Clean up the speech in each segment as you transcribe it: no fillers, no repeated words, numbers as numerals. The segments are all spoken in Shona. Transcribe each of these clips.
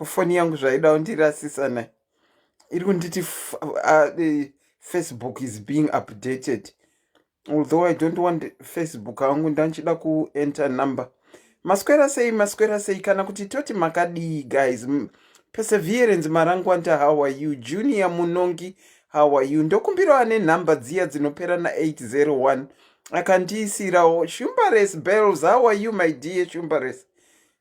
Foni yangu zvaida kundirasisana iri kunditi Facebook is being updated, although I don't want Facebook yangu ndanchida kuenter number. Maswera sei kana kuti toti makadii guys. Perseverance marangwanta, how are you? Junior Munongi, how are you? Ndokumbirawo ane nhamba dziya dzinopera na801 akandiisirawo. Shumbares Bells, how are you my dear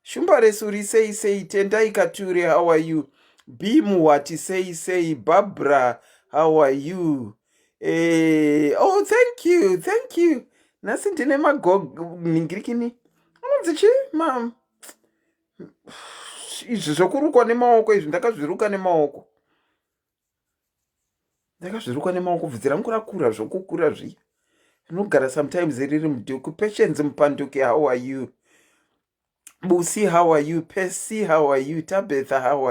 Shumbares uri sei Tendai Kature, how are you? Bimu wati sei Barbara, how are you? Oh, thank you. Nasi ndine ningirikini dzichi mam izvi zvokurukwa nemaoko izvi ndakazviruka nemaoko bvudzi rangu rakura zvokukura zviya rinogara sometimes riri mudhuku. Patience Mpanduke, how are you? Busi, how are you? Percy, how are you? Tabitha, how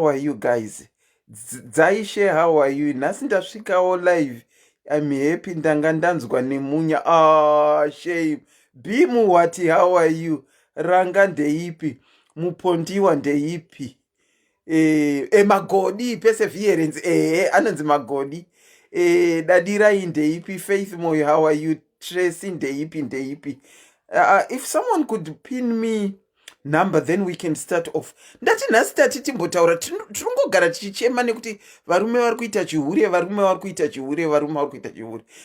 are you guys? Dzaishe, how are you? Nhasi ndasvikawo live. I'm happy. Ndanga ndanzwa nemunya. Shame. Bimu wati, how are you? Ranga ndeipi? Mupondiwa ndeipi? Magodi, Perseverance, anonzi Magodi. Dadirai ndeipi? Faith Moyo, how are you? Tracy ndeipi? If someone could pin me number, then we can start off. Ndati nhasi tati timbotaura tinongogara tichichema nekuti varume vari kuita chihure.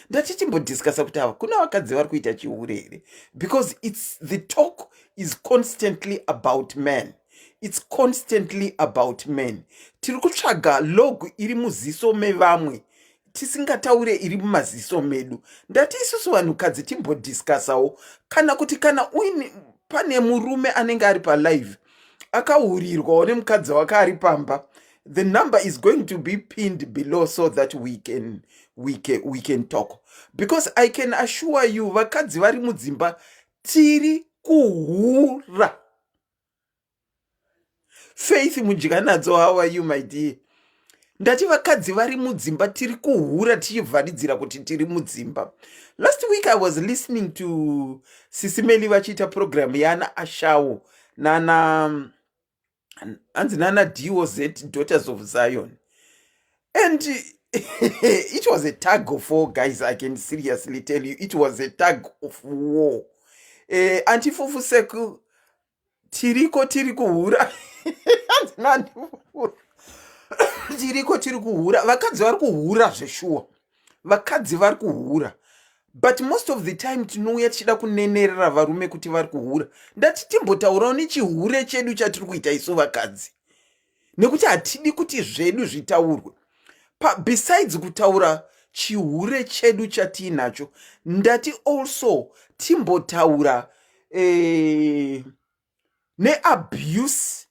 Ndati timbodiscussa kuti ava kuna vakadzi vari kuita chihure here, because the talk is constantly about men. It's constantly about men. Tiri kutsvaga log iri muziso mevamwe tisingataure iri mumaziso medu. Ndati isusu vanhukadzi timbodiscussawo kana kuti pane murume anenge ari palive akahurirwawo nemukadzi wake ari pamba, the number is going to be pinned below so that we can talk, because I can assure you vakadzi vari mudzimba tiri kuhura. Faith Mujiganadzo, how are you my dear? Ndati vakadzi vari mudzimba tiri kuhura tichivharidzira kuti tiri mudzimba. Last week I was listening to SIS MELLY vachiita program yana Ashawo nana DOZ, Daughters of Zion, and it was a tug of war, guys. I can seriously tell you, it was a tug of war. Antifufuseku tiriko tiri kuhura. Tiri kuhura. Vakadzi vari kuhura zveshuwa. Vakadzi vari kuhura. But most of the time tinouya tichida kunenerera varume kuti vari kuhura. Ndati timbotaurawo nechihure chedu chatiri kuita isu vakadzi, nekuti hatidi kuti zvedu zvitaurwe. Besides kutaura chihure chedu chatiinacho, ndati also timbotaura neabuse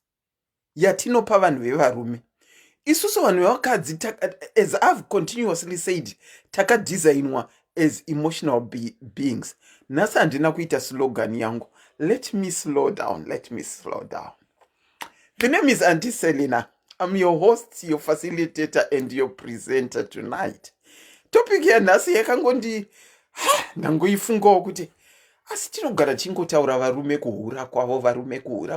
yatinopa vanhu vevarume. Isusu vanhu vevakadzi, as I've continuously said, takadesignwa as emotional beings. Nhasi handina kuita slogan yangu. Let me slow down. The name is Auntie Selina. I'm your host, your facilitator, and your presenter tonight. Topic yanhasi yakangondi ndangoifungawo kuti asi tinogara chingotaura varume kuhura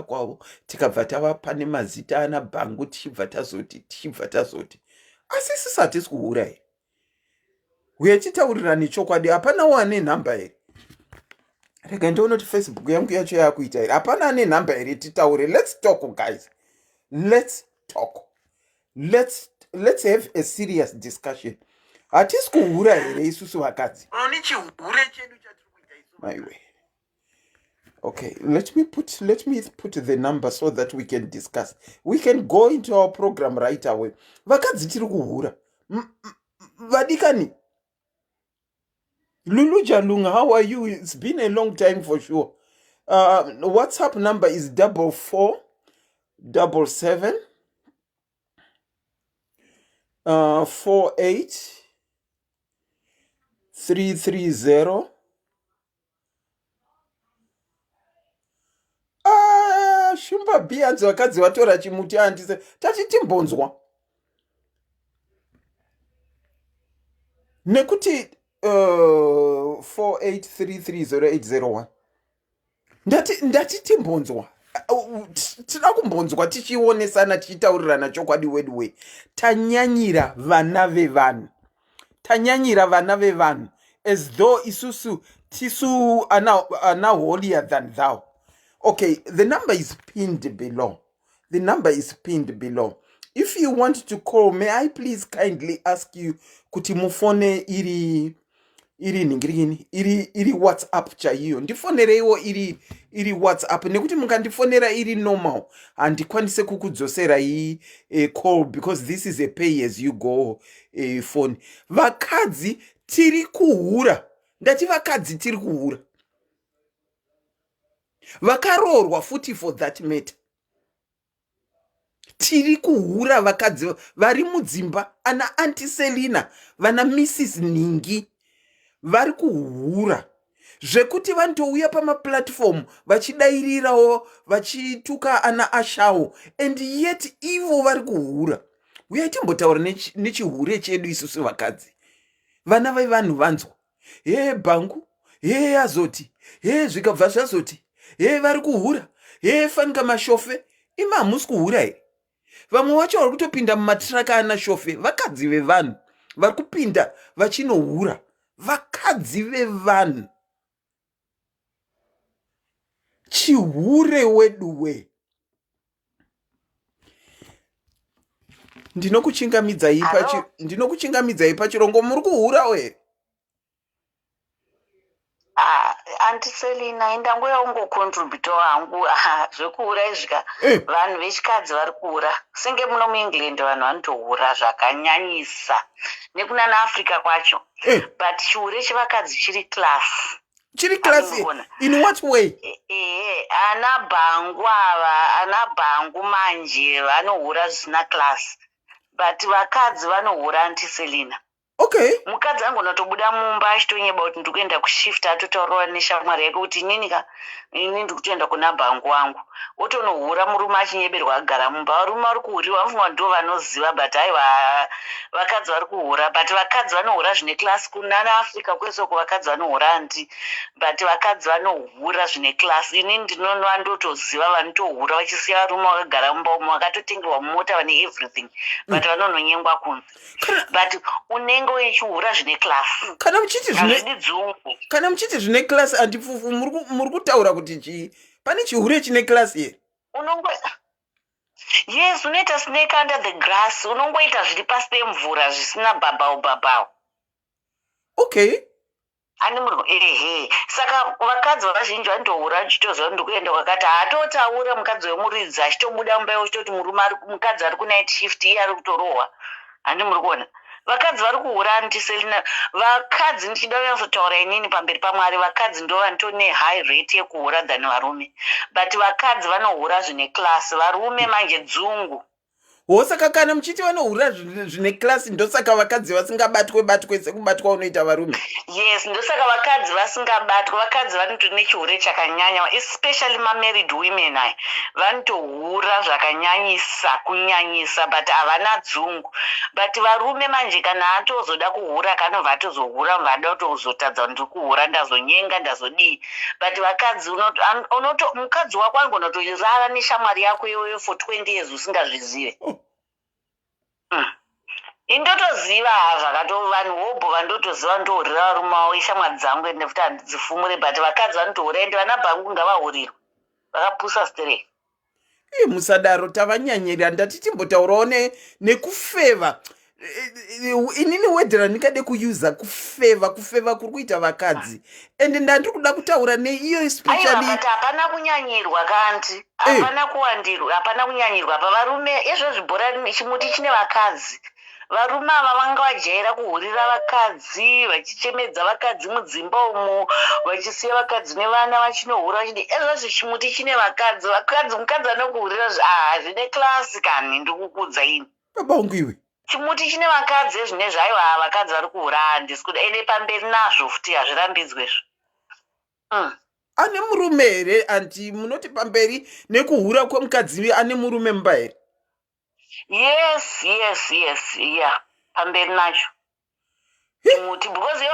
kwavo, tikabva tavapa nemazita ana bhangu, tichibva tazoti. Asi isusu hatisi kuhura here. Uyachitaurirani chokwadi, hapana wane nhamba here. Rega ndonoti Facebook yangu yacho yakuita here. Hapana ane nhamba here, titaure. Let's talk guys. Let's talk. Let's have a serious discussion. Hatisi kuhura here isusu vakadzi. Oni chihure chedu chatiri kuita isu. My way. Okay, let me put the number so that we can discuss. We can go into our program right away. Vakadzi tiri kuhura. Vadikani. Lulu Jalunga, how are you? It's been a long time for sure. WhatsApp number is 4477 48 330. Shumba bianzi vakadzi vatora chimuti andise tachitimbonzwa nekuti 48330801 ndati timbonzwa tida kumbonzwa tichionesana tichitaurirana chokwadi wedway. Tanyanyira vana vevanhu, tanyanyira vana vevanhu as though isusu tisu ana holier than thou. Okay, the number is pinned below. The number is pinned below. If you want to call, may I please kindly ask you kuti mufone iri ningirini iri WhatsApp chaiyo. Ndifonereiwo iri WhatsApp nekuti mukandifonera iri normal handikwanise kukudzosera call because this is a pay as you go phone. Vakadzi tiri kuhura. Ndati vakadzi tiri kuhura. Vakaroorwa futi for that matter. Tiri kuhura vakadzi vari mudzimba ana Auntie Selina vana Mrs Ningi vari kuhura zvekuti vanotouya pamaplatform vachidairirawo vachituka ana ashawo and yet ivo vari kuhura. Uyai timbotaura nechihure chedu isusu vakadzi. Vana vevanhu vanzwa bhangu azoti zvikabva zvazoti vari kuhura fanika mashofe. Ima hamusi kuhura here? Vamwe vacho vari kutopinda mumatraka ana shofe. Vakadzi vevanhu vari kupinda vachinohura. Vakadzi vevanhu. Chihure weduwe. Ndinokuchingamidzai pachirongo muri kuhura we. Auntie Selina indangoya ungocontribute hangu zvekuhura izvika vanhu vechikadzi vari kuhura senge muno muEngland vanhu vanotohura zvakanyanyisa nekuna naAfrica kwacho but chihure chevakadzi chiri class. Chiri class in what way? Ana bhangu manje vanohura zvisina class but vakadzi vanohura Auntie Selina. Okay. Mukadzi angonotobuda mumba achitonyeba kuti ndikuenda kushifta atotaurawo neshamwari yake kuti inini ndikutoenda kuna bhangu wangu otonohura murume achinyeberwa agara mumba. Varume vari kuhuriwa vafunga ndo vanoziva but aiwa vakadzi vari kuhura but vakadzi vanohura zvine klasi kuna naAfrica kwesoko vakadzi vanohura andi but vakadzi vanohura zvine klasi. Inini ndinonwa ndotoziva vanotohura vachisiya varume vakagara mumba umo vakatotengerwa mumota vane everything but vanononyengwa kunze but unenge wechihura zvine klasi. Kana muchiti zvine klasi andifufu muri kutaura kuti chii? Pane chihure chine klasi here? Yes, unoita snake under the grass. Unongoita zviri pasi pemvura zvisina bhabhao. Okay. Saka vakadzi vazhinji vanotohura achitoziva kuti ndikuenda kwakati haatotaura mukadzi wemuridzi achitobuda mumba achitoti mukadzi ari kunight shift iye ari kutorohwa. Handi muri kuona vakadzi vari kuhura Auntie Selina. Vakadzi ndichida kunyazotaura inini pamberi paMwari vakadzi ndo vanotone high rate yekuhura than varume but vakadzi vanohura zvine klasi. Varume manje dzungu. Saka kana muchiti vanohura zvine klasi ndosaka vakadzi vasingabatwe sekubatwa unoita varume. Yes, ndosaka vakadzi vasingabatwe. Vakadzi vanotori nechihure chakanyanya especially married women ai vanotohura zvakanyanyisa kunyanyisa but havana dzungu but varume manje kana atozoda kuhura kanobva atozohura mvada kutozotadza ndiri kuhura ndazonyenga ndazodii but vakadzi mukadzi wako anogonotorara neshamwari yako iyoyo for 20 years usingazvizive. Indotoziva zvakato vanhu hobho vandotoziva ndohurira varume vavo ishamwari dzangu ende futi handidzifumure but vakadzi vanotohura ende vana bhangu ngavahurirwe vakapusa sterei. Musadaro tavanyanyira ndati timbotaurawo nekufeva. Inini wedhera ndingade kuyuza kufeva kuri kuita vakadzi ende ndandiri kuda kutaura neiyo especially but hapana kunyanyirwa kanti hapana kuwandirwa hapana kunyanyirwa pavarume izvozvibhora chimuti chine vakadzi. Varume ava vanga vajaira kuhurira vakadzi vachichemedza vakadzi mudzimba umo vachisiya vakadzi nevana vachinohura vachidi ezvozvo chimuti chine vakadzi. Mukadzi anokuhurira zvine klasi kani ndikukudza ini baba wangu iwe. Chimuti chine vakadzi ezvine zvayo vakadzi vari kuhura handisi kuda ende pamberi nazvo futi hazvirambidzwezvo. Ane murume here anti munoti pamberi nekuhura kwemukadzi ane murume mumba here? Yes, yeah, pamberi nacho. chimuti because ivo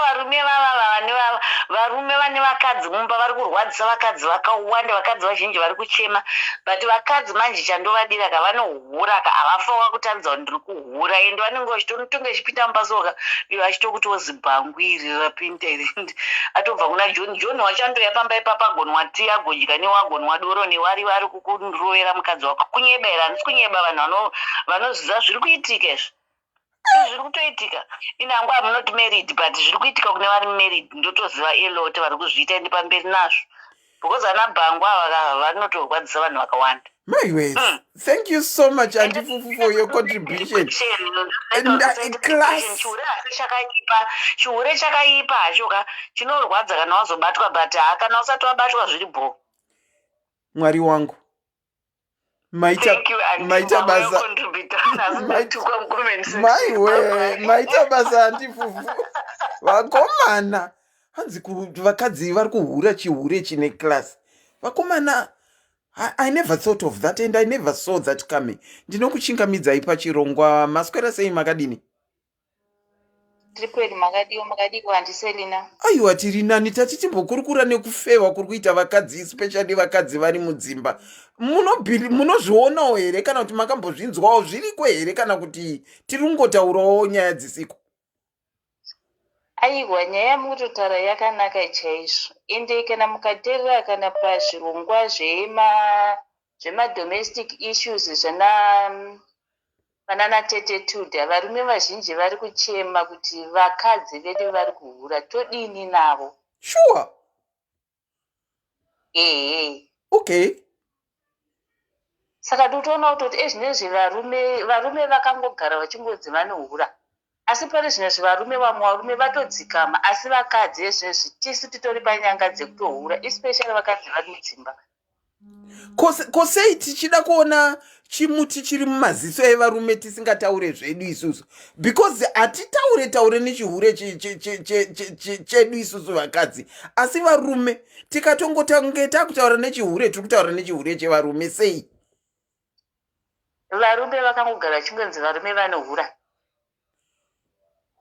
varume vane vakadzi mumba vari kurwadzisa vakadzi vakawanda, vakadzi vazhinji vari kuchema, but vakadzi manje chandovadira ka vanohura ka havafawa kutaridza kuti ndiri kuhura ende vanenge vachitotonge ichipinda mupasoka ivo achitokuti wozibhangwiri rapinda atobva kuna john wachandoya pamba ipapa agonwa tii agodya newagonwa doro newari vari kukurovera mukadzi wako kunyebaira handisi kunyeba vanhu vanoziva zviri kuitika izvi zviri kutoitika inangwa am not married but zviri kuitika kune vari married ndotoziva elot vari kuzviita ende pamberi nazvo because ana bhangu ava vanotorwadzisa vanhu vakawanda. My words. Thank you so much, Auntie Fufu, for your contribution. Class. Chihure chakaipa hacho ka chinorwadza kana wazobatwa but kana usati wabatwa zviri bho. Mwari wangu. Maita basa. Maita basa Auntie Fufu. Vakomana. Hanzi kuti vakadzi vari kuhura chihure chine class. Vakomana. I never thought of that and I never saw that coming. Ndinokuchingamidzai pachirongwa maswera sei makadini? Trikwedi makadi kuhandiselina. Aiwa tiri nani tati timbokurukura nekufewa kuri kuita vakadzi especially vakadzi vari mudzimba. Munozvionawo here kana kuti makambozvinzwawo zviriko here kana kuti tiringotaurawo nyaya dzisiko? Aiwa nyaya mutotaura yakanaka chaizvo. Ende kana mukateerera kana pazvirongwa zvema-domestic issues vanana tete Tudha, varume vazhinji vari kuchema kuti vakadzi vedu vari kuhura, todini navo? Sure. Okay. Saka totoona kuti ezvinezvi varume vakangogara vachingodzi vanohura. Asi pari zvinezvi varume vatodzikama, asi vakadzi ezvinezvi tisu titori panyanga dzekutohura, especially vakadzi vari mudzimba. Kosei tichida kuona chimuti chiri mumaziso evarume tisingataure zvedu isusu because hatitaure nechihure chedu isusu vakadzi, asi varume tikatongotange takutaura nechihure tiri kutaura nechihure chevarume sei? Varume vakangogara vachingonzi varume vanohura.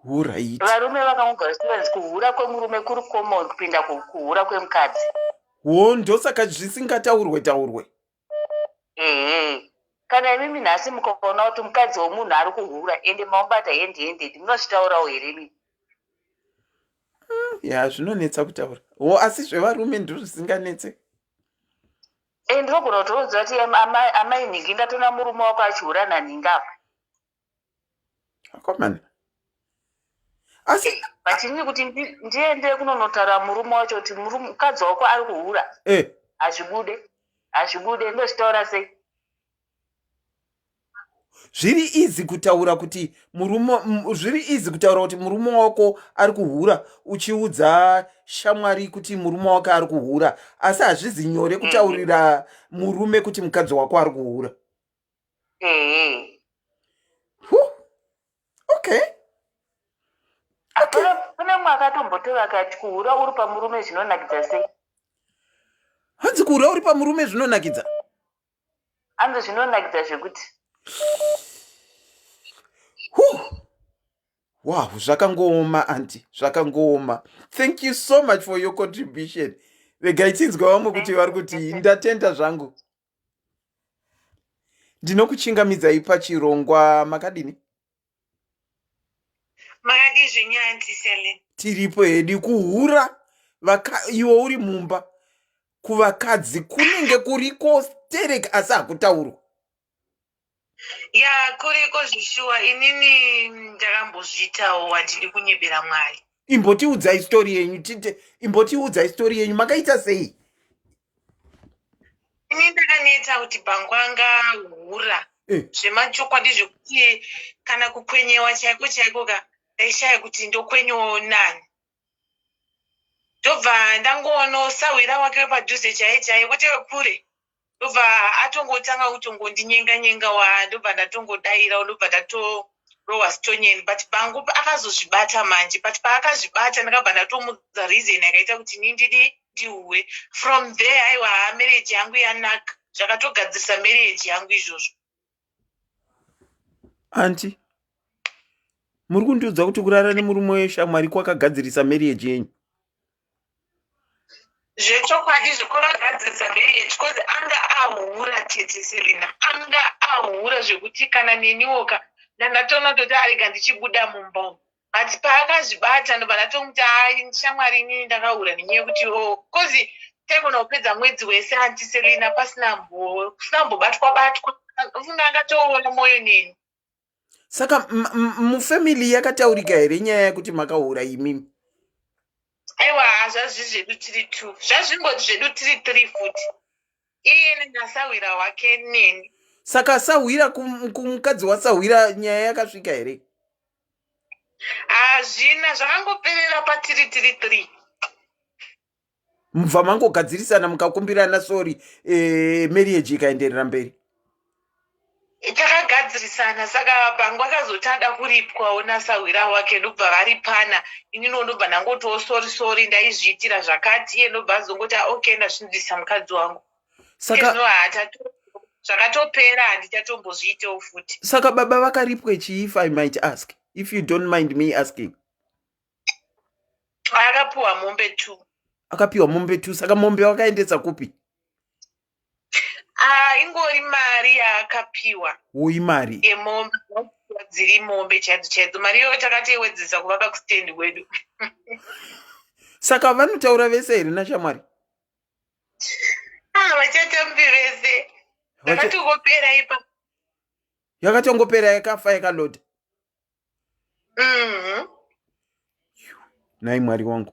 Right. Varume vakangogara vachingonzi kuhura kwemurume kuri common kupinda kuhura kwemukadzi. Ndosaka zvisingataurwe. Kana mimi nhasi mukaona kuti mukadzi womunhu ari kuhura ende maubata hendi munozvitaurawo here mimi? Ya zvinonetsa kutaura. Asi zvevarume ndizvo zvisinganetse. Ndinogona kutoudza kuti amai nhingi ndatona murume wako achihura nanhingi apa. Akomana. Asi vachini kuti ndiende kunonotaura murume wacho kuti mukadzi wako ari kuhura. Hazvibude ndozvitaura sei? Zviri easy kutaura kuti murume wako ari kuhura uchiudza shamwari kuti murume wako ari kuhura, asi hazvizi nyore kutaurira murume kuti mukadzi wako ari kuhura. Okay. Pane mwakatombotora kati kuhura uri pamurume zvinonakidza sei? Hanzi kuhura uri pamurume zvinonakidza? Hanzi zvinonakidza zvekuti. Wow, zvakangooma auntie, zvakangooma. Thank you so much for your contribution. Regai tinzwa vamwe kuti vari kuti ndatenda zvangu. Ndinokuchingamidzai pachirongwa makadini? Makadi zvenyaya antisele. Tiripo hedu kuhura iwe uri mumba kuvakadzi kunenge kuriko stereka asi hakutaurwa. Ya kuriko zvishuwa inini ndakambozvitawo watiri kunyebera Mwari. Imbotiudza histori yenyu makaita sei? Ini ndakaneta kuti bhangu anga hura. Zvemachokwadi zvekuti kana kukwenyewa chaiko ka ndaishaya kuti ndokwenyewo nani. Ndobva ndangoona sawira wake padhuze chaiye kwete kure. Ndobva atongotanga kutongondinyenga ndobva ndatongodaira ndobva ndatorowa stonyeni but bhangu akazozvibata manje but paakazvibata ndakabva ndatomudza reason yakaita kuti ndihuwe. From there aiwa marriage yangu yanaka zvakatogadzirisa marriage yangu izvozvo. Auntie, muri kundiudza kuti kurara nemurume weshamwari kwakagadzirisa marriage yenyu? Zvechokwadi zvikwakagadzirisa marriage because anga ahura tete Selina, anga ahura zvekuti kana neniwoka ndandatoona kuti arega ndichibuda mumba. But paakazvibata ndobva ndatomuti hai shamwari inini ndakahura nenyaya yekuti kozi taigona kupedza mwedzi wese anti Selina pasina mbobatwa funga angatoona mwoyo neni. Saka mufamily yakataurika here nyaya yekuti makahura imimi? Aiwa zvazvi zvedu tiri 2 zvazvimboti zvedu tiri 3 futi iye nenasawira wake neni. Saka sahwira kumukadzi wasahwira nyaya yakasvika here? Hazvina, zvakangoperera patiri 3. Mubva mangogadzirisana mukakumbirana sori marriage ikaenderera mberi? Takagadzirisana saka bhangu akazotanda kuripwawo nasawira wake ndobva varipana. Inini ndobva ndangotiwo sori ndaizviitira zvakati iye ndobva azongoti okay ndazvinzwisa mukadzi wangu. Saka zvakatopera handichatozviitewo futi. Saka baba vakaripwe chii, if I might ask, if you don't mind me asking? Akapiwa mombe 2. Akapiwa mombe 2. Saka mombe wakaendesa kupi? Ingori mari yaakapiwa. Uyi mari yemombe dziri mombe chaidzo mari iyoyo takatiwedzesa kuvaka kustendi kwedu. Saka vanotaura vese here nashamwari? Vachatambi vese takatongopera ipa. Yakatongopera yakafa yakalota. Nai mwari wangu.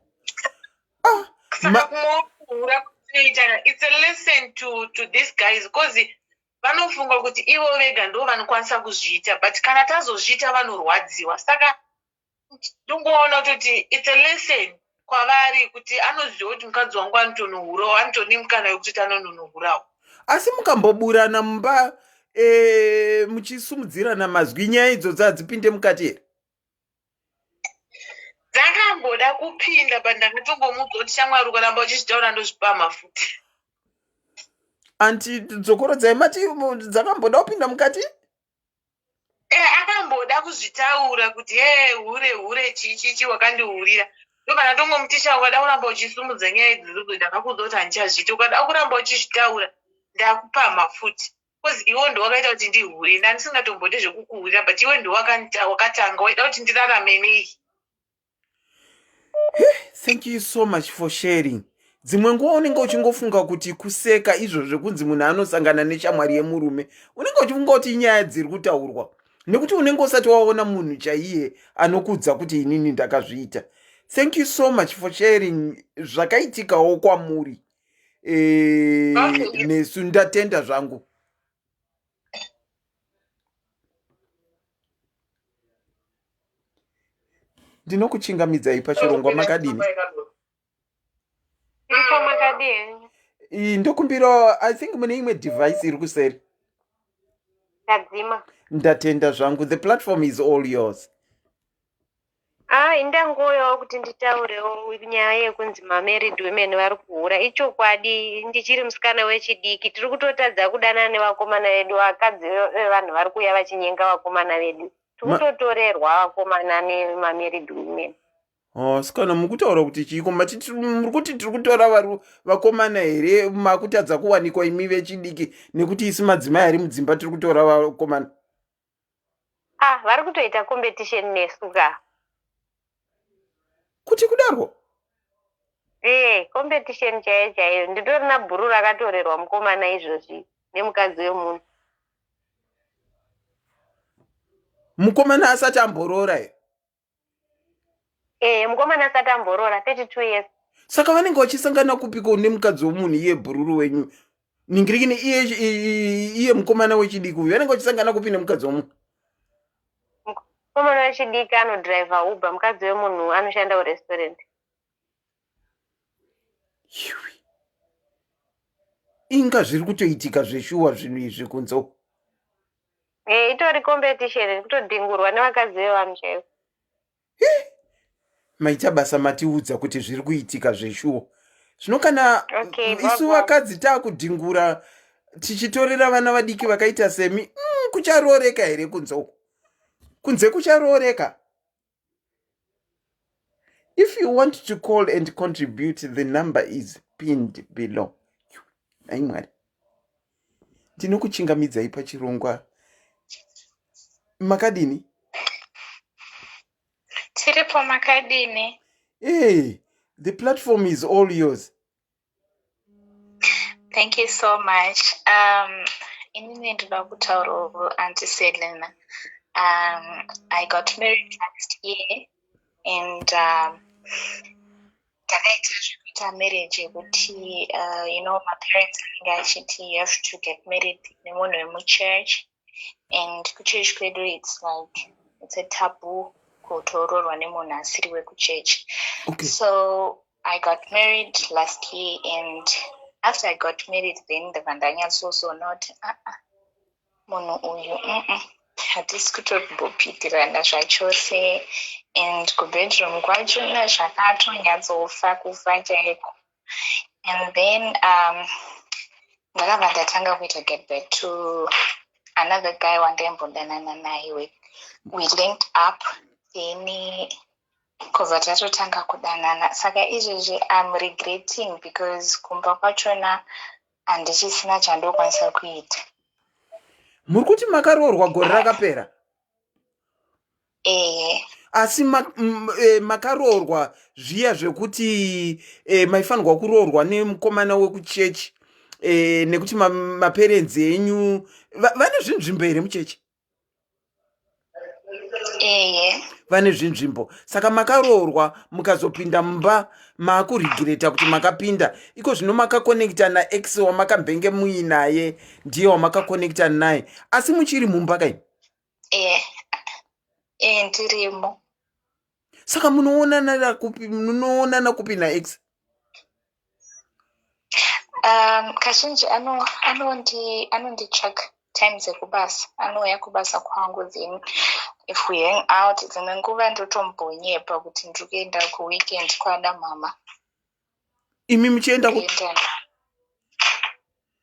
Saka kumohura kutoita it's a lesson to these guys because vanofunga kuti ivo vega ndo vanokwanisa kuzviita but kana tazozviita vanorwadziwa. Saka ndongoona kuti it's a lesson kwavari kuti anoziva kuti mukadzi wangu anotonohurawo anotoni mukana wekuti anonohurawo. Asi mukamboburana mumba muchisumudzirana mazwi nyaya idzodzo hadzipinde mukati here? Dzakamboda kupinda but ndakatongomuudza kuti shamwari ukaramba uchizvitaura ndozvipama futi. Anti dzokoro dzaimati dzakamboda kupinda mukati? Akamboda kuzvitaura kuti hure chichi wakandihurira. Ndobva ndatongomuti shamwari ukada kuramba uchisumudza nyaya idzodzo ndakakuudza kuti handichazviita. Ukada kuramba uchizvitaura ndakupama futi. Because iwe ndo wakaita kuti ndihure ndandisingatombode zvekukuhurira but iwe ndo wakatanga waida kuti ndirarame nei. Thank you so much for sharing. Dzimwe nguva unenge uchingofunga kuti kuseka izvo zvekunzi munhu anosangana neshamwari yemurume, unenge uchifunga kuti inyaya dziri kutaurwa nekuti unenge usati waona munhu chaiye anokudza kuti inini ndakazviita. Thank you so much for sharing zvakaitikawo kwamuri. Nesu ndatenda zvangu. Ndinokuchingamidzai pachirongwa makadini? Ndokumbira I think mune imwe device iri kuseri. Ndatenda zvangu. The platform is all yours. Indangoyawo kuti nditaurewo nyaya yekunzi married women vari kuhura. Ichokwadi, ndichiri musikana wechidiki tiri kutotadza kudanana nevakomana vedu, vakadzi vevanhu vari kuuya vachinyenga vakomana vedu. Tikutotorerwa vakomana nemarried women. Sikana mukutaura kuti chiko muri kuti tiri kutora vakomana here makutadza kuwanikwa imi vechidiki nekuti isi madzimai ari mudzimba tiri kutora vakomana? Vari kutoita competition nesu ka. Kuti kudaro? Competition chaiyo. Nditori nabhuru rakatorerwa mukomana izvozvi nemukadzi wemunhu. Mukomana asati amborora here? Mukomana asati amborora 32 years. Saka vanenge vachisangana kupiko nemukadzi wemunhu iye bhururu wenyu? Ningirikini iye mukomana wechidiki uyu vanenge vachisangana kupi nemukadzi wemunhu? Mukomana wechidiki anodriva Uber, mukadzi wemunhu anoshanda kurestaurant. Inga zviri kutoitika zveshuwa zvinhu izvi kunzo? Itori competition, kutodhingurwa nevakadzi vevanhu chaivo. Maita basa matiudza kuti zviri kuitika zveshuwa. Zvino kana isu vakadzi taakudhingura tichitorera vana vadiki vakaita semi, kucharoreka here kunzo? Kunze kucharoreka? If you want to call and contribute, the number is pinned below. Aimwari. Ndinokuchingamidzai pachirongwa. Makadini? Tiripo makadini. Hey, the platform is all yours. Thank you so much. Inini ndoda kutaura Auntie Selena. I got married last year and takaita marriage yekuti my parents anenge achiti you have to get married nemunhu wemuchurch, and kuchurch kwedu it's a taboo kutororwa nemunhu asiri wekuchurch. Okay. So I got married last year, and after I got married then ndabva ndanyatsozoona kuti munhu uyu hatisi kutombopitirana zvachose, and kubedroom kwachona zvakatonyatsofa kufa chaiko. And then ndakabva ndatanga kuita get back to another guy wandaimbondanana naye. We linked up then kubva tatotanga kudanana. Saka izvezvi I'm regretting because kumba kwachona handichisina chandokwanisa kuita. Muri kuti makaroorwa gore rakapera? Asi makaroorwa zviya zvekuti maifanirwa kuroorwa nemukomana wekuchechi nekuti maparents enyu vane zvinzvimbo here muchechi? Vane zvinzvimbo. Saka makaroorwa mukazopinda mumba makuregireta kuti makapinda. Iko zvino makakonekta naex wamakambenge muinaye ndiye wamakakonekta naye. Asi muchiri mumba kai? Ndirimo. Saka munoonana kupi naex? Kazhinji anonditsvaka time dzekubasa. Anouya kubasa kwangu, then if we hang out dzimwe nguva ndotombonyepa kuti ndiri kuenda kuweekend kwana mama. Imi muchienda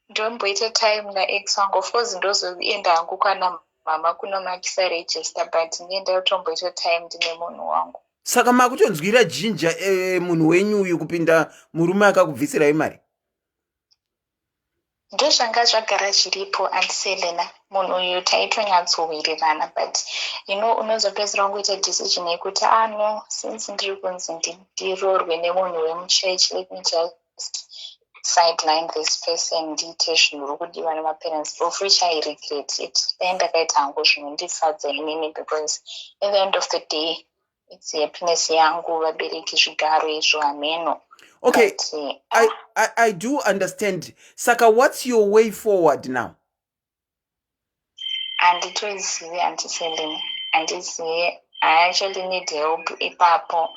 ndomboita time naex wangu. Of course ndozoenda hangu kwana mama kunomakisa register, but ndienda kutomboita time ndine munhu wangu. Saka makutonzwira jinja munhu wenyu uyu kupinda murume akakubvisirai mari? Ndozvanga zvagara zviripo Auntie Selena. Munhu uyu taitonyatsowirirana, but unozopedzera kuita decision yekuti no, since ndiri kunzi ndiroorwe nemunhu wemuchurch, let me just sideline this person ndiite zvinhu uri kudiwa nemaparents, of which I regret it. Then ndakaita hangu zvinondifadza inini, because at the end of the day it's happiness yangu, vabereki zvigaro izvo hameno. Okay, but, I do understand. Saka, what's your way forward now? And it was Auntie Selena. And I actually need help ipapo,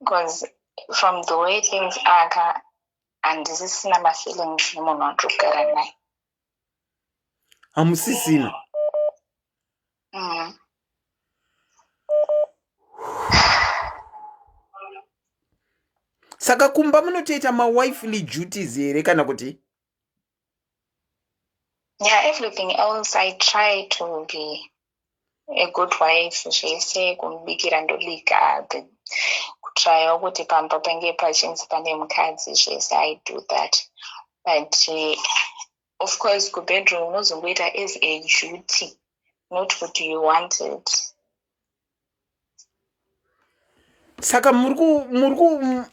because from the way things are, and this is my feelings nemunhu wandogara naye. Hamusisina? Saka kumba munotoita mawifely duties here kana kuti? Yeah, everything else I try to be a good wife. Zvese kumubikira ndobika, kutryawo kuti pamba pange pachinzi pane mukadzi, zvese I do that. But of course kubedroom unozongoita as a duty, not what you wanted. Saka vakomana.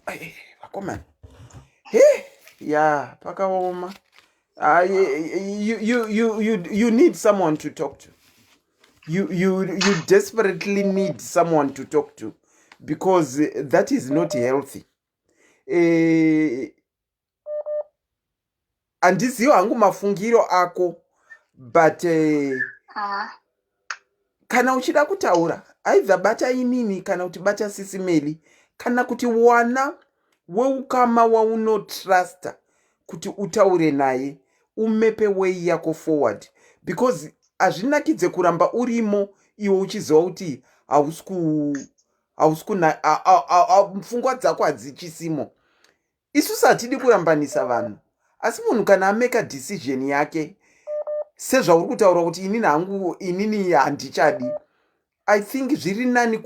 Yeah, pakaoma. You need someone to talk to. You desperately need someone to talk to, because that is not healthy. Andiziyo hangu mafungiro ako, but kana uchida kutaura either bata inini kana kuti bata SIS MELLY, kana kuti wana weukama waunotrasta kuti utaure naye umepe way yako forward, because azvinakidze kuramba urimo iwe uchiziva kuti pfungwa dzako hadzichisimo. Isusu hatidi kurambanisa vanhu, asi munhu kana ameka decision yake sezvauri kutaura kuti inini handichadi, I think zviri nani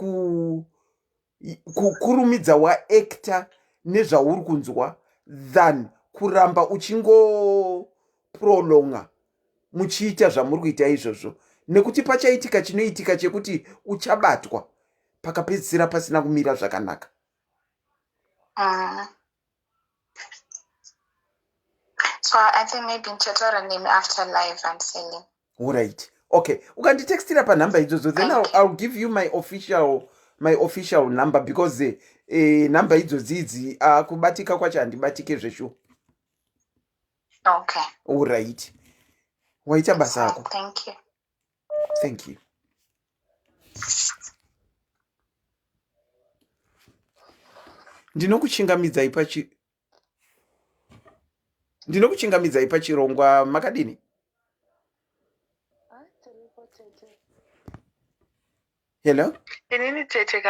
kukurumidza waacta nezvauri kunzwa than kuramba uchingoprolonga muchiita zvamuri kuita izvozvo, nekuti pachaitika chinoitika chekuti uchabatwa pakapedzisira pasina kumira zvakanaka. So I think maybe nchataura name after live and selling. Alright. Okay. Ukanditextira panhamba idzodzo, then I'll give you my official number, because number idzodzi kubatika kwacho handibatike zveshuwa. Okay. Alright. Waita basa rako. Thank you. Thank you. Ndinokuchingamidzai pachirongwa makadini? Hello? Inini tete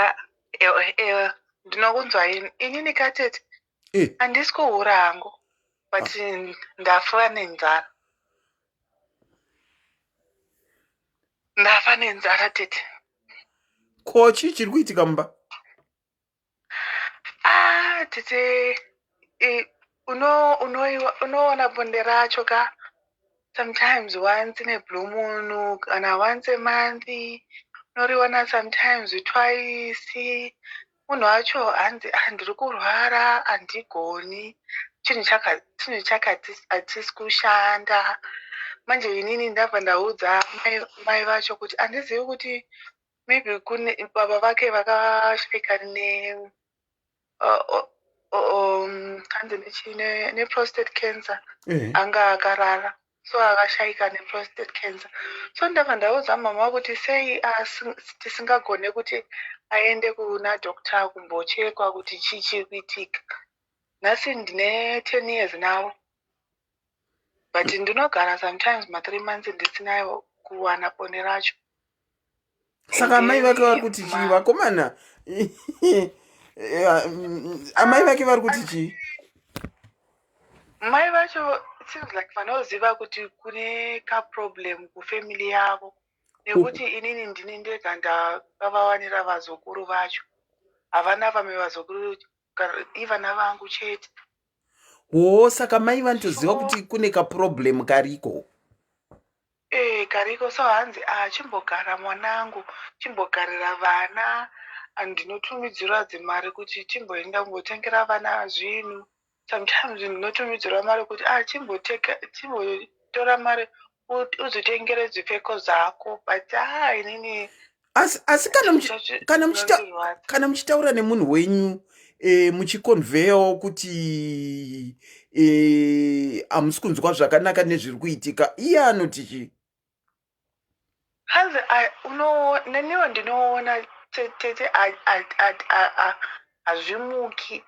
ndinokunzwa inini katete. Handisi kuhura hangu, but ndafa nenzara. Ndafa nenzara tete. Kochi chiri kuitika mumba? Tete unoona bonde racho ka. Sometimes once in a blue moon, kana once a month. Unoriona sometimes twice. Munhu wacho handiri kurwara, handigoni. Chinhu chakati hatisi kushanda. Manje inini ndabva ndaudza mai vacho kuti handizivi kuti maybe kune baba vake vakashayika ne-prostate cancer. Anga akarara. So akashayika ne-prostate cancer. So ndabva ndaudza mama kuti sei tisingagone kuti aende kuna doctor kumbochekwa kuti chii chiri kuitika. Nhasi ndine 10 years now. But ndinogara sometimes 3 months ndisinayo kuwana bonde racho. Saka mai vake vari kuti chii vakomana? Amai vake vari kuti chii? Mai vacho it seems like vanoziva kuti kune ka-problem kufamily yavo. Nekuti inini ndini ndega ndakavawanira vazukuru vacho. Havana vamwe vazukuru, ivana vangu chete. Saka mai vanotoziva kuti kune ka-problem kariko. Kariko. So hanzi chimbogara mwanangu, chimbogarira vana, ndinotumidzira dzimari kuti chimboenda kumbotengera vana zvinhu. Sometimes ndinotumidzira mari kuti chimbotora mari uzotengere zvipfeko zvako. But inini asi kana muchitaura nemunhu wenyu muchikonveyawo kuti hamusi kunzwa zvakanaka nezviri kuitika, iye anoti chii? hanzi neniwo ndinoona tete hazvimuki.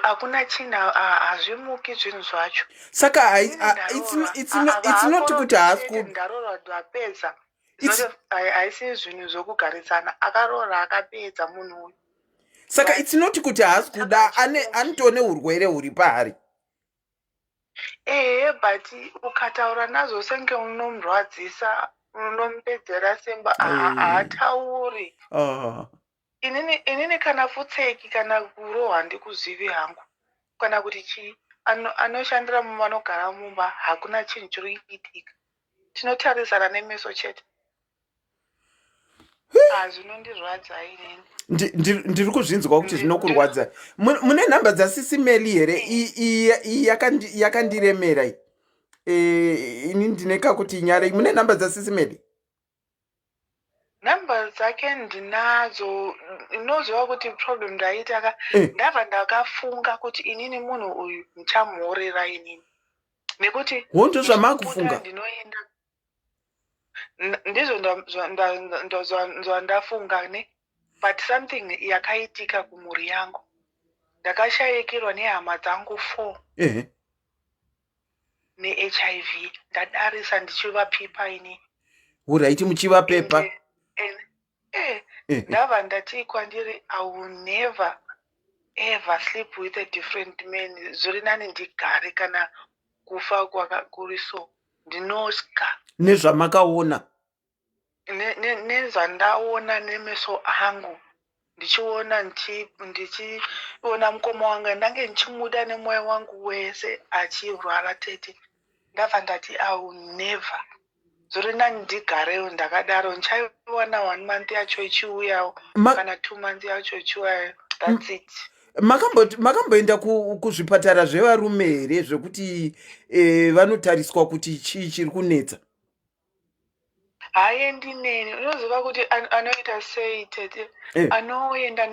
Hakuna china, hazvimuki zvinhu zvacho. Saka it's not kuti haasi ndarora ndapedza. Haisi zvinhu zvokugarisana. Akarora akapedza munhu uyu. Saka it's not kuti haasi kuda, anotone urwere huri pari. But ukataura nazo senge unomurwadzisa, unomupedzera simba, haatauri. Inini kana futseki kana kurohwa handikuzivi hangu. Kana kuti chii, anoshandira vanogara mumba, hakuna chinhu chiri kuitika. Tinotarisana nemeso chete. Zvinondirwadza inini. Ndiri kuzvinzwa kuti zvinokurwadza. Mune nhamba dzasisi Melly here? Iyi yakandiremera iyi. Ini ndineka kuti nyara iyi. Mune nhamba dzasisi Melly? Nhamba dzake ndinadzo. Inoziva kuti problem ndaita ndabva ndakafunga kuti inini munhu uyu ndichamhorera inini. Nekuti wondo zvamakufunga? Ndinoenda. Ndizvo ndafunga ne. But something yakaitika kumhuri yangu. Ndakashayikirwa nehama dzangu 4. Ne-HIV. Ndadarisa ndichivapipa ini. Uraiti muchivapepa? Ndabva ndati kwandiri, I will never ever sleep with a different man. Zviri nani ndigare kana kufa kuri so. Ndinosca. Nezvamakaona? nezvandaona nemeso angu ndichiona ndichiona mukoma wanga ndange ndichimuda nemwoyo wangu wese achirwara tete ndabva ndati I will never zori nani ndigarewo ndakadaro ndichaiwana 1 month yacho ichiuyawo kana 2 month yacho ichiuyayo. That's it. makamboenda kuzvipatara zvevarume here zvekuti vanotariswa kuti chii chiri kunetsa? Haendi neni unoziva kuti anoita sei tete anoenda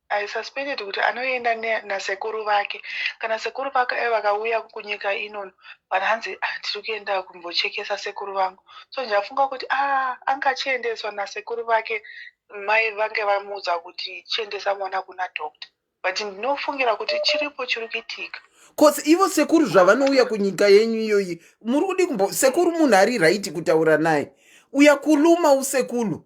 I suspected kuti anoenda nasekuru vake kana sekuru vake vakauya kunyika inono vanhanzi tiri kuenda kumbochekesa sekuru vangu so ndafunga kuti angachiendeswa nasekuru vake mai vange vamuudza kuti chiendesa mwana kuna doctor but ndinofungira kuti chiripo chiri kuitika kosi ivo sekuru zvavanouya kunyika yenyu iyoyi muri kudi sekuru munhu ari right kutaura naye uya kuluma usekuru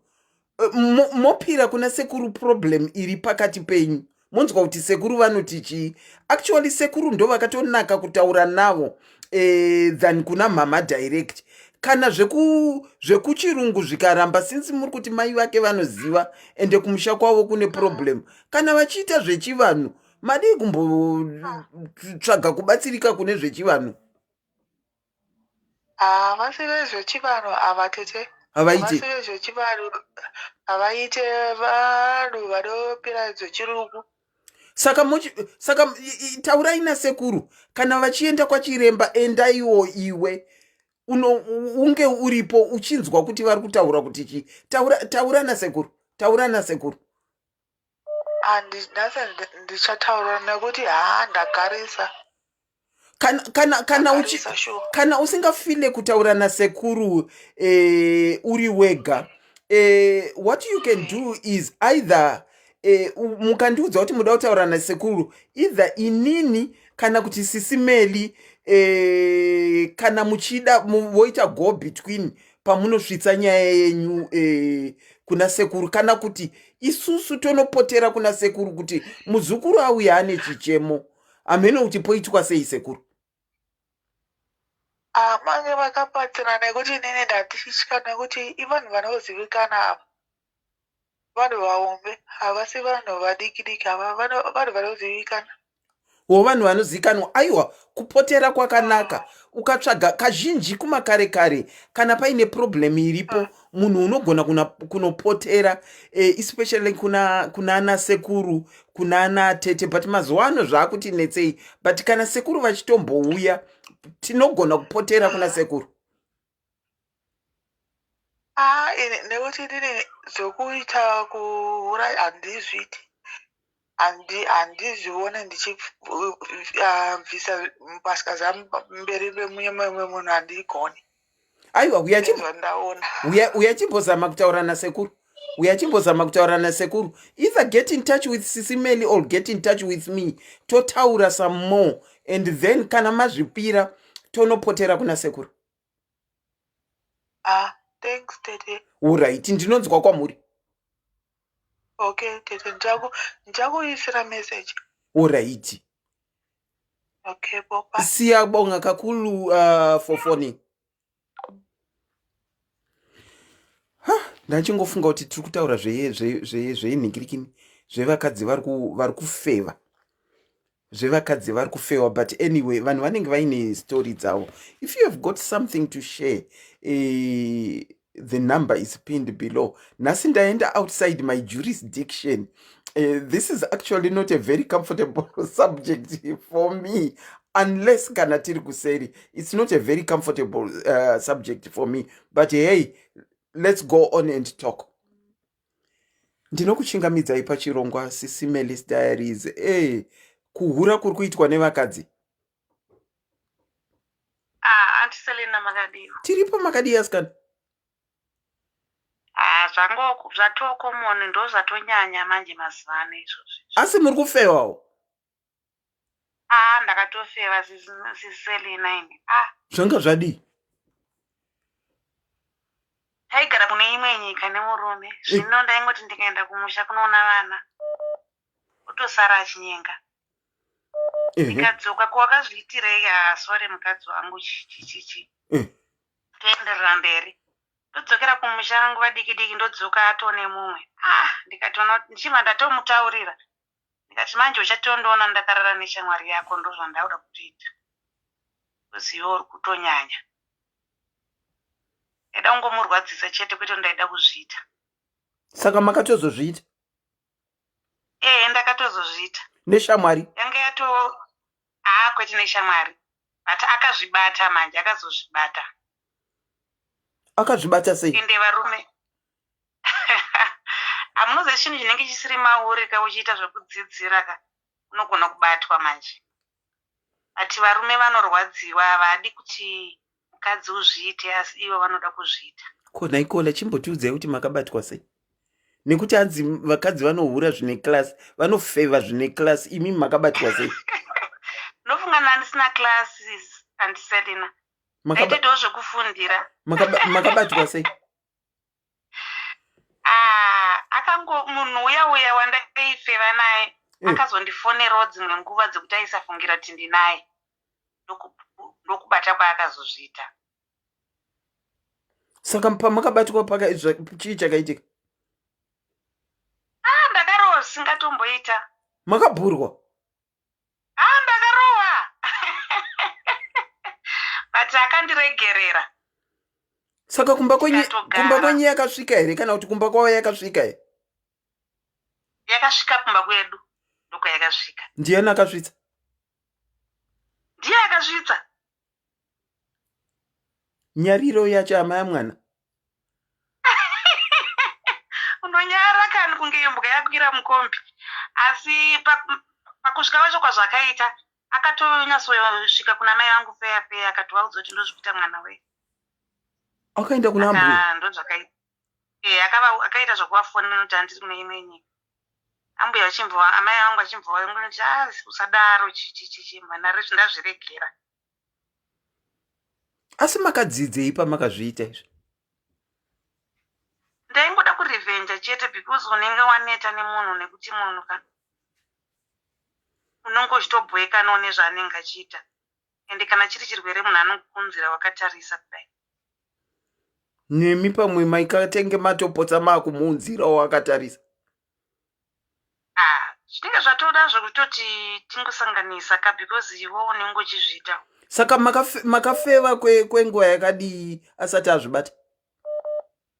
mopira kuna sekuru problem iri pakati penyu monzwa kuti sekuru vanoti chii actually sekuru ndo vakatonaka kutaura navo than kuna mama direct kana zvekuchirungu zvikaramba since muri kuti mai vake vanoziva ende kumusha kwavo kune problem kana vachiita zvechivanhu madii kumbotsvaga kubatsirika kune zvechivanhu havasi vezvechivanhu ava tete havasi vezvechivanhu havaite vanhu vanopira zvechirungu saka taurai nasekuru kana vachienda kwachiremba endaiwo iwe unge uripo uchinzwa kuti vari kutaura kuti chii taura nasekuru ndichataura nekuti ndagarisa kana usingafile kutaura nasekuru uri wega what you can do is either mukandiudza kuti muda kutaura nasekuru either inini kana kuti SIS MELLY kana muchida voita go between pamunosvitsa nyaya yenyu kuna sekuru kana kuti isusu tonopotera kuna sekuru kuti muzukuru auya ane chichemo hameno kuti poitwa sei sekuru mange vakapatsira nekuti nene ndatitya nekuti ivanhu vanozivikana ava vanhu vaombe havasi vanhu vadiki ava vanhu vanozivikana vanhu vanozivikanwa aiwa kupotera kwakanaka ukatsvaga kazhinji kumakare kare kana paine problem iripo munhu unogona kunopotera especially kuna ana sekuru kuna ana tete but mazuva ano zvaakuti netsei but kana sekuru vachitombouya tinogona kupotera kuna sekuru nekuti ndine zvokuita kuuraya handizviti handizvione ndichibvisa mbatya dzangu mberi bemunyama mumwe munhu handigoni aiwa uyachimbozama kutaura nasekuru either get in touch with SIS MELLY or get in touch with me totaura some more and then kana mazvipira tonopotera kuna sekuru thanks tete alright ndinonzwa kwamuri okay tete ndichakuisira message alright okay bopa siyabonga kakulu for phoning ndachingofunga kuti tiri kutaura zveinhingirikini zvevakadzi vari kufeva zvevakadzi vari kufewa but anyway vanhu vanenge vaine story dzavo if you have got something to share the number is pinned below nhasi ndaenda outside my jurisdiction this is actually not a very comfortable subject for me unless kana tiri kuseri it's not a very comfortable subject for me but hey let's go on and talk ndinokuchingamidzai pachirongwa SIS MELLY's Diaries kuhura kuri kuitwa nevakadzi antiselina makadiwa tiripo makadi asikana zvatokomoni ndo zvatonyanya manje mazivano izvozvi asi muri kufewawo ndakatofewa siselina ini zvanga zvadii taigara kune imwe nyika nemurume zvino ndaingoti ndikaenda kumusha kunoona vana kutosara achinyenga ndikadzoka kwakazviitirei sore mukadzi wangu chichichi toenderera mberi ndodzokera kumusha nguva diki diki ndodzoka atone mumwe ndikatoona kuti ndichibva ndatomutaurira ndikati manje uchatondoona ndakarara neshamwari yako ndozvandauda kutoita uzivo uri kutonyanya ndaida kungomurwadzisa chete kwete ndaida kuzviita. Saka makatozozviita? Ndakatozozviita neshamwari yanga yato kwete neshamwari but akazvibata manje akazozvibata. Akazvibata sei? Ende varume amunoziva chinhu chinenge chisiri mauri ka uchiita zvekudzidzira ka unogona kubatwa manje. Ati varume vanorwadziwa havadi kuti mukadzi uzviite asi ivo vanoda kuzviita. Kona ikola chimbotiudzai kuti makabatwa sei? Nekuti hanzi vakadzi vanohura zvine class, vanofeva zvine class, imi makabatwa sei? Nofunga ndisina classes andiserina. Ndaitoitawo zvekufundira. Makabatwa sei? Munhu uya wandaifeva naye akazondifonerawo dzimwe nguva dzekuti aisafungira kuti ndinaye ndokubata kwaakazozviita. Saka pamakabatwa chii chakaitika? Ndakarohwa singatomboita. Makabhurwa? Ndakarohwa but akandiregerera. Saka kumba kwenye yakasvika here kana kuti kumba kwavo yakasvika here? Yakasvika kumba kwedu ndoko yakasvika. Ndiani akasvitsa? Ndiye akasvitsa. Nyariro yacho ama yamwana? Unonyara kani kunge imbwa yakwira mukombi. Asi pakusvika kwacho kwazvakaita akatonyasosvika kuna mai vangu peya akatovaudza kuti ndozvikuita mwana we. Akaenda kuna ambuya? Ndozvakaita. Akaita zvokuvafonera kuti handiri kune imwe nyika. Ambuya vachimva amai vangu vachimva vanoti usadaro mwana rezvi ndazviregera. Asi makadzidzei pamakazviita izvi? Ndaingoda kurivenja chete because unenge waneta nemunhu nekuti munhu ka unonge uchitobhowekanawo nezvaanenge achiita. Ende kana chiri chirwere munhu anokukunzira wakatarisa kudai. Nemi pamwe maikatenge matopotsa makumuunzirawo wakatarisa. Zvinenge zvatoda zvekutoti tingosanganisa ka because iwo unenge uchizviita. Saka makafeva kwenguva yakadii asati azvibata?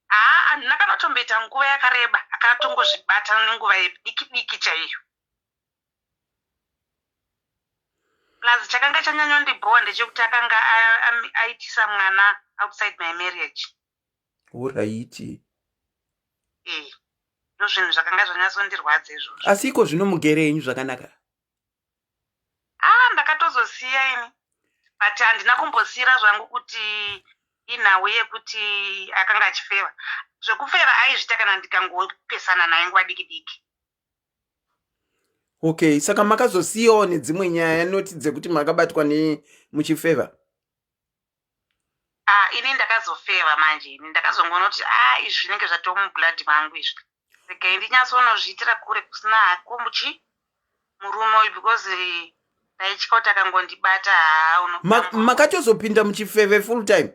Handina kana kutomboita nguva yakareba akatongozvibata nenguva diki diki chaiyo. Plus chakanga chanyanyondibhowa ndechekuti akanga aitisa mwana outside my marriage. Uraiti. Ndozvinhu zvakanga zvanyatsondirwadza izvozvo. Asi iko zvino mugere yenyu zvakanaka? Ndakatozosiya ini. But handina kumbosiyira zvangu kuti inhau yekuti akanga achifeva. Zvekufeva aizvita kana ndikangopesana naye nguva diki diki. Okay, saka makazosiyawo nedzimwe nyaya noti dzekuti makabatwa muchifeva? Ini ndakazofeva manje. Ini ndakazongoona kuti izvi zvinenge zvatova mublood mangu izvi. Saka ndinyatsonozviitira kure kusina hako murume uyu because ndaitya kuti akangondibata makatozopinda muchifeve full time?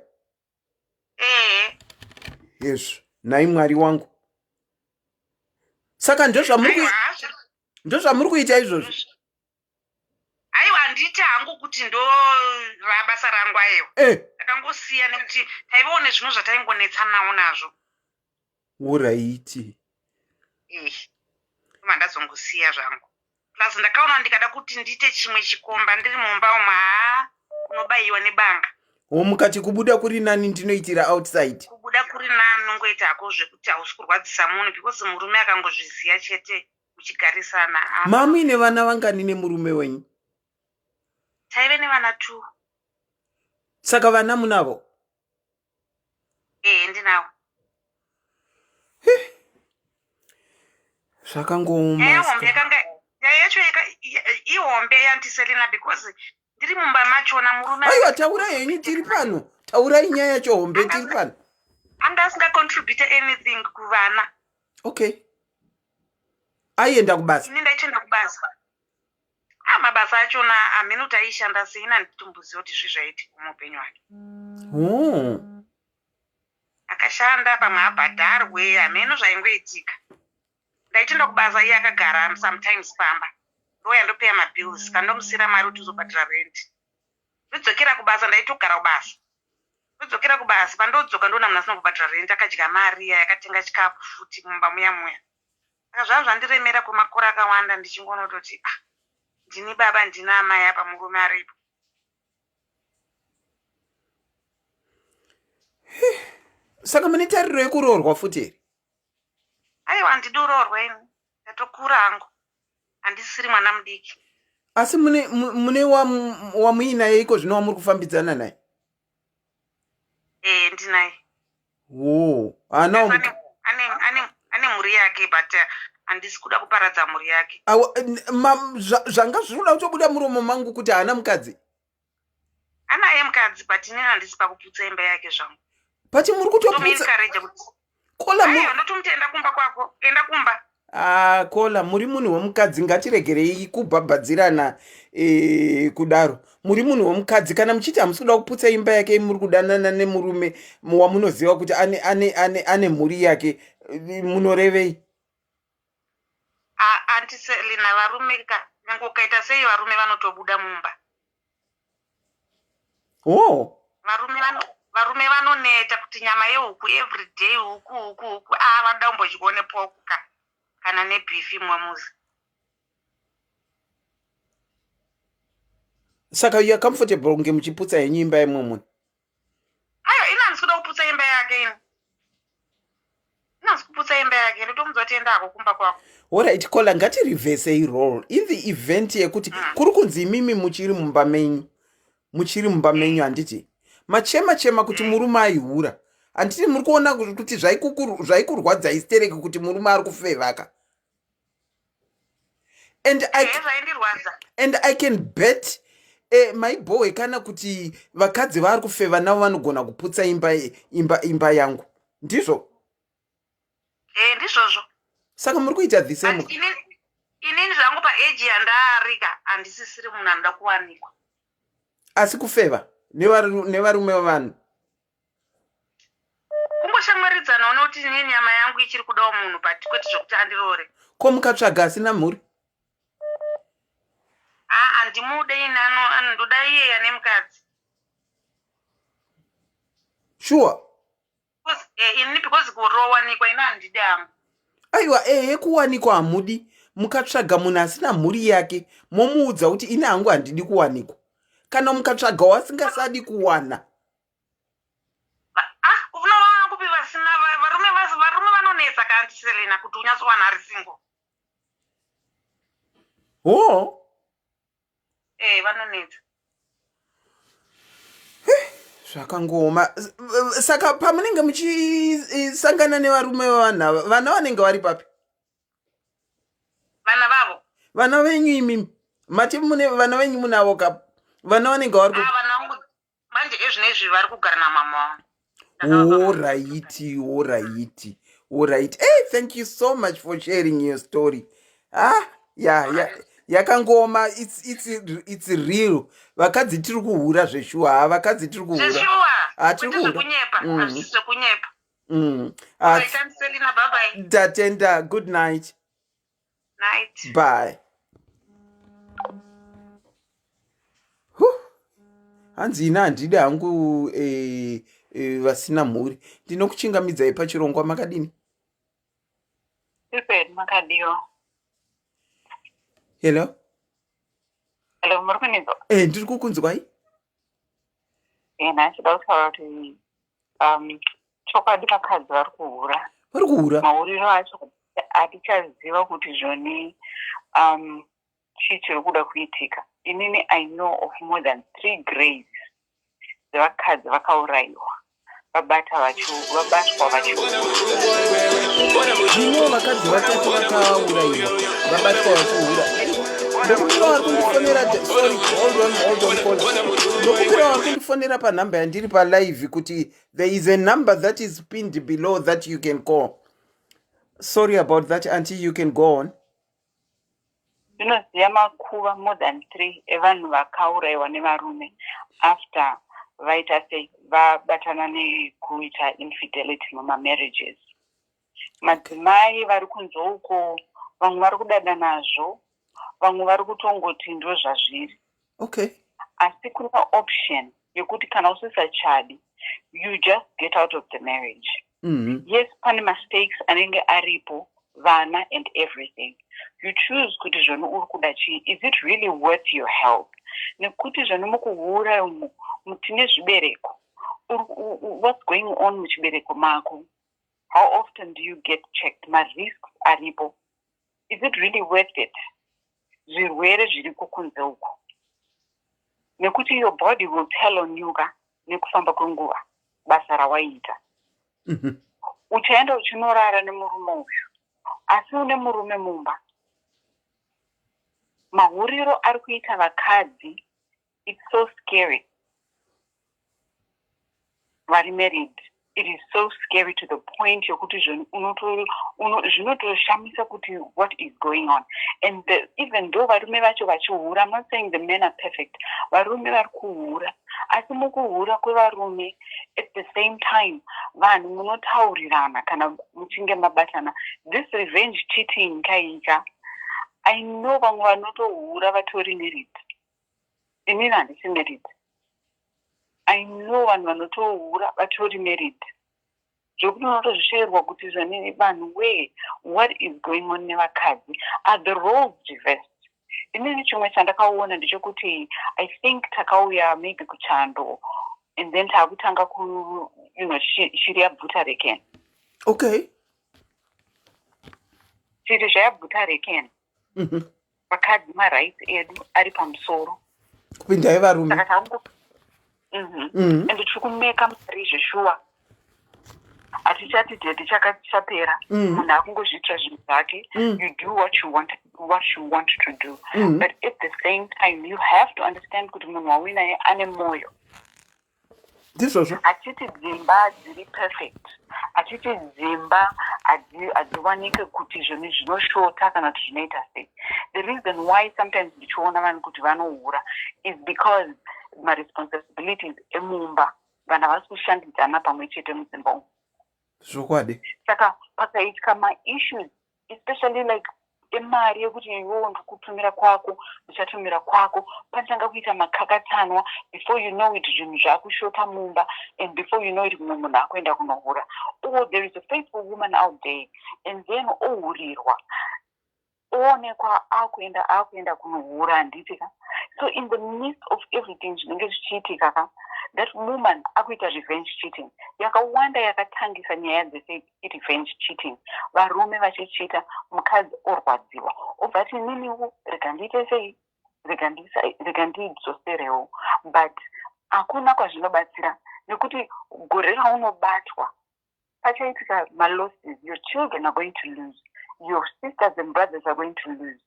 Yes, nai Mwari wangu. Saka ndozvamuri kuita izvozvo? Aiwa handiti hangu kuti ndo basa rangu ayo. Ndakangosiya nekuti taivawo zvinhu zvataingonetsanawo nazvo. Uraiti. Mandazongosiya zvangu. Plus ndakaona ndikada kuti ndiite chimwe chikomba ndiri mumba umu unobayiwa nebanga. Mukati kubuda kuri nani ndinoitira outside? Kubuda kuri nani nongoita hako zvekuti hausi kurwadzisa munhu because murume akangozviziya chete muchigarisana. Muine vana vangani nemurume wenyu? Taive nevana 2. Saka vana munavo? Ndinavo. Zvakangoma. Yacho ihombe yandiselina because ndiri mumba machona murume. Aiwa, taura henyu tiri pano. Taurai nyaya yacho hombe tiri pano. Anga asingacontribute anything kuvana. Okay. Aienda kubasa? Ini ndaitoenda kubasa. Mabasa achona hamene kuti aishanda sei nanditomboziva kuti zvizvaiti muupenyu hwake. akashanda pamwe abhadharwe hameno zvaingoitika. Ndaitoenda kubasa iye akagara sometimes pamba ndouya ndopeya mabills kandomusira mari kuti uzobhadhira rent. Ndodzokera kubasa ndaitogara kubasa. Ndodzokera kubasa pandodzoka ndoona munhu asina kubhadhira rent akadya mari yakatenga chikafu futi mumba muya muya. Saka zvava zvandiremera kwemakore akawanda ndichingoona kutoti ndini baba ndina amai apa murume aripo. Saka mune tariro yekuroorwa futi here? Aiwa handidi uroorwa ini. Ndatokura hangu. Handisiri mwana mudiki. Asi mune wamuinaye iko zvino wamuri kufambidzana naye? Ndinaye. Ane mhuri yake but handisi kuda kuparadza mhuri yake. Zvanga zvinoda kutobuda muromo mangu kuti haana mukadzi? Anaye mukadzi but inini handisi pakuputsa imba yake zvangu. Pati muri kutoputsa? Kola ndotomuti enda kumba kwako. Enda kumba. Kola muri munhu womukadzi, ngatiregerei kubhabhadzirana kudaro. Muri munhu womukadzi, kana muchiti hamusi kuda kuputsa imba yake muri kudanana nemurume wamunoziva kuti ane mhuri yake, munorevei? Antiselina varume ka nyange ukaita sei varume vanotobuda mumba. Varume vanoneta kuti nyama yehuku everyday huku vanoda kumbochione pokuka kana nebhifi mwamuzi. Saka you are comfortable kunge muchiputsa yenyu imba yemwe munhu? Aiwa, ina handisi kuda kuputsa imba yake ini. Ina handisi kuputsa imba yake, ndotomudza kuti enda hako kumba kwako. Alright, Kola, ngatirivhesei role in the event yekuti kuri kunzi imimi muchiri mumba menyu handiti machema kuti murume aihura. Handiti muri kuona kuti zvaikurwadza istereki kuti murume ari kufevaka? And I can bet my boy kana kuti vakadzi vari kufeva navo vanogona kuputsa imba yangu. Ndizvo? Ndizvozvo. Saka muri kuita the same. Inini zvangu paeji yandarika handisisiri munhu anoda kuwanikwa. Asi kufeva nevarume vavanhu. Kumboshamwaridzana uno kuti inini nyama yangu ichiri kudawo munhu but kwete zvokuti andiroore. Ko mukatsvaga asina mhuri? Handimude ini anondoda iye ane mukadzi. Sure. Ini because kurowanikwa ina handidi hangu. Aiwa, kuwanikwa hamudi. Mukatsvaga munhu asina mhuri yake momuudza kuti ine hangu handidi kuwanikwa. Kana mukatsvaga wasingasadi kuwana. Unowana kupi vasina varume vanonetsa kaantiselina kuti unyatsowana ari single. Vanonetsa. Zvakangoma. Saka pamunenge muchisangana nevarume vavanhu, vana vanenge vari papi? Vana vavo? Vana venyu imimi. Mati mune vana venyu munavo kapi? Vana vanenge vari kupi? Vana vangu manje ezvinezvi vari kugara namama. Alright. Hey, thank you so much for sharing your story. Yakangoma. It's real. Vakadzi tiri kuhura zveshuwa. Vakadzi tiri kuhura. Zvekunyepa. Tatenda. Good night. Night. Bye. Hanzi ina handidi hangu vasina mhuri. Ndinokuchingamidzai pachirongwa makadini? Makadiyo. Hello, muri kunizwa? Ndiri kukunzwai. Ndachida kutaura kuti chokwadi vakadzi vari kuhura. Vari kuhura? Mahuriro acho hatichaziva kuti zvoni chii chiri kuda kuitika. Inini I know of more than 3 graves dzevakadzi vakaurayiwa. Vabatwa vachiuraya. Ndino vakadzi vatatu vakaurayiwa, vabatwa vachiuraya. Ndokupira vari kundifonera, sorry, hold on. Ndokupira vari kundifonera panhamba yandiri palive kuti there is a number that is pinned below that you can call. Sorry about that, auntie, you can go on. Ndinoziva makuva more than 3 evanhu vakaurayiwa nevarume after vaita sei vabatana nekuita infidelity mumamarriages. Madzimai vari kunze uko vamwe vari kudada nazvo, vamwe vari kutongoti ndo zvazviri. Okay. Asi kuna option yekuti kana usisachadi, you just get out of the marriage. Yes, pane mistakes anenge aripo, vana and everything. You choose kuti zvonu uri kuda chii. Is it really worth your help? Nekuti zvonu mukuhura umu mutine zvibereko. What's going on muchibereko mako? How often do you get checked? Ma risks aripo. Is it really worth it? Zvirwere zviri kukunze uko. Nekuti your body will tell on you nekufamba kwenguva basa rawaita. Uchaenda uchinorara nemurume uyu, asi une murume mumba. Mahuriro ari kuita vakadzi, it's so scary. Vari married, it is so scary to the point yokuti zvinotoshamisa kuti what is going on. And even though varume vacho vachihura, I'm not saying the men are perfect. Varume vari kuhura. Asi mukuhura kwevarume, at the same time, vanhu munotaurirana kana muchinge mabatana. This revenge cheating kaika, I know vamwe vanotohura vatori married. Inini handisi married. I know vanhu vanotohura vatori married. Zvokuti unotozvishairwa kuti zvanini vanhu we, what is going on nevakadzi? Are the roles reversed? Inini chimwe chandakaona ndechekuti I think takauya maybe kuchando and then takutanga shiri yabvuta reken. Okay. Shiri zvayabvuta reken. Vakadzi marights edu ari pamusoro. Kupinda evarume. Saka tangu and tiri kumeka mari zveshuwa. Hatichati dedi chapera. Munhu akungozviitira zvinhu zvake. You do what you want to do. But at the same time, you have to understand kuti munhu wawinaye ane moyo. Hachiti dzimba dziri perfect. Hachiti dzimba hadziwanike kuti zvinhu zvinoshota kana kuti zvinoita sei. The reason why sometimes ndichiona vanhu kuti vanohura is because my responsibilities emumba vana vasi kushandidzana pamwe chete mudzimba umu. Zvokwadi. Saka pakaitika ma-issues, especially like emari yekuti iwewo ndikutumira kwako, ndichatumira kwako, panotanga kuita makakatanwa, before you know it zvinhu zvakushota mumba, and before you know it mumwe munhu akuenda kunohura. Or there is a faithful woman out there, and then ohurirwa. Oonekwa akuenda kunohura handitika. So in the midst of everything zvinenge zvichiitika, that woman akuita revenge cheating. Yakawanda yakatangisa nyaya revenge cheating. Varume vachichita, mukadzi orwadziwa. Obva ati niniwo rega ndiite sei, rega ndidzoserewo. But hakuna kwazvinobatsira nekuti gore raunobatwa pachaitika malosses. Your children are going to lose. Your sisters and brothers are going to lose.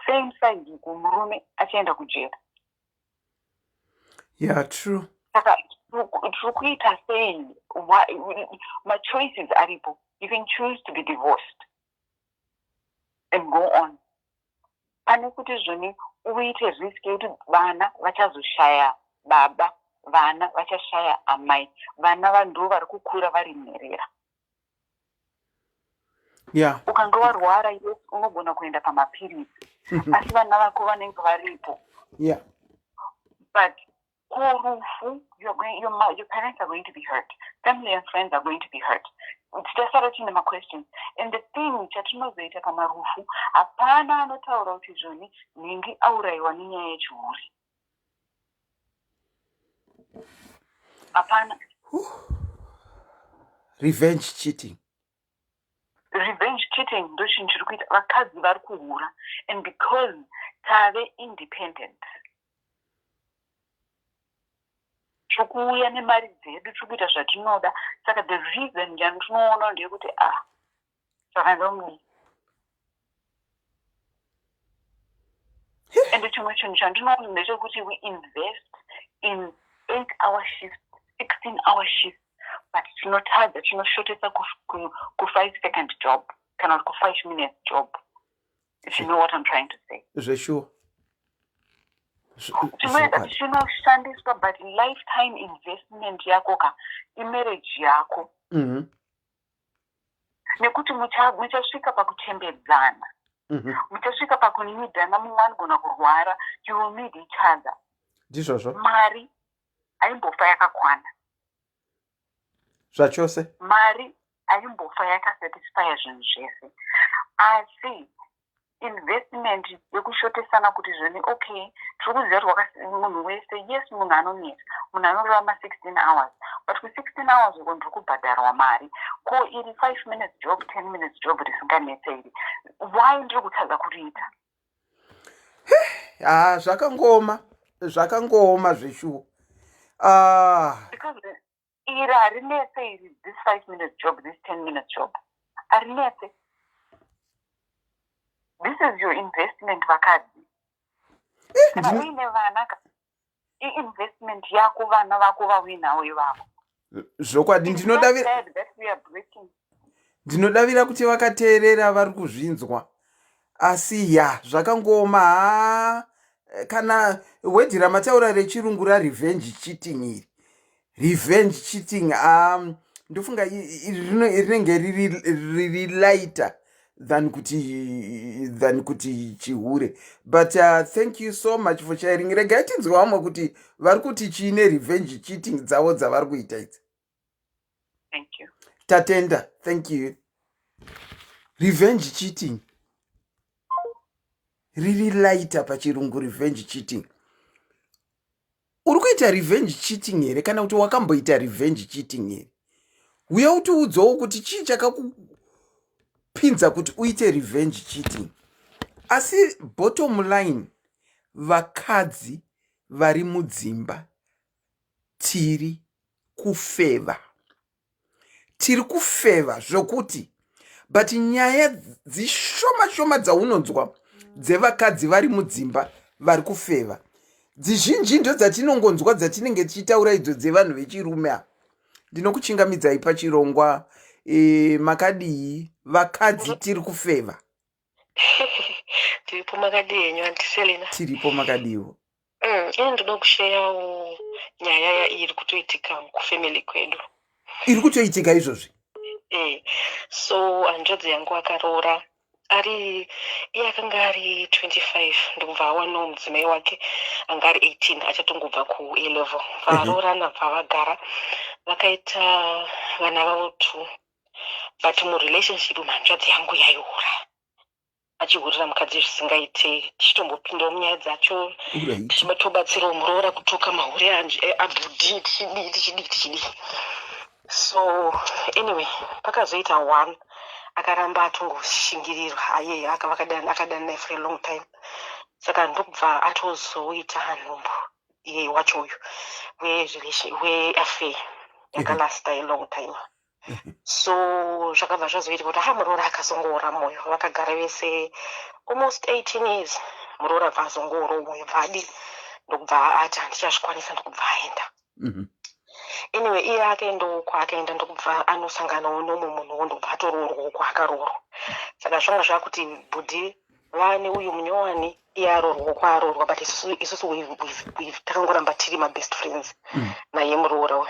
Same side, murume achienda kujera. Yeah, true. Saka tikuita sei, my choices aripo. You can choose to be divorced and go on. Pane kuti zvoni uite risk yekuti vana vachazoshaya baba, vana vachashaya amai, vana vanhu vari kukura vari nherera. Yeah. Ukanga warwara yes unogona kuenda pamapirizi. Asi vana vako vanenge varipo. Yeah. But kurufu, your parents are going to be hurt. Family and friends are going to be hurt. Tichasara tine ma-questions. And the thing chatinozoita pamarufu, hapana anotaura kuti zvoni nhingi aurayiwa nenyaya yechiuri. Hapana. Revenge cheating. Revenge cheating ndo chinhu chiri kuita vakadzi vari kuhura. And because tave independent, tikuuya nemari dzedu tikuita zvatinoda. Saka the reason yandinoona ndeyekuti saka ndomudi. And chimwe chinhu chandinoona ndechekuti we invest in 8-hour shifts, 16-hour shifts, but tinotadza tinoshotesa ku 5-second job kana ku 5-minute job, if you know what I'm trying to say. Zveshuwa. chinoenda chinoshandiswa but lifetime investment yako ka imarriage yako nekuti muchasvika pakutembedzana muchasvika pakunidhana mumwe anogona kurwara you will need each other ndizvozvo mari haimbofa yakakwana zvachose mari haimbofa yakasatisfya zvinhu zvese asi investment yekushotesana kuti zvoni okay tiri kuziva kuti munhu wese yes munhu anonetsa munhu anorarama 16 hours but ku16 hours uko ndiri kubhadharwa mari ko iri 5 minutes job 10 minutes job risinganetseri why ndiri kutadza kuriita zvakangoma zveshuwo because iri harinetse iri this 5 minutes job this 10 minutes job harinetse. This is your investment vakadzi kana uine vana investment yako vana vako vawinawo ivavo zvokwadi ndinodavira kuti vakateerera vari kuzvinzwa asi zvakangoma kana wedhi ramataura rechirungu rarevenge cheating iri revenge cheating ndofunga rinenge riri lighter than kuti chihure but thank you so much for sharing. Regai tinzwe vamwe kuti vari kuti chiine revenge cheating dzavo dzavari kuita idzi. Thank you. Tatenda, thank you. Revenge cheating riri lighter pachirungu revenge cheating. Uri kuita revenge cheating here kana kuti wakamboita revenge cheating here? Uya utiudzawo kuti chii chakakupinza kuti uite revenge cheating. Asi bottom line, vakadzi vari mudzimba tiri kufeva zvokuti but nyaya dzishoma dzaunonzwa dzevakadzi vari mudzimba vari kufeva dzizhinji ndo dzatinongonzwa dzatinenge tichitaura idzo dzevanhu vechirume. Ndinokuchingamidzai pachirongwa makadii vakadzi tiri kufeva. Tiripo makadii yenyu antiselina. Tiripo makadiwo. Ini ndoda kusheyawo nyaya iri kutoitika kufamily kwedu. Iri kutoitika izvozvi? So hanzvadzi yangu akaroora iye akanga ari 25 ndokubva awanawo mudzimai wake anga ari 18 achatongobva ku-A level. Varoorana pavagara vakaita vana vavo 2 but murelationship hanzvadzi yangu yaiura achihurira mukadzi zvisingaite tichitombopindawo munyaya dzacho tichitobatsirawo muroora kutoka mahure abhudhi tichidii. So anyway pakazoita one akaramba atongoshingirirwa aye akadana for a long time saka ndokubva atozoita nhumbu iye wacho uyu weaffair yakalasta a long time. So zvakabva zvazoita kuti muroora akazongoora mwoyo vakagara vese almost 18 years muroora abva azongoora mwoyo bvadi ndokubva ati handichazvikwanisa ndokubva aenda. Anyway iye akaenda ndokubva anosanganawo nomwe munhuwo ndobva atoroorwa uko akaroorwa. Saka zvanga zvakuti bhudhi vane uyu munyowani iye aroorwa uko aroorwa but isusu takangoramba tiri mabest friends naye muroora uyu.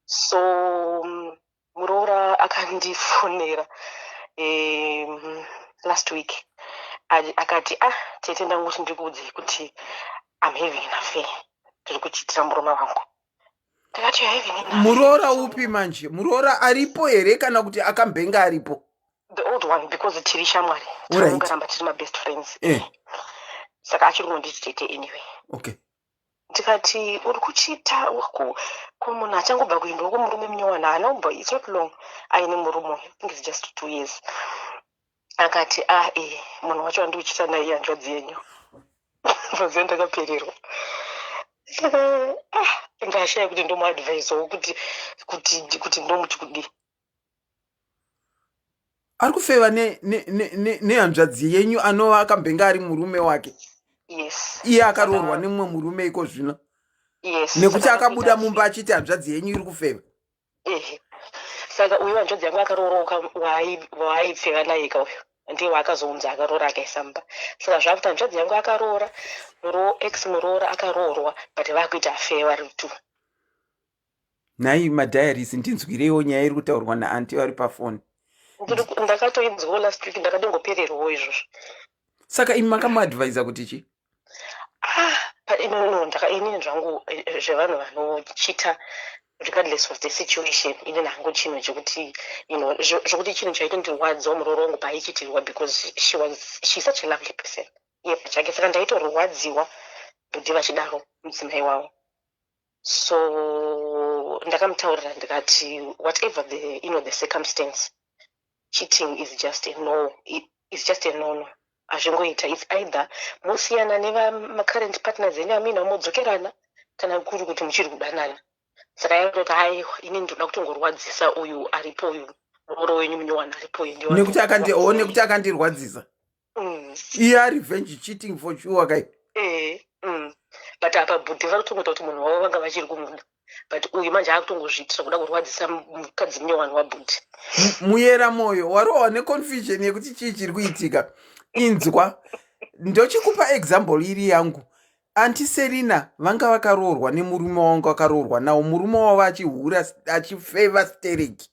So muroora akandifonera last week akati tete ndangoti ndikuudze kuti I'm having an affair tiri kuchitira murume wangu. Muroora upi manje? Muroora aripo here kana kuti akambenga aripo? The old one because tiri shamwari. Takangoramba tiri mabest friends. Saka achiri kunditi tete anyway. Okay. Tikati uri kuchita wako ko munhu achangobva kuimba uko murume munyowana hanombo it's not long aine murume I think it's just 2 years. Akati munhu wacho andiri kuchita naye hanzvadzi yenyu. Vaziva ndakapererwa. Ngashaya kuti ndomuadvaisawo kuti ndomuti kudi. Ari kufeva nehanzvadzi yenyu anova akambenga ari murume wake? Yes. Iye akaroorwa nemumwe murume iko zvino? Yes. Nekuti akabuda mumba achiti hanzvadzi yenyu iri kufeva? Saka uyu hanzvadzi yangu akarooroka waaipfeva naye ka uyu. ndiye waakazounza akaroora akaisa mumba. Saka zvakuti hanzvadzi yangu akaroora, ex muroora akaroorwa, but vakuita affair vari tu. Nhai madhayaris ndinzwireiwo nyaya iri kutaurwa naanti vari pafoni. Ndakatoinzwawo last week, ndakadongopererwawo izvozvo. Saka imi makamuadvhaisa kuti chi? Inini zvangu zvevanhu vanochita regardless of the situation, inini hangu chinhu chekuti zvokuti chinhu chaitondirwadzawo murooro wangu paichitirwa because she's such a lovely person iye pachake. Saka ndaitorwadziwa kuti vachidaro mudzimai wavo. So ndakamutaurira ndikati whatever the circumstance, cheating is just a no. It's just a no. Azvingoita, it's either musiyana nevamacurrent partners ene amina modzokerana kana kuri kuti muchiri kudanana. Saka yaitoti hai ini ndoda kutongorwadzisa uyu aripo, uyu murooro wenyu munyowani aripo uyu nekuti akandirwadzisa. Iye ari revenge cheating for sure kai. But apa bhudhi vari kutongota kuti munhu wavo vanga vachiri kumuda, but uyu manje akutongozviitira kuda kurwadzisa mukadzi munyowani wabhudhi. Muyera moyo warowa neconfusion yekuti chii chiri kuitika. Inzwa, ndochikupa example iri yangu. Anti Serena vanga vakaroorwa nemurume wangu akaroorwa nawo, murume wavo achihura achifeva stereki.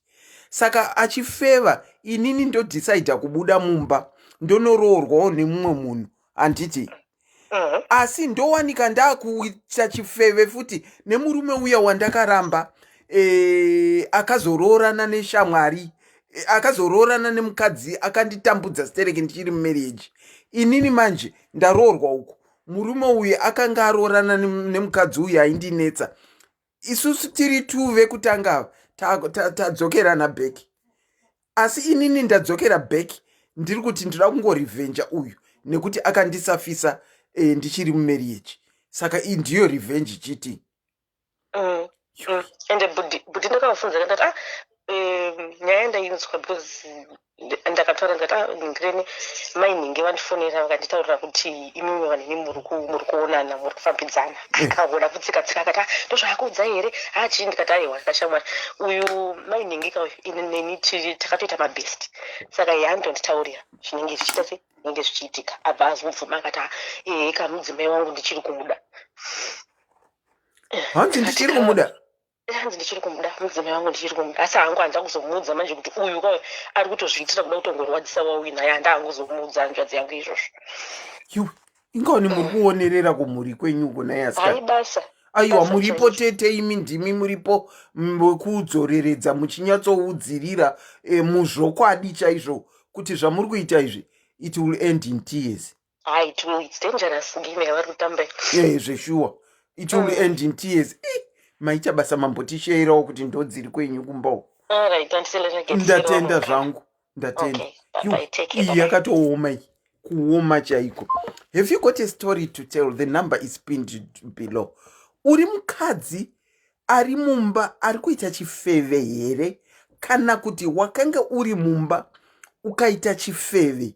Saka achifeva, inini ndodecide kubuda mumba ndonoroorwawo nemumwe munhu anditi. Asi ndowanika ndakuita chifeve futi nemurume uya wandakaramba akazoroorana neshamwari, akazoroorana nemukadzi akanditambudza stereki ndichiri mumarriage. Inini manje ndaroorwa uku, murume uyu akanga aroorana nemukadzi uyu aindinetsa. Isusu tiri tuve kutanga tadzokerana bheki. Asi inini ndadzokera bheki ndiri kuti ndinoda kungorivenja uyu nekuti akandisafisa ndichiri mumarriage. Saka iyi ndiyo revenge cheating. Ende bhudhi ndakavafunza ndati nyaya ndainzwa because ndakataura ndikati ngireni mainingi vandifonera vakanditaurira kuti imimi vanini muri kuonana, muri kufambidzana. Akaona kutsika-tsika akati ndozvakaudza here chii, ndikati aiwa akashamwari uyu mainingi neni takatoita mabest. Saka iye andonditaurira zvinenge zvichiita sei zvinenge zvichiitika. Abva azobvuma akati eka mudzimai wangu ndichiri kumuda. Hanzi ndichiri kumuda? Hanzi ndichiri kumuda, mudzimai wangu ndichiri kumuda. Asi hangu hanza kuzomuudza manje kuti uyu ari kutozviitira kuda kutongorwadzisa wawi naye, handa hanguzomuudza hanzvadzi yangu izvozvo. Ingaoni muri kuonerera kumhuri kwenyu kunaye asika. Hai basa. Aiwa, muripo tete imi ndimi muripo kudzoreredza muchinyatsoudzirira muzvokwadi chaizvo kuti zvamuri kuita izvi it will end in tears. It's dangerous game yavari kutamba. Zveshuwa. It will end in tears. Maita basa mambotishayirawo kuti ndodziri kwenyu kumbawo. Ndatenda zvangu. Ndatenda. Iyi yakatooma iyi. Kuoma chaiko. Have you got a story to tell? The number is pinned below. Uri mukadzi ari mumba ari kuita chifeve here? Kana kuti wakanga uri mumba ukaita chifeve?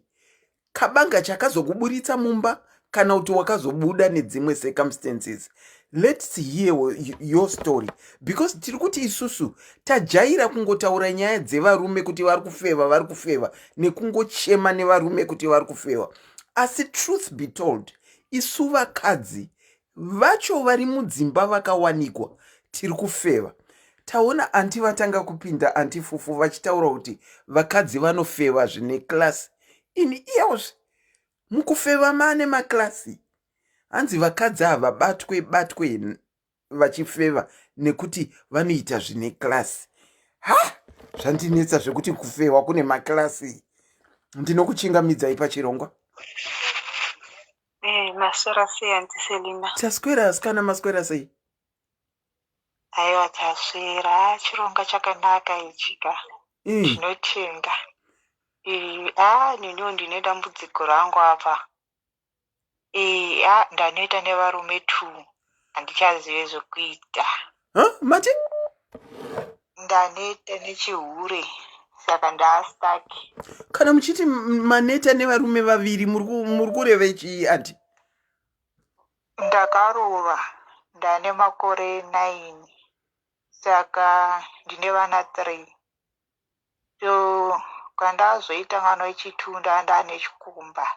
Kabanga chakazokuburitsa mumba kana kuti wakazobuda nedzimwe circumstances? Let's hear your story, because tiri kuti isusu tajaira kungotaura nyaya dzevarume kuti vari kufeva nekungochema nevarume kuti vari kufeva. Asi truth be told, isu vakadzi vacho vari mudzimba vakawanikwa tiri kufeva. Taona anti vatanga kupinda anti fufu vachitaura kuti vakadzi vanofeva zvine klasi. Ini iyozve mukufeva mane maklasi. Hanzi vakadzi ava batwe vachifeva nekuti vanoita zvine klasi. Zvandinetsa zvekuti kufewa kune maklasi. Ndinokuchingamidzai pachirongwa. Maswera sei anti Selina? Taswera asikana maswera sei? Aiwa taswera, chironga chakanaka ichika. Ndinotenda. Niniwo ndine dambudziko rangu apa. Ndanoita nevarume 2. Handichazive zvokuita. Mati? Ndaneta nechihure. Saka ndaastaki. Kana muchiti maneta nevarume 2 muri kureva chii anti? Ndakarova. Ndane makore 9. Saka ndine vana 3. So kandazoita mwana wechitunda ndane chikomba,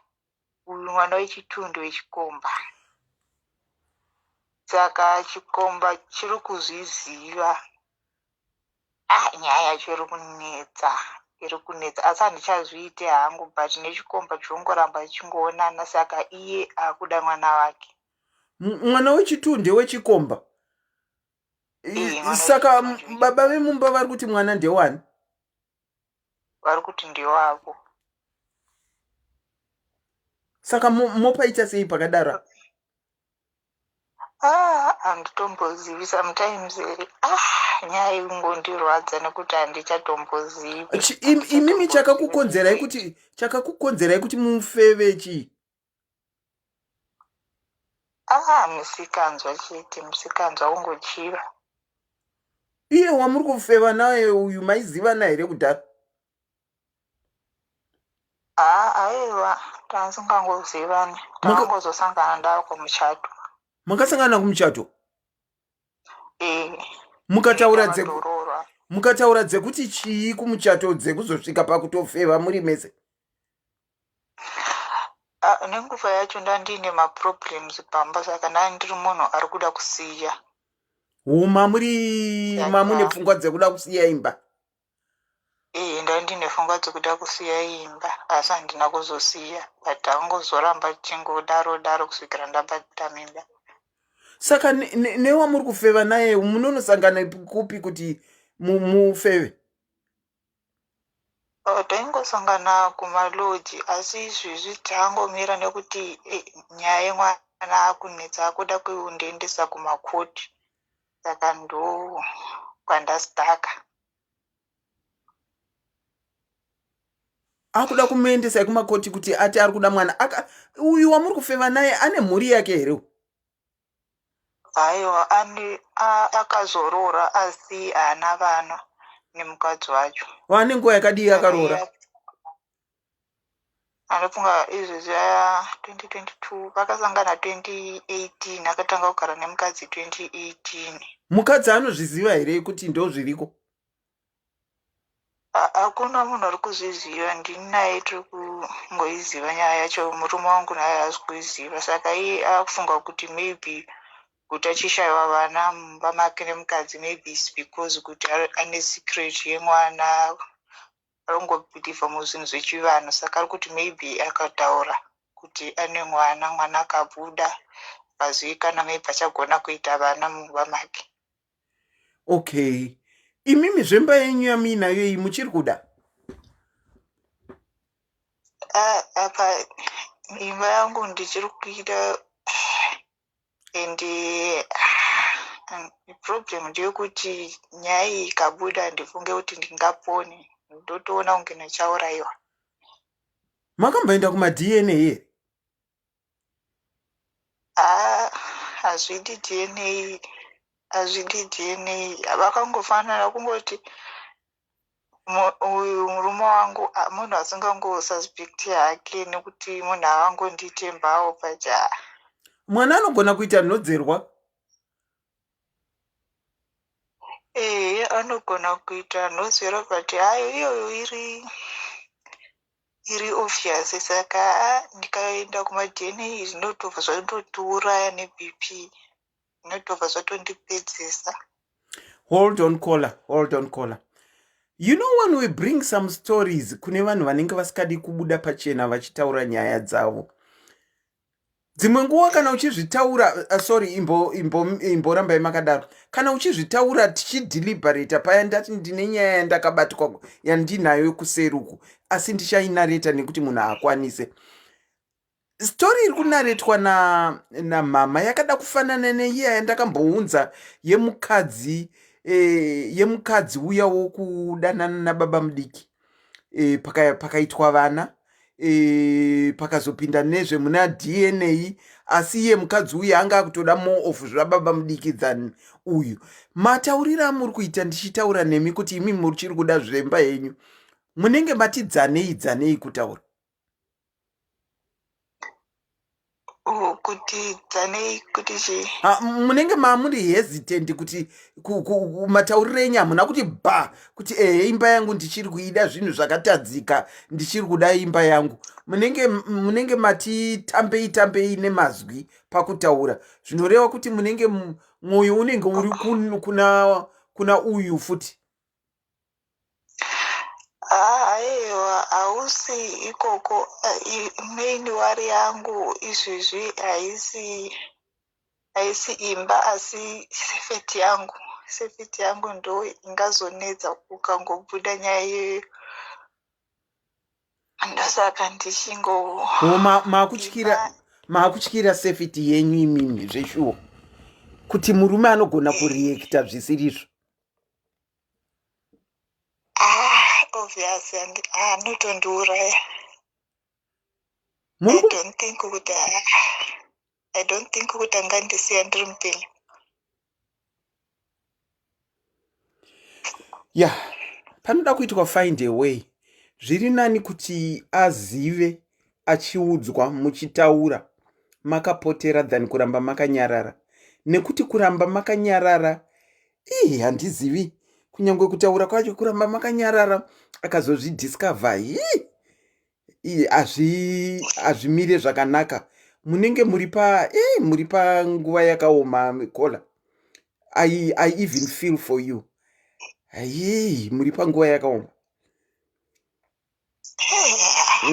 uyu mwana wechitundo wechikomba. Saka chikomba chiri kuzviziva. Nyaya yacho iri kunetsa asi handichazviite hangu, but nechikomba chongoramba chingoonana. Saka iye akuda mwana wake. Mwana wechitunde wechikomba. Saka baba vemumba vari kuti mwana ndewani? Vari kuti ndewavo. Saka mopaita sei pakadaro? Handitombozivi sometimes. Nyaya ingondirwadza nekuti handichatombozivi. Imimi chakakukonzerai kuti mufeve chii? Musikanzwa chete, musikanzwa ungochiva. Iye wamuri kufeva naye uyu maizivana here kudhara? Aiwa, tasingangozivani. Takangozosangana ndavo kumuchato. Makasangana kumuchato? Mukataura dzekuti chii kumuchato dzekuzosvika pakutofeva muri mese? Nenguva yacho ndandine maproblems pamba, saka ndandiri munhu ari kuda kusiya. Mamune pfungwa dzekuda kusiya imba? Ndandine pfungwa dzekuda kusiya imba, asi handina kuzosiya, but ndangozoramba chingodaro kusvikira ndabata mimba. Saka newamuri kufeva naye munonosangana kupi kuti mufeve? Taingosangana kumaloji, asi izvizvi tangomira nekuti nyaya yemwana akunetsa, akuda kuundiendesa kumakoti. Saka ndo kwandasitaka. Akuda kumuendesa kumakoti kuti ati ari kuda mwana. Uyu wamuri kufeva naye ane mhuri yake here? Aiwa, akazorora asi haana vana nemukadzi wacho. Wane nguva yakadii akaroora? Anofunga izvezvi 2022, vakasangana 2018, akatanga kugara nemukadzi 2018. Mukadzi anozviziva here kuti ndo zviriko? Hakuna munhu ari kuzviziva, ndini naye tiri kungoiziva nyaya yacho. Murume wangu naye haasi kuiziva, saka iye akufunga kuti maybe kuti achishayiwa vana mumba make nemukadzi, maybe is because kuti ane secret yemwana, arongobhilivha muzvinhu zvechivanhu. Saka ari kuti maybe akataura kuti ane mwana akabuda, akazivikana, maybe achagona kuita vana mumba make. Okay. Imimi zvemba yenyu yamuinayo iyi muchiri kuda? Apa imba yangu ndichiri kuita, ende problem ndeyekuti nyaya iyi ikabuda ndifunge kuti ndingapone, ndotoona kunge ndichaurayiwa. Makamboenda kuma-DNA here? Hazvidi DNA, vakangofanana kungoti uyu murume wangu munhu asingangosuspecti hake, nekuti munhu avangonditembawo pacha. Mwana anogona kuita nhodzerwa? Anogona kuita nhodzerwa, but hayo iyoyo iri obvious. Saka ndikaenda kuma-DNA zvinotobva zvatondiuraya neBP, zvinotobva zvatondipedzisa. Hold on caller. You know, when we bring some stories kune vanhu vanenge vasikadi kubuda pachena vachitaura nyaya dzavo, dzimwe nguva kana uchizvitaura sorry, imborambai makadaro, kana uchizvitaura tichideliberata paya ndati ndine nyaya yandakabatwa yandinayo kuseruku, asi ndichainareta nekuti munhu akwanise. Story iri kunaretwa namama yakada kufanana neiya yandakambounza yemukadzi uya wokudanana nababa mudiki, pakaitwa vana, pakazopinda nezve muna DNA, asi iye mukadzi uya anga akutoda more of zvababa mudiki than uyu. Mataurira muri kuita ndichitaura nemi kuti imi muchiri kuda zvemba yenyu, munenge mati dzanei kutaura? kuti dzanei kuti chi munenge mamuri hesitant kuti matauriro enyu hamuna kuti bha kuti imba yangu ndichiri kuida zvinhu zvakatadzika ndichiri kuda imba yangu. Munenge mati tambei nemazwi pakutaura, zvinoreva kuti munenge mwoyo unenge uri kuna uyu futi. aiwa hausi ikoko. Main wari yangu izvizvi haisi imba asi sefeti yangu ndo ingazonetsa ukangobuda nyaya iyoyo. Ndosaka ndichingo maakutyira sefeti yenyu imimi zveshuwo kuti murume anogona kureacta zvisirizvo. obviously anotondiuraya. I don't think kuti angandisiya ndiri mupenyu. Panoda kuitwa find a way. Zviri nani kuti azive achiudzwa muchitaura makapotera than kuramba makanyarara, nekuti kuramba makanyarara handizivi, kunyangwe kutaura kwacho kuramba makanyarara akazozvidiscover hazvimire zvakanaka. Munenge muri panguva yakaoma kola. I even feel for you. Muri panguva yakaoma.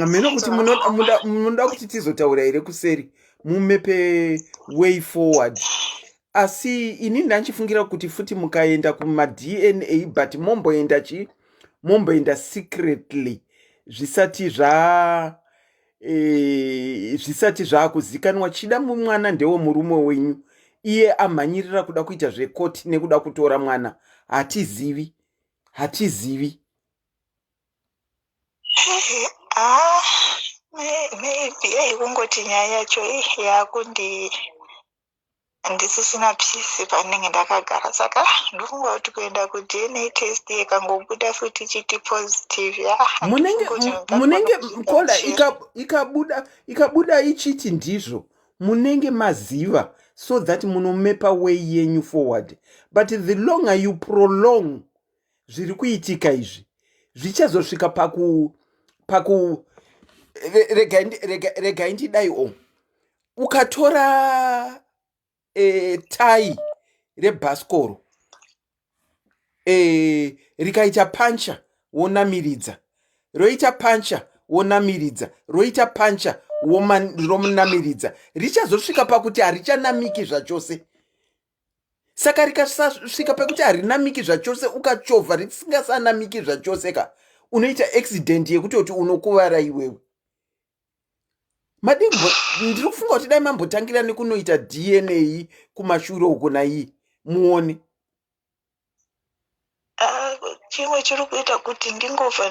Meno kuti munoda kuti tizotaura here kuseri mumepe way forward. Asi ini ndanchifungira kuti futi mukaenda kuma DNA but momboenda secretly zvisati zvakuzikanwa chida mwana ndewo murume wenyu, iye amhanyirira kuda kuita zvekoti nekuda kutora mwana. Hatizivi. Maybe aikungoti nyaya yacho handisisina pisi panenge ndakagara, saka ndofunga kuti kuenda kuDNA test ikangobuda futi ichiti positive. Munenge kola ikabuda ichiti ndizvo munenge maziva, so that munomepa way yenyu forward. But the longer you prolong zviri kuitika izvi zvichazosvika rega indidaiwo ukatora tai rebhasikoro rikaita pancha wonamiridza, roita pancha wonamiridza, roita pancha romunamiridza, richazosvika pakuti harichanamiki zvachose. Saka rikasvika pakuti harinamiki zvachose ukachovha risingasanamiki zvachose unoita accident yekutoti unokuvara iwewe. Ndiri kufunga kuti dai mambotangira nekunoita DNA kumashure uko naiyi muone. Chimwe chiri kuita kuti ndingobva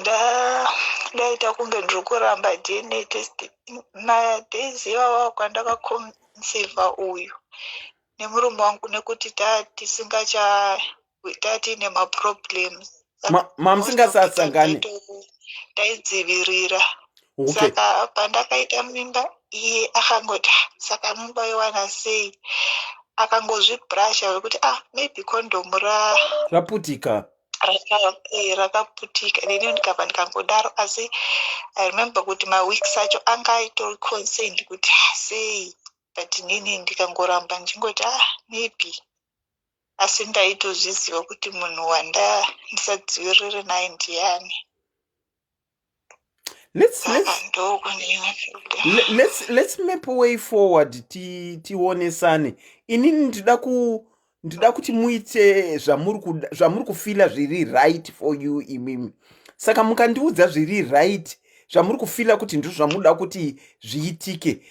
ndaita kunge ndiri kuramba DNA test madays iwawa kwandakaconceiva uyu nemurume wangu, nekuti tiine maproblems. Mamusingasasangane. Taidzivirira. Saka pandakaita mimba iye akangoti saka mimba yowana sei, akangozvibrasha wekuti maybe kondomu raputika rakaputika. Nini ndikabva ndikangodaro, asi I remember kuti maweeks acho anga aitori concerned kuti sei, but nini ndikangoramba ndichingoti maybe. Asi ndaitozviziva kuti munhu wandisadzivirire naye ndiani. Let's map way forward tionesane. Inini ndida kuti muite zvamuri kufila zviri right for you imimi. Saka mukandiudza zviri right, zvamuri kufila kuti ndizvo zvamuda kuti zviitike,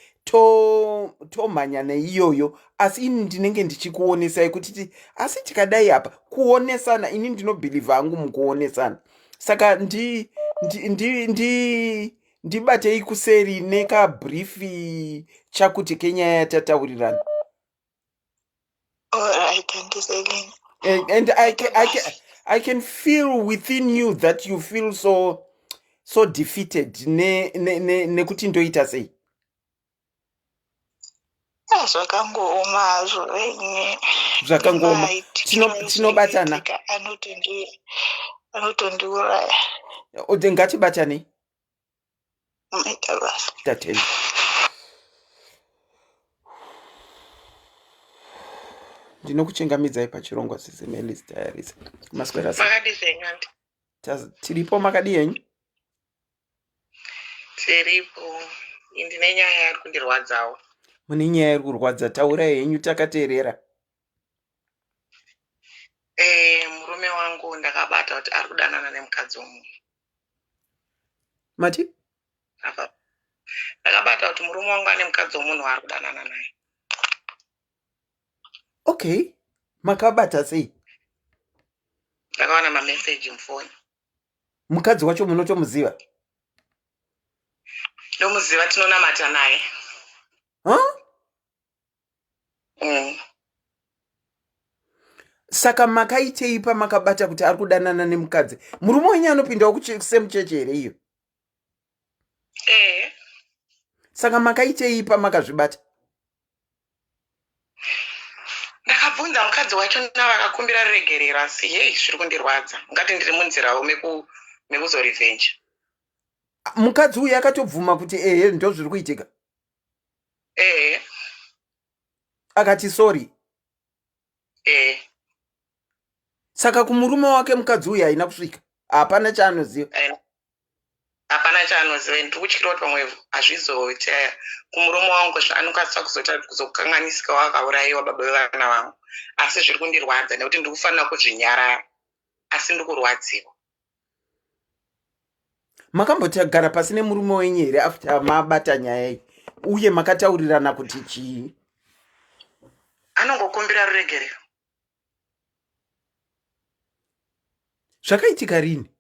tomhanya neiyoyo. Asi ini ndinenge ndichikuonesai kuti asi tikadai apa kuonesana, ini ndinobhilivha hangu mukuonesana. Saka ndibatei kuseri nekabrifi chakuti kenyaya yatataurirana. Alright, and I can feel within you that you feel so defeated nekuti ndoita sei. Zvakangooma zvenye. Zvakangoma. Tinobatana. Anotondiuraya. Ode ngatibatane. Maita basa. Tatenda. Ndinokuchingamidzai pachirongwa SIS MELLY Diaries. Maswera sei? Makadii anti? Tiripo makadii henyu? Tiripo. Ndine nyaya yari kundirwadzawo. Mune nyaya iri kurwadza, taurai henyu takateerera. Murume wangu ndakabata kuti ari kudanana nemukadzi umwe. Mati? Ndakabata kuti murume wangu ane mukadzi womunhu ari kudanana naye. Okay. Makabata sei? Ndakawana mameseji mufoni. Mukadzi wacho munotomuziva? Ndomuziva, tinonamata naye. Saka makaitei pamakabata kuti ari kudanana nemukadzi? Murume wenyu anopindawo kusemucheche here iyo? Saka makaitei pamakazvibata? Ndakabvunza mukadzi wacho navakakumbira ruregerero, asi zviri kundirwadza. Ngati ndiri munzirawo mekuzorivenja. Mukadzi uyu akatobvuma kuti ndo zviri kuitika? Akati sorry? Saka kumurume wake mukadzi uyu haina kusvika? Hapana chaanoziva? Hapana chaanoziva. Ndiri kutyira kuti pamwe hazvizoita kumurume wangu anokwanisa kuzokanganisika wakaurayiwa baba vevana vangu. Asi zviri kundirwadza nekuti ndiri kufanira kuzvinyarara, asi ndiri kurwadziwa. Makambotagara pasi nemurume wenyu here after mabata nyaya iyi? Uye makataurirana kuti chii? Anongokumbira ruregerero. Zvakaitika rini?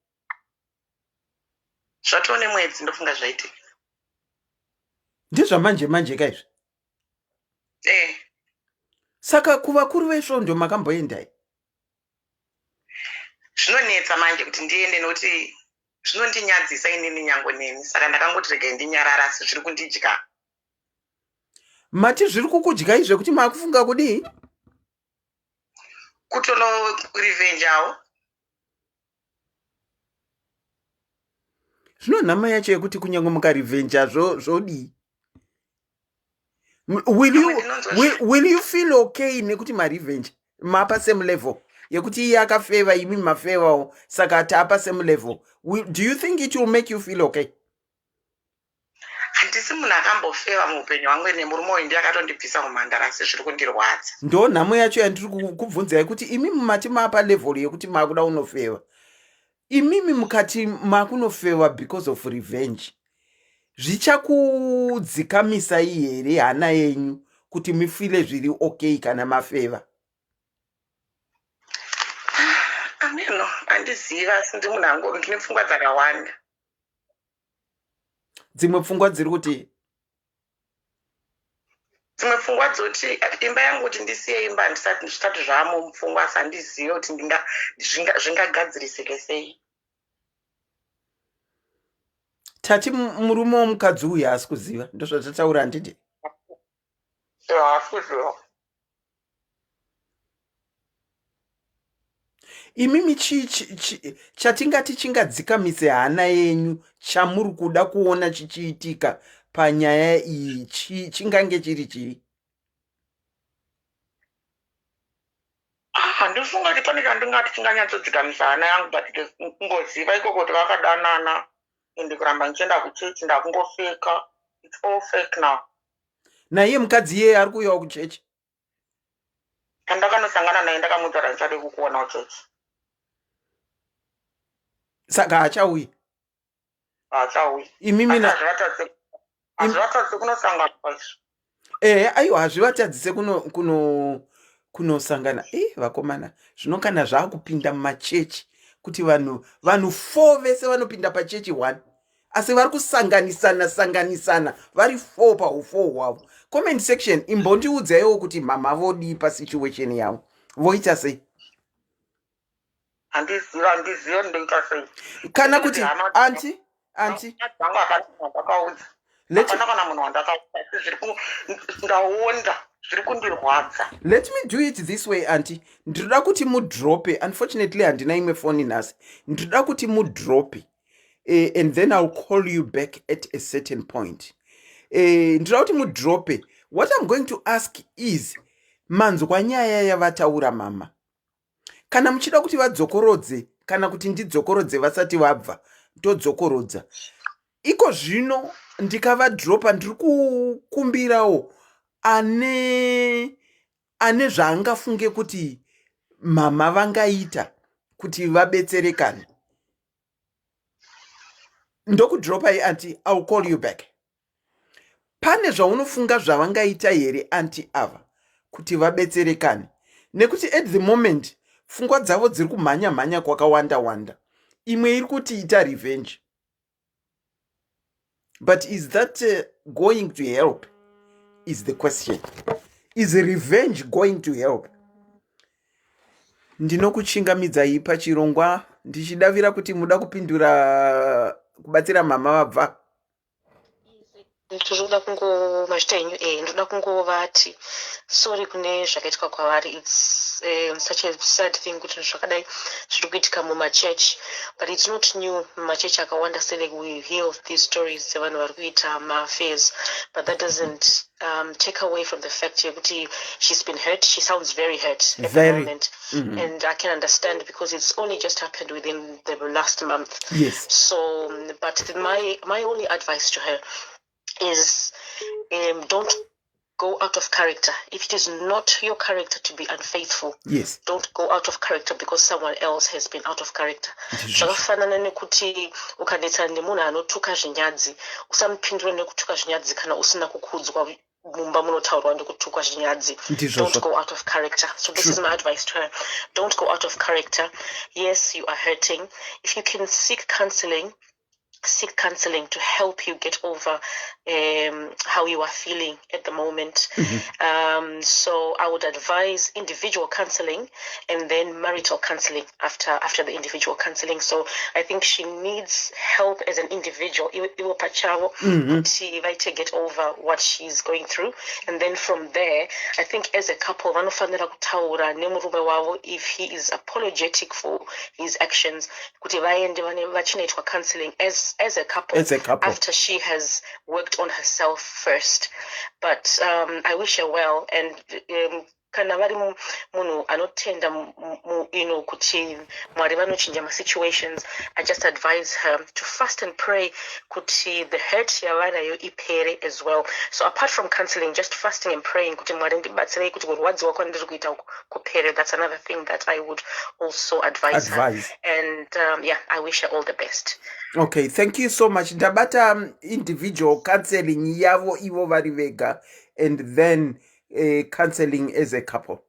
Zvatoo nemwedzi ndofunga zvaitika. Ndezvamanje manje kaizvi? Saka kuvakuru vesvondo makamboendai? Zvinonetsa manje kuti ndiende nokuti zvinondinyadzisa inini nyango neni. Saka ndakangoti regai ndinyarara, asi zviri kundidya. Mati zviri kukudya izve kuti makufunga kudii? Kutonorivenjawo. Zvino nhama yacho yekuti kunyange mukarivenja zvodii? Will you feel okay nekuti marivenja? Mapa same level. Yekuti iye akafeva imi mafevawo, saka tapa same level. Do you think it will make you feel okay? Handisi munhu akambofeva muupenyu hwangu nemurume uyu ndiye akatondibvisa kumhandara, asi zviri kundirwadza. Ndo nhamo yacho yandiri kubvunzai kuti imimi mati mapa level yekuti makuda unofeva. Imimi mukati makunofeva because of revenge. Zvichakudzikamisai here hana yenyu kuti mifile zviri okay kana mafeva? Ameno, handiziva, asi ndi munhu angu ndine pfungwa dzakawanda. Dzimwe pfungwa dziri kuti? Dzimwe pfungwa dzoti imba yangu kuti ndisiye imba ndisati zvamo mupfungwa, asi handizivi kuti zvingagadzirisike sei. Tati murume womukadzi uyu haasi kuziva? Ndozvatataura handidi? Haasi kuziva. Imimi chatingati chingadzikamise hana yenyu chamuri kuda kuona chichiitika panyaya iyi chingange chiri chii? Handifunga kuti pane chandingati chinganyatsodzikamisa hana yangu, but kungoziva ikoko kuti vakadanana ende kuramba ndichienda kuchechi ndakungofeka. It's all fake now. Naiye mukadzi iyeye ari kuuyawo kuchechi? Pandakanosangana naye ndakamuudza kuti handichade kukuona kuchechi. Saka hachauyi? Hachauyi. Imimi hazvivatadzi kunosangana paizvo. Aiwa, hazvivatadzise kunosangana. Vakomana, zvino kana zvakupinda mumachechi kuti vanhu 4 vese vanopinda pachechi 1, asi vari kusanganisana vari 4 paufo hwavo. Comment section imbondiudzaiwo kuti mama vodii pasituation yavo, voita sei? Handiziva ndoita sei. Kana kuti anti hapana kana munhu wandakaasi ndaonda zviri kundirwadza. Let me do it this way, auntie. Ndinoda kuti mudrope. Unfortunately, handina imwe phone nhasi. Ndinoda kuti mudrope. And then I'll call you back at a certain point. Ndinoda kuti mudrope. What I'm going to ask is, manzwa nyaya yavataura mama. Kana muchida kuti vadzokorodze, kana kuti ndidzokorodze vasati vabva, ndodzokorodza. Iko zvino ndikavadropa ndiri kukumbirawo ane zvaangafunge kuti mama vangaita kuti vabetserekane. Ndokudropai auntie, I'll call you back. Pane zvaunofunga zvavangaita here auntie ava kuti vabetserekane? Nekuti at the moment pfungwa dzavo dziri kumhanya kwakawanda. Imwe iri kuti ita revenge. But is that going to help? Is the question. Is revenge going to help? Ndinokuchingamidzai pachirongwa ndichidavira kuti muda kupindura kubatsira mama vabva. Ndinoda kungomashita enyu ndoda kungovati sorry kune zvakaitika kwavari. It's such a sad thing kuti zvakadai zviri kuitika mumachurch, but it's not new. Mumachurch akawanda sele we hear of these stories dzevanhu vari kuita ma-affairs, but that doesn't take away from the fact yekuti she's been hurt. She sounds very hurt at the moment. And I can understand because it's only just happened within the last month. Yes. So, but my only advice to her is don't go out of character. If it is not your character to be unfaithful, yes, don't go out of character because someone else has been out of character. Zvakafanana nekuti ukanetsana nemunhu anotuka zvinyadzi, usamupindure nekutuka zvinyadzi kana usina kukudzwa mumba munotaurwa ndekutukwa zvinyadzi. Don't go out of character. So this is my advice to her. Don't go out of character. Yes, you are hurting. If you can seek counseling to help you get over how you are feeling at the moment. So I would advise individual counseling and then marital counseling after the individual counseling. So I think she needs help as an individual to get over what she's going through, and then from there I think as a couple vanofanira kutaura nemurume wavo if he is apologetic for his actions kuti vaende vachinoitwa counseling as a couple after she has worked on herself first. But I wish her well, and kana vari munhu anotenda kuti Mwari vanochinja masituations, I just advise her to fast and pray kuti the hurt yavanayo ipere as well. So apart from counseling, just fasting and praying kuti Mwari ndibatsirei kuti kurwadziwa kwandiri kuita kupere. That's another thing that I would also advise her. And I wish her all the best. Okay, thank you so much. Ndabata individual counseling yavo ivo vari vega, and then counseling as a couple.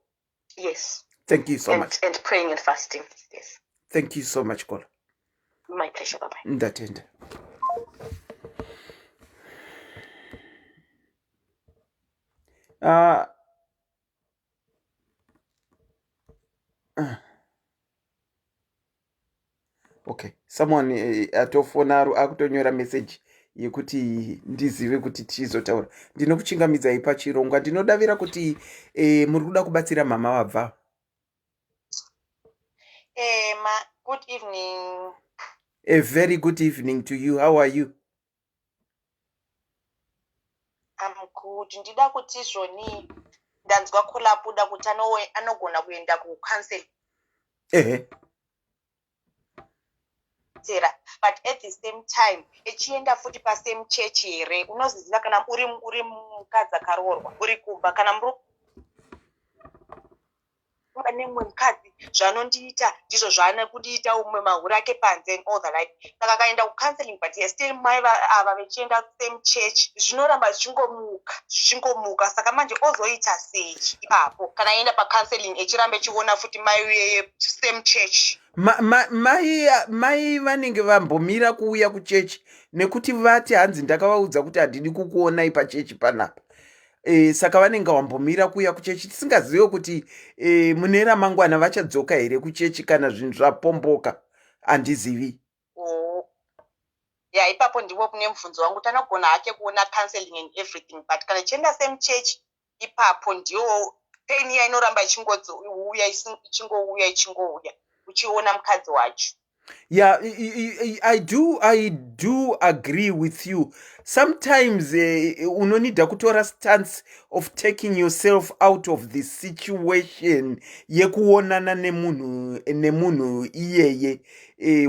Yes. Thank you so much. And praying and fasting. Yes. Thank you so much, Kola. My pleasure. Bye-bye. Ndatenda. Okay, someone atofonaro akutonyora message yekuti ndizive kuti tichizotaura. Ndinokuchingamidzai pachirongwa. Ndinodavira kuti muri kuda kubatsira mama vabva. Good evening. A very good evening to you. How are you? I'm good. Ndida kuti zvoni ndanzwa kulapuda kuti anogona kuenda kucounseling. But at the same time echienda futi pasame church here unoziziva kana uri mukadzi akaroorwa uri kumba kana nemumwe mukadzi zvanondiita ndizvo zvaana kudiita umwe mahuri ake panze and all the like. Saka akaenda kucounseling but still mai ava vechienda kusame church zvinoramba zvichingomuka. Saka manje ozoita sei ipapo kana aenda pacounseling echiramba echiona futi mai same church? Mai vanenge vambomira kuuya kuchechi nekuti vati hanzi ndakavaudza kuti handidi kukuonai pachechi panapa. Saka vanenge vambomira kuuya kuchechi tisingazive kuti mune ramangwana vachadzoka here kuchechi kana zvinhu zvapomboka. Handizivi. ya ipapo ndiwo kune mubvunzo wangu kuti anogona hake kuona counseling and everything, but kana ichienda semuchechi ipapo ndiwo pain iya inoramba ichingouya uchiona mukadzi wacho. Yeah, I do agree with you. Sometimes unonida kutora stance of taking yourself out of the situation yekuonana nemunhu iyeye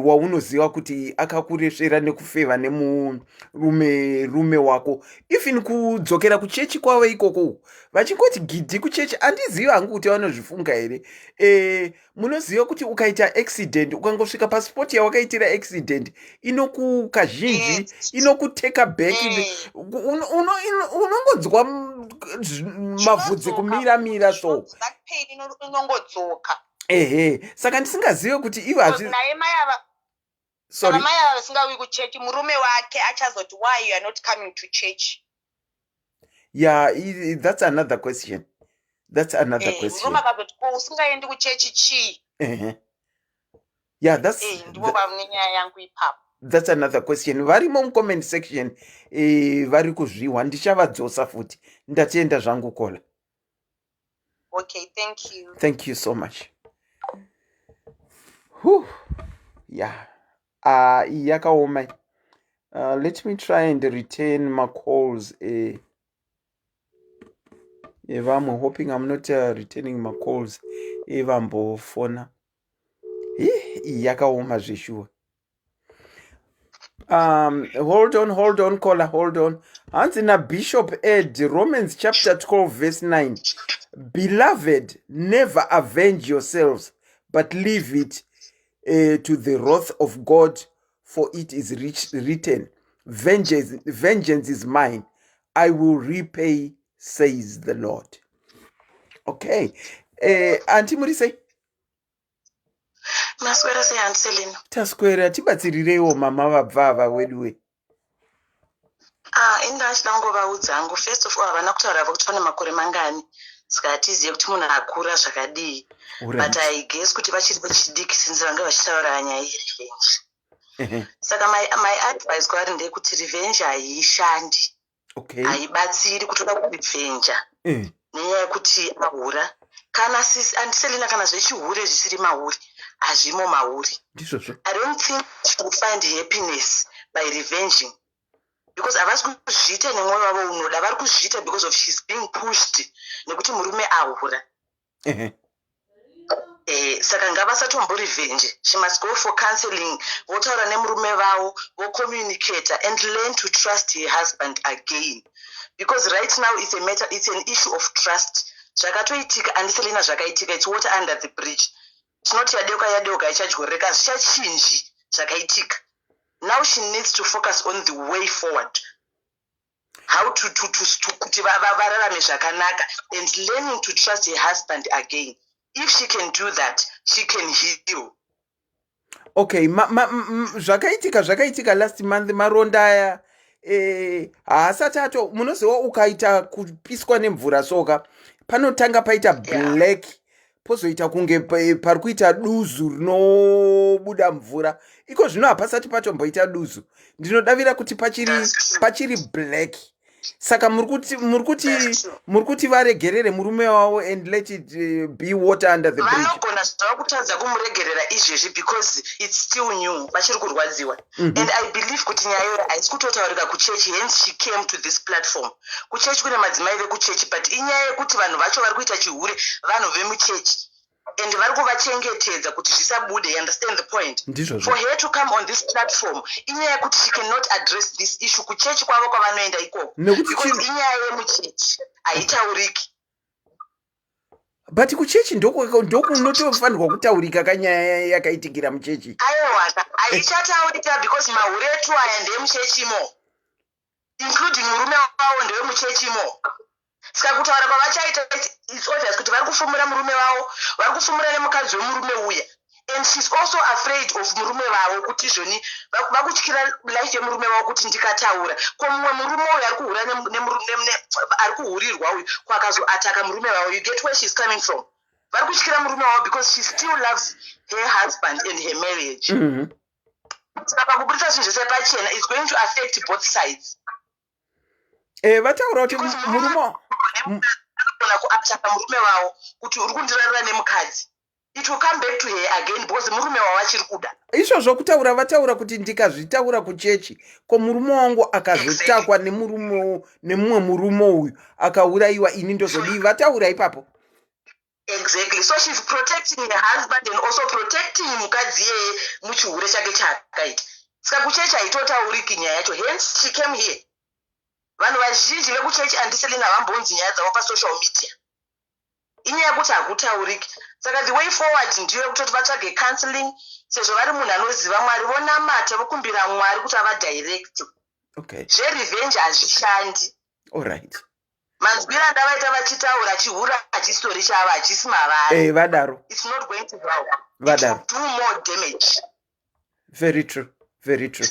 waunoziva kuti akakureshera nekufeva nemurume wako. Even kudzokera kuchechi kwavo ikoko vachingoti gidhi kuchechi, handizivi hangu kuti vanozvifunga here. Munoziva kuti ukaita accident ukangosvika pasport yawakaitira accident inokukazhinji inokuteka back, unongodzwa mavhudzi kumira so inongodzoka. Saka ndisingazive kuti ivo naye mai ava vasingauyi kuchechi, murume wake achazoti why you are not coming to church. Yeah, that's another question. Murume akazoti ko usingaendi kuchechi chii. Yeah, ndivo vanenyaya yangu ipapo. That's another question. Varimo mucomment section vari kuzviwa, ndichavadzosa futi ndatienda zvangu kola. Okay, thank you So much. Yeah. Yakaoma. Let me try and retain my calls. If I'm hoping I'm not retaining my calls. If I'm phone. Yakaoma zveshuwa. Hold on, caller, hold on. Ansina Bishop Ed, Romans chapter 12, verse 9. Beloved, never avenge yourselves, but leave it to the wrath of God, for it is written, vengeance is mine, I will repay, says the Lord. Okay. Auntie Murise? Maswera say Aunt Selina. Taskwera tibatsirirewo mama vabva weduwe. Inda ndangova udzangu. First of all, havana kutaura kuti pane makore mangani. Saka hatizive kuti munhu akura zvakadii. But I guess kuti vachiri vechidiki since vanga vachitaura nyaya yerevenge. Saka my advice kwavari ndeyekuti revenge haishandi. Okay. Haibatsiri kutoda kurevhenja. Nenyaya yekuti ahura. Kana Selina kana zvechihure zvisiri mahuri. Hazvimo mahuri. I don't think she will find happiness by revenging. Because havasi kuzviita nemwoyo wavo unoda, vari kuzviita because of she's being pushed nekuti murume ahura. Saka ngavasatomborevenge. She must go for counseling, votaura nemurume vavo, vocommunicate and learn to trust her husband again. Because right now it's an issue of trust. Zvakatoitika andiselina zvakaitika, it's water under the bridge. Chinoti yadoka ichadyoreka zvichachinji zvakaitika. Now she needs to focus on the way forward. How to kuti vararame zvakanaka and learning to trust her husband again. If she can do that, she can heal. Okay, zvakaitika last month maronda aya haasati ato munoziva ukaita kupiswa nemvura soka panotanga paita black pozoita kunge pari kuita duzu rinobuda mvura. Iko zvino hapasati patomboita duzu. Ndinodavira kuti pachiri black. Saka muri kuti varegerere murume wavo and let it be water under the bridge. Vanogona zvava kutadza kumuregerera izvezvi because it's still new. Vachiri kurwadziwa. And I believe kuti nyaya iyoyo haisi kutotaurika kuchechi, hence she came to this platform. Kuchechi kune madzimai vekuchechi, but inyaya yekuti vanhu vacho vari kuita chihure vanhu vemuchechi. And vari kuvachengetedza kuti zvisabude. You understand the point? For her to come on this platform, inyaya yekuti she cannot address this issue kuchechi kwavo kwavanoenda ikoko. Because inyaya yemuchechi haitauriki. But kuchechi ndokunotofanirwa kutaurika kanyaya yakaitikira muchechi. Aiwa, haichataurika because mahure etu aya ndeemuchechimo. Including murume wavo ndewemuchechimo. Saka kutaura kwavachaita it's obvious kuti vari kufumura murume wavo, vari kufumura nemukadzi wemurume uya. And she's also afraid of murume wavo kuti zvoni vakutyira life yemurume wavo kuti ndikataura. Ko mumwe murume uyu ari kuhura ari kuhurirwa uyu kwakazoataka murume wavo. You get where she's coming from. Vari kutyira murume wavo because she still loves her husband and her marriage. saka pakubudisa zvinhu zvese pachena is going to affect both sides. Vataura kuti murume anogona kuataka murume wavo kuti uri kundirarira nemukadzi. It will come back to her again because murume wavo achiri kuda. Izvozvo vataura kuti ndikazvitaura kuchechi ko murume wangu akazotakwa nemumwe murume uyu akaurayiwa ini ndozodii, vataura ipapo. Exactly. So she's protecting her husband and also protecting mukadzi yeye muchihure chake chaakaita. Saka kuchechi haitotauriki nyaya yacho. Hence she came here. Vanhu vazhinji vekuchechi handiseli navambonzi nyaya dzavo pasocial media. Inyaya yekuti hakutauriki. Saka the way forward ndiyo yekutoti vatsvage counseling sezvo vari munhu anoziva Mwari vonamata vokumbira Mwari kuti avadirect. Okay. Zverevenge hazvishandi. All right. Manzwira ndavaita vachitaura chihura hachistori chavo hachisi mavari. Vadaro. It's not going to help. Vadaro. It will do more damage. Very true. Very true.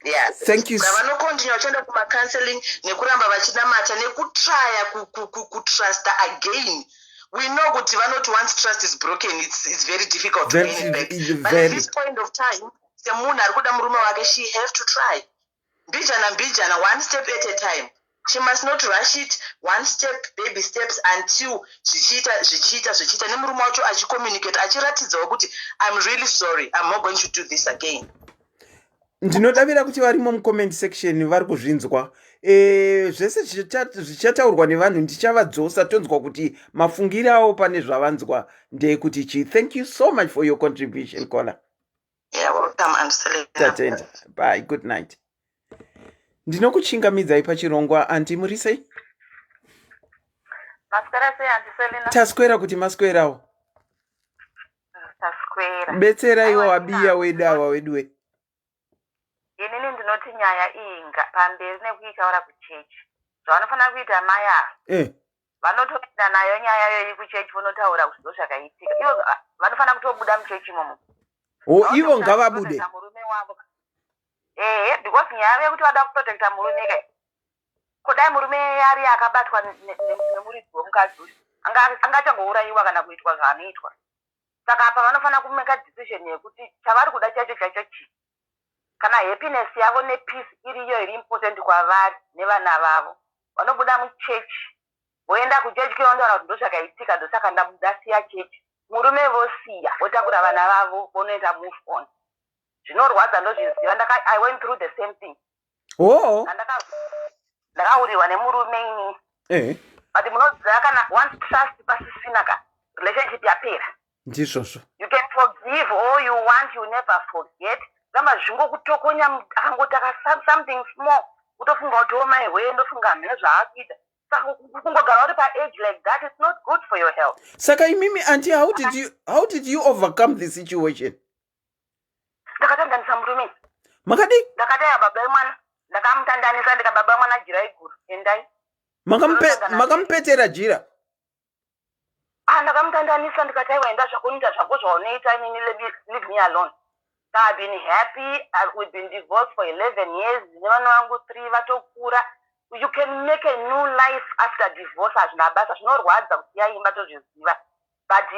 Yes. Thank you. Vanokontinua vachienda kuma-counseling nekuramba vachinamata nekutraya kutrusta again. We know kuti vanoti once trust is broken, it's very difficult to gain it back. But at this point of time, semunhu ari kuda murume wake, she has to try. Mbijana, one step at a time. She must not rush it, one step, baby steps until zvichiita nemurume wacho achicommunicate achiratidzawo kuti I'm really sorry, I'm not going to do this again. Ndinodavira kuti varimo mucomment section vari kuzvinzwa. Zvese zvichataurwa nevanhu ndichavadzosa tonzwa kuti mafungiro avo pane zvavanzwa ndekuti chi. Thank you so much for your contribution, caller. Yeah, welcome, and Tatenda. Bye, good night. Ndinokuchingamidzai pachirongwa anti murisei? Maswera sei anti Selina? Taswera kuti maswerawo. Taswera. Betseraiwo wabiya wedawa wedwe. Inini ndinoti nyaya iyi pamberi nekuitaura kuchechi. Zvavanofanira kuita mai ava. Vanotoenda nayo nyaya yoyi kuchechi vonotaura kuti zvakaitika. Ivo vanofanira kutobuda muchechi imomo. Ivo ngavabude. Because nyaya yekuti vada kuprotecta murume kai. Kudai murume yari akabatwa nemuridzi womukadzi uyu angachangourayiwa kana kuitwa zvaanoitwa. Saka apa vanofanira kumeka decision yekuti chavari kuda chacho chi. Kana happiness yavo nepeace iriyo iri important kwavari nevana vavo. Vanobuda muchechi. Voenda kuchechi kuyondaura kuti ndozvakaitika ndosaka ndasiya chechi. Murume vosiya votakura vana vavo vonoenda move on. Zvinorwadza ndozviziva. I went through the same thing. Ndakaurirwa nemurume ini. But munoziva kana once trust pasisina ka relationship yapera. Ndizvozvo. You can forgive all you want, you never forget. Kama zvingo kutokonya akangotaka something small. Utofunga kuti my way ndofunga mene zvaakuita. Saka kungogara uri pa age like that, it's not good for your health. Saka imimi auntie, how did you overcome the situation? Ndakatandanisa murume. Makadi? Ndakataya baba mwana. Ndakamutandanisa ndika baba mwana jira iguru. Endai. Makampetera jira. Ndakamutandanisa ndikataiwa enda zvakunoita zvako zvaunoita inini leave me alone. I've been happy. We've been divorced for 11 years. Nevana vangu 3 vatokura. You can make a new life after divorce. Azvinabasa zvinorwadza kuti yaimba tozviziva. But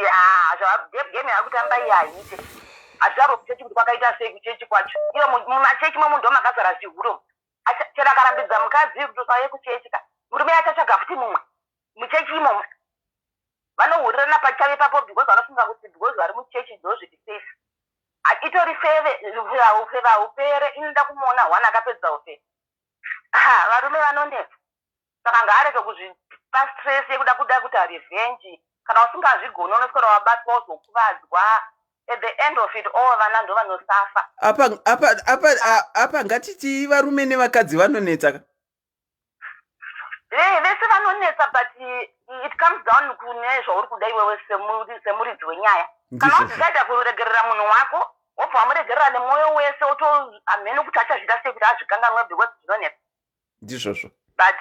game yakutamba yaite. Azvaro kuchechi kuti kwakaita sei kuchechi kwacho. Iyo mumachechi momo ndo makazara zvihuro. Chera karambidza mukadzi kuti usaye kuchechi ka. Murume achatsvaga futi mumwe. Muchechi imomo. Vanohurirana pachave papo because vanofunga kuti because vari muchechi ndozviti safe. Itori feva upere inoda kumuona wana akapedza ufe. Varume vanonetsa. Saka ngaareke kuzvipa stress yekuda kuti revenge. Kana usingazvigona unoswera wabatwa uzokuvadzwa. At the end of it all vana ndo vanosafa. Apa ngatiti varume nevakadzi vanonetsa. Vese vanonetsa, but it comes down kune zvauri kuda iwewe semuridzi wenyaya. Kana uchisaita kuregerera munhu wako, wobva wamuregerera nemwoyo wese amene kuti achazvita sei kuti azvikanganwe because zvinonetsa. Ndizvozvo. But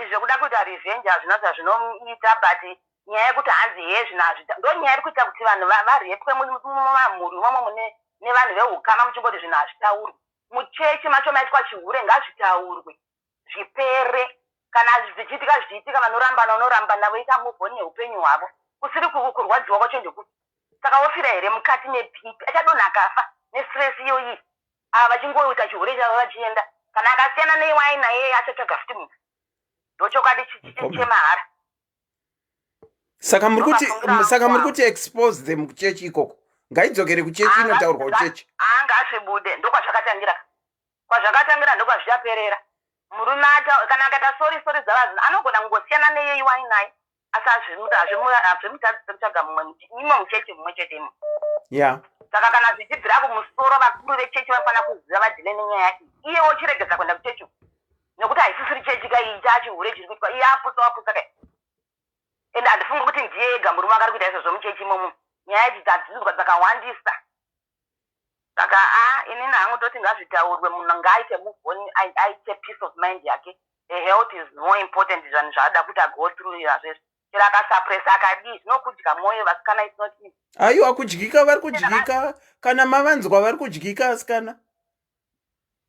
izvo kuda kuita revenge hazvina zvazvinoita, but nyaya yekuti hanzi zvinazvita ndo nyaya iri kuita kuti vanhu varepwe mumamhuri imomo nevanhu veukama muchingoti zvinhu hazvitaurwe. Muchechi macho maitwa chihure ngazvitaurwe zvipere. Kana zvichiitika vanorambana voita move on neupenyu hwavo. Kusiri kurwadziwa kwacho ndekuti saka wofira here mukati nepipi achadonha akafa nestress iyoyi. ava vachingoita chihure chavo vachienda kana akasiyana neiwaini naye achatsvaga futi munhu ndochokwadi chemahara. Saka muri kuti expose them kuchechi ikoko. Ngaidzokere kuchechi inotaurwa kuchechi. Anga asvibude ndokwazvakatangira. Kwazvakatangira ndokwazvichaperera. Murume kana akaita sori dzavazinhu anogona kungosiyana neiwaini naye asi azvimutadzisa kutsvaga mumwe muchechi mumwe chetemo. Yeah. Saka kana zvichibvira kumusoro vakuru vechechi vanofanira kuziva vadhile nenyaya yake. Iyewo chiregedza kuenda kuchechi nekuti haisisiri chechi kai chachihure chiri kuitwa iye apusa kai. Ende handifungi kuti ndiye ega murume akari kuita izvozvo muchechi imomo. Nyaya idzi dzadzirwa dzakawandisa. Saka inini hangu ndoti ngazvitaurwe munhu ngaaite move on aite peace of mind yake. Health is more important zvanhu zvaada kuti go through izvozvo. Chero akasapresa akadii zvinokudya mwoyo vasikana is not easy. Aiwa kudyika vari kudyika kana mavanzwa vari kudyika asikana.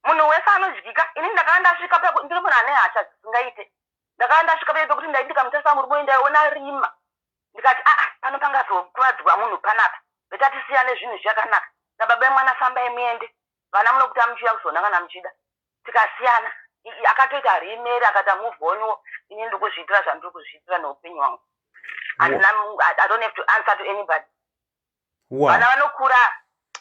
Munhu wese anodyika. Inini ndakanga ndasvika ndiri munhu ane hasha dzisingaite. Ndakanga ndasvika pekuti ndikamutasa murume ndaiona rima. Ndikati pano pangazokuvadzwa munhu panapa. Beta tisiyane zvinhu zvakanaka. Nababa emwana fambai muende. Vana munokuti amuchiya kuzona kana muchida. Tikasiyana. Akatoita rimeri akati move on. Ini ndiri kuzviitira zvandiri kuzviitira neupenyu hwangu. I don't have to answer to anybody. Vana vanokura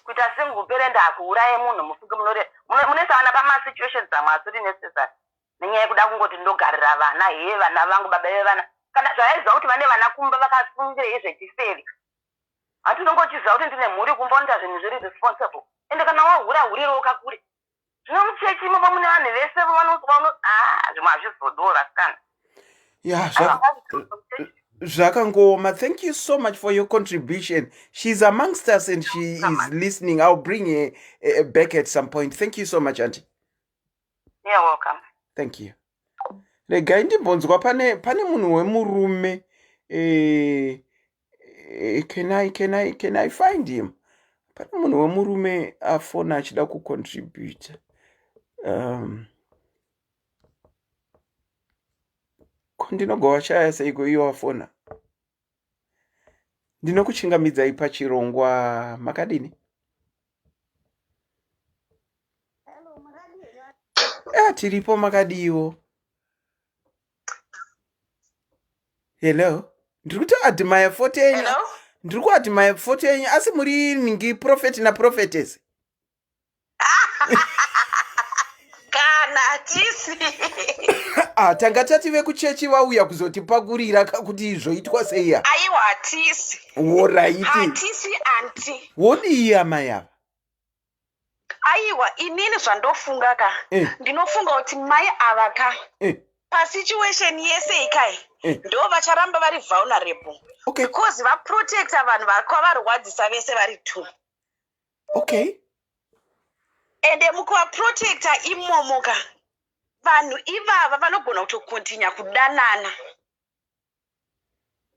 kuita single parent akuuraye munhu mufunge munesa vana pamasituations amwe asiri necessary. Nenyaya yekuda kungoti ndogarira vana vana vangu baba vevana. Kana zvaiziva kuti vane vana kumba vakafungire izvechiseri. Hatinongochiziva kuti ndine mhuri kumba unoita zvinhu zviri responsible. Ende kana wahura huriro kakure. Zvino muchechi imomo mune vanhu vese zvimwe hazvizodora sikana. Yeah, Zvakangoma, thank you so much for your contribution. She's amongst us and she is listening. I'll bring her back at some point. Thank you so much, Auntie. You're welcome. Thank you. Rega ndimbonzwa pane munhu wemurume can I find him? Pane munhu wemurume afona achida kucontribute. Ndinogova shaya seiko iyo wafona. Ndinokuchingamidzai pachirongwa makadini. Tiripo makadiwo. Hello. Ndikuti admire photo yenyu. Hello? Ndikuti admire photo yenyu asi muri ningi prophet na prophetess. Kana tisi. Tanga tative kuchechi vauya kuzotipagurira kuti zvoitwa seiya. Aiwa hatisi. Alright. Hatisi anti. Wodi amai ava. Aiwa inini zvandofunga ka. Ndinofunga kuti mai ava ka. Pasituation yese ikai. Ndo vacharamba vari vulnerable. Okay. Because vaprotecta vanhu vavarwadzisa vese vari two. Okay. Ende mukuvaprotecta imomoka. Vanhu ivava vanogona kutokontinya kudanana.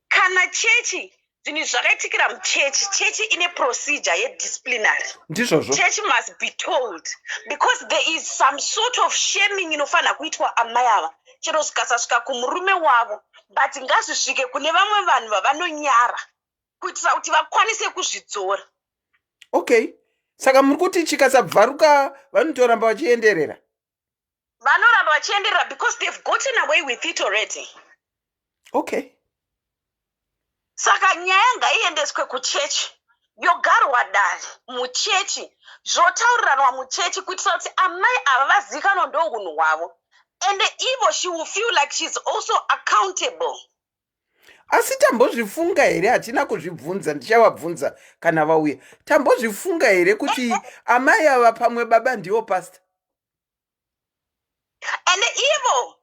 Kana chechi, zvinhu zvakaitikira muchechi, chechi ine procedure yedisciplinary. Ndizvozvo. Church must be told because there is some sort of shaming inofanira kuitwa amai ava. Chero zvikasasvika kumurume wavo, but ngazvisvike kune vamwe vanhu vavanonyara kuitira kuti vakwanise kuzvidzora. Okay. Saka muri kuti chikasabvaruka vanotoramba vachienderera. Vanoramba vachienderera because they've gotten away with it already. Okay. Saka nyaya ngaiendeswe kuchechi. Yogarwa dare muchechi. Zvotauriranwa muchechi kuitira kuti amai ava vazikanwa ndounhu hwavo. And Ivo, she will feel like she's also accountable. Asi tambozvifunga here hatina kuzvibvunza ndichavabvunza kana vauya. Tambozvifunga here kuti amai ava pamwe baba ndiwo pastor. And Ivo.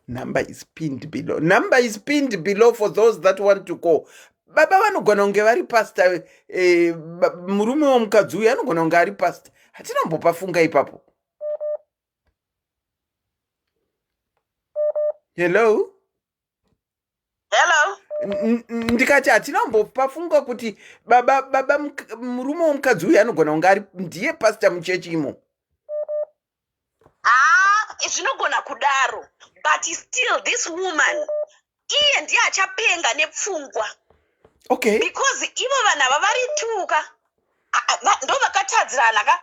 Number is pinned below. Number is pinned below for those that want to call. Baba vanogona kunge vari pastor, murume womukadzi uyu anogona kunge ari pastor. Hatina kumbopafunga ipapo. Hello? Hello? Ndikati hatina kumbopafunga kuti baba murume womukadzi uyu anogona kunge ari ndiye pastor muchechi imo. Zvinogona kudaro. But still this woman, iye ndiye achapenga nepfungwa. Okay. Because ivo vanhu ava varituka. ndo vakatadzirana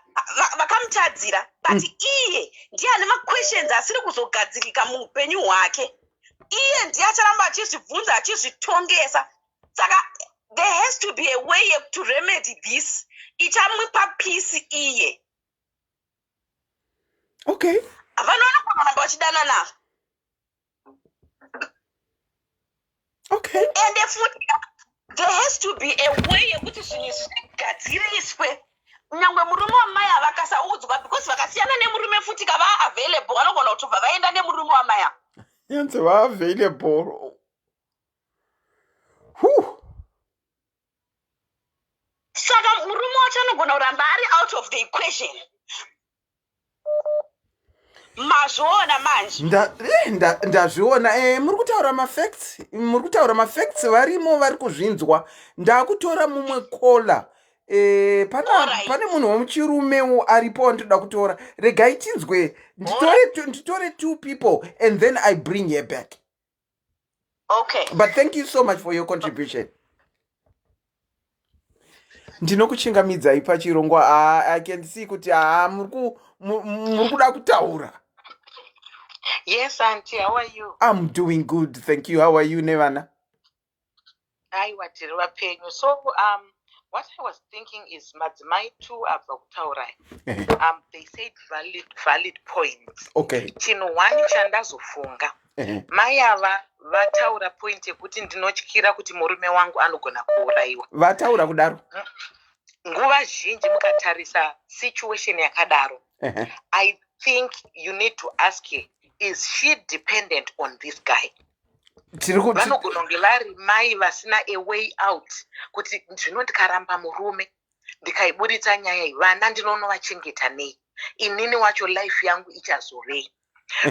vakamutadzira but iye ndiye ane maquestions asiri kuzogadzirika muupenyu hwake. Iye ndiye acharamba achizvibvunza achizvitongesa. Saka there has to be a way to remedy this. Ichamupa peace iye. Okay. Vanoona kuramba vachidanana. Okay. And there has to be a way yekuti zvinhu zvigadziriswe. Nyangwe murume wamai havakasaudzwa because vakasiyana nemurume futi kava available vanogona kutobva vaenda nemurume wamai. Yanze va available. Saka murume wacho anogona kuramba ari out of the equation. Mazviona manje. Ndazviona. Muri kutaura mafacts varimo vari kuzvinzwa. Ndakutora mumwe kola. Pane munhu womuchirume aripo ndoda kutora. Regai tinzwe. Nditore 2 people and then I bring her back. Okay. But thank you so much for your contribution. Ndinokuchingamidzai pachirongwa. I can see kuti muri kuda kutaura. Yes, auntie, how are you? I'm doing good, thank you. How are you, Nevana? So, what I was thinking is madzimai too abva kutaurai. They said valid points. Okay. Chinhu wani chandazofunga. Mai ava vataura point yekuti ndinotyira kuti murume wangu anogona kuuraiwa. Vataura kudaro? Nguva zhinji mukatarisa situation yakadaro. I think you need to ask her, is she dependent on this guy? Vanogona kunge vari mai vasina a way out kuti zvino ndikaramba murume ndikaiburitsa nyaya iyi vana ndinonovachengeta nei, inini wacho life yangu ichazovei.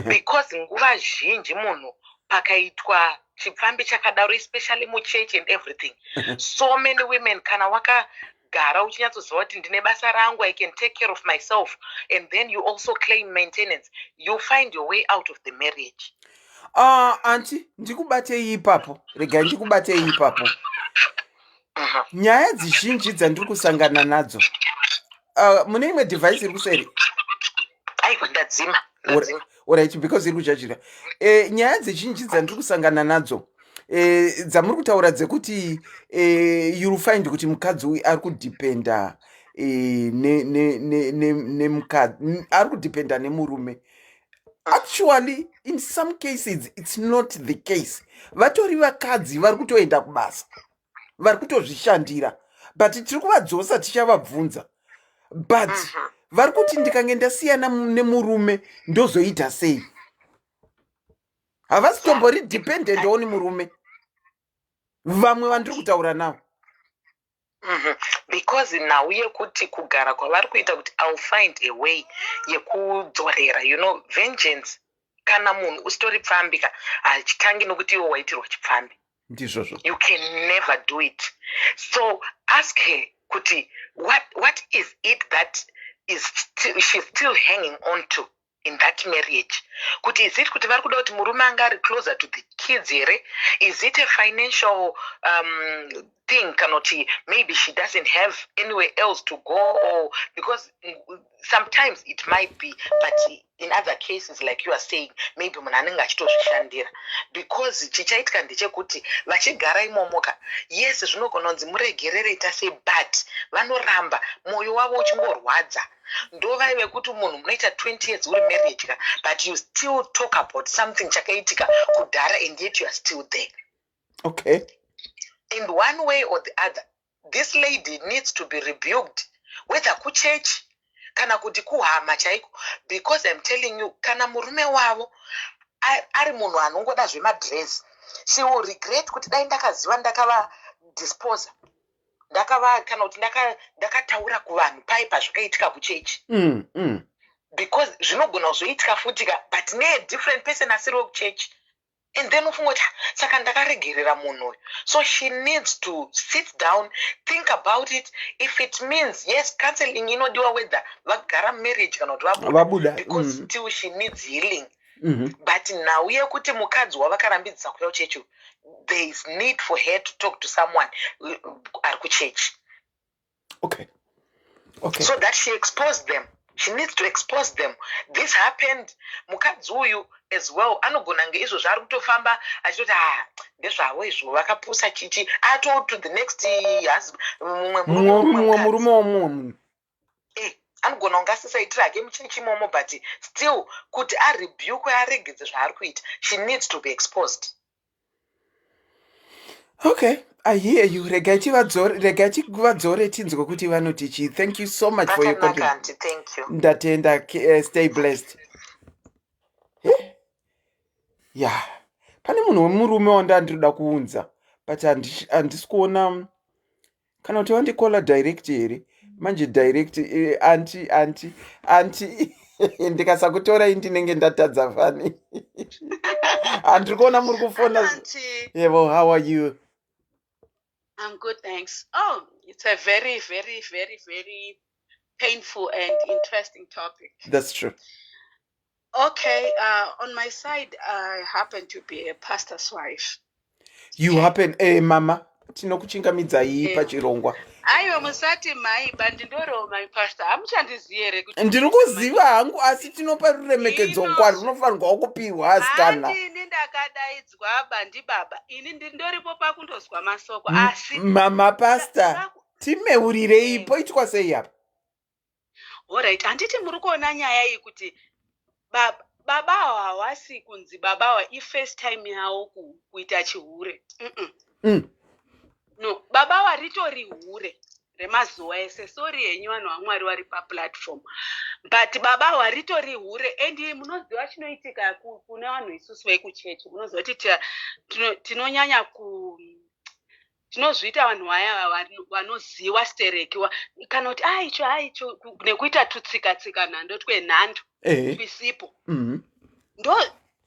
Because nguva zhinji munhu pakaitwa chipfambi chakadaro, especially muchechi and everything, so many women kana wakagara uchinyatsoziva kuti ndine basa rangu, I can take care of myself, and then you also claim maintenance, you find your way out of the marriage. Auntie, ndikubatei ipapo. Regai ndikubatei ipapo. Nyaya dzizhinji dzandiri kusangana nadzo. Mune imwe device iri kuseri? Aiwa, ndadzima. Alright, because iri kujajira. Nyaya dzizhinji dzandiri kusangana nadzo. Dzamuri kutaura dzekuti you'll find kuti mukadzi uyu ari kudependa nemukadzi, ari kudependa nemurume. Actually, in some cases, it's not the case. Vatori vakadzi vari kutoenda kubasa, vari kutozvishandira, but tiri kuvadzosa tichavabvunza. But vari kuti ndikange ndasiyana nemurume ndozoita sei? Havasi tombori dependent on murume. Vamwe vandiri kutaura navo. Because now yekuti kugara kwavari kuita kuti I'll find a way yekudzorera, vengeance. Kana munhu usitori pfambika achikangi nokuti iwo waitirwa chipfambi. Ndizvozvo. You can never do it. So ask her kuti what is it that she's still hanging on to in that marriage. Kuti is it kuti vari kuda kuti murume anga ari closer to the kids here? Is it a financial thing? Kanoti maybe she doesn't have anywhere else to go, or because sometimes it might be, but in other cases, like you are saying, maybe munhu anenge achitozvishandira. Because chichaitika ndechekuti vachigara imomoka, yes zvinogona kunzi muregerere sei, but vanoramba mwoyo wavo uchingorwadza. Ndovaive kuti munhu munoita 20 years uri marriage ka, but you still talk about something chakaitika kudhara, and yet you are still there. Okay. In one way or the other, this lady needs to be rebuked, whether kuchurch kana kuti kuhama chaiko, because I'm telling you, kana murume wavo ari munhu anongoda zvemadress, she will regret kuti dai ndakaziva ndakava disposer, ndakava kana kuti ndakataura kuvanhu pai pazvakaitika kuchechi. Because zvinogona kuzoitika futika, but ne different person asiri kuchechi. And then ufunga saka ndakaregerera munhu. So she needs to sit down, think about it. If it means yes, counseling inodiwa whether vagara marriage kana kuti vabuda, because still she needs healing. But now yekuti mukadzi wavakarambidzisa kuya kuchechi, there is need for her to talk to someone ari kuchechi. Okay. Okay. So that she exposed them. She needs to expose them. This happened. Mukadzi uyu as well. Anogona ngeizvo zvari kutofamba achitoti ndezvavo izvo vakapusa chichi ato to the next husband murume womumwe munhu. Anogona kunge asisaitira hake muchechi imomo, but still kuti arebuke aregedze zvaari kuita, she needs to be exposed. Okay, I hear you. Regai tivadzore tinzwe kuti vanoti chii. Thank you so much for your contribution. Thank you. Ndatenda, stay blessed. Yeah. Pane munhu wemurume wandandinoda kuunza, but handisi kuona kana kuti wandikola direct here. Manje direct anti ndikasakutora ndinenge ndatadza fani. Handiri kuona muri kufona. Yevo, how are you? I'm good, thanks. Oh, it's a very, very, very, very painful and interesting topic. That's true. Okay, on my side, I happen to be a pastor's wife. You happen, mama, tinokuchingamidzai pachirongwa. Aiwa musati mai bandindoro my pastor. Amuchandiziva here kuti ndiri kuziva hangu, asi tinopa ruremekedzo kwari runofanirwa kupiwa asikana. Handini ndakadaidzwa bandi baba. Ini ndindoripo pakundozwa masoko asi mama pastor, timeurirei poitwa sei apa? Alright, handiti muri kuona nyaya iyi kuti baba hawasi kunzi baba first time yawo kuita chihure. No, baba ritori hure remazuva ese. Sorry henyu vanhu vaMwari vari paplatform. But baba ritori hure, and munoziva chinoitika kune vanhu isusu vekuchechi. Munoziva kuti tinonyanya tinozviita vanhu vaya vanoziva sterekiwa kana kuti aicho nekuita tutsika nhando twenhando twisipo. Ndo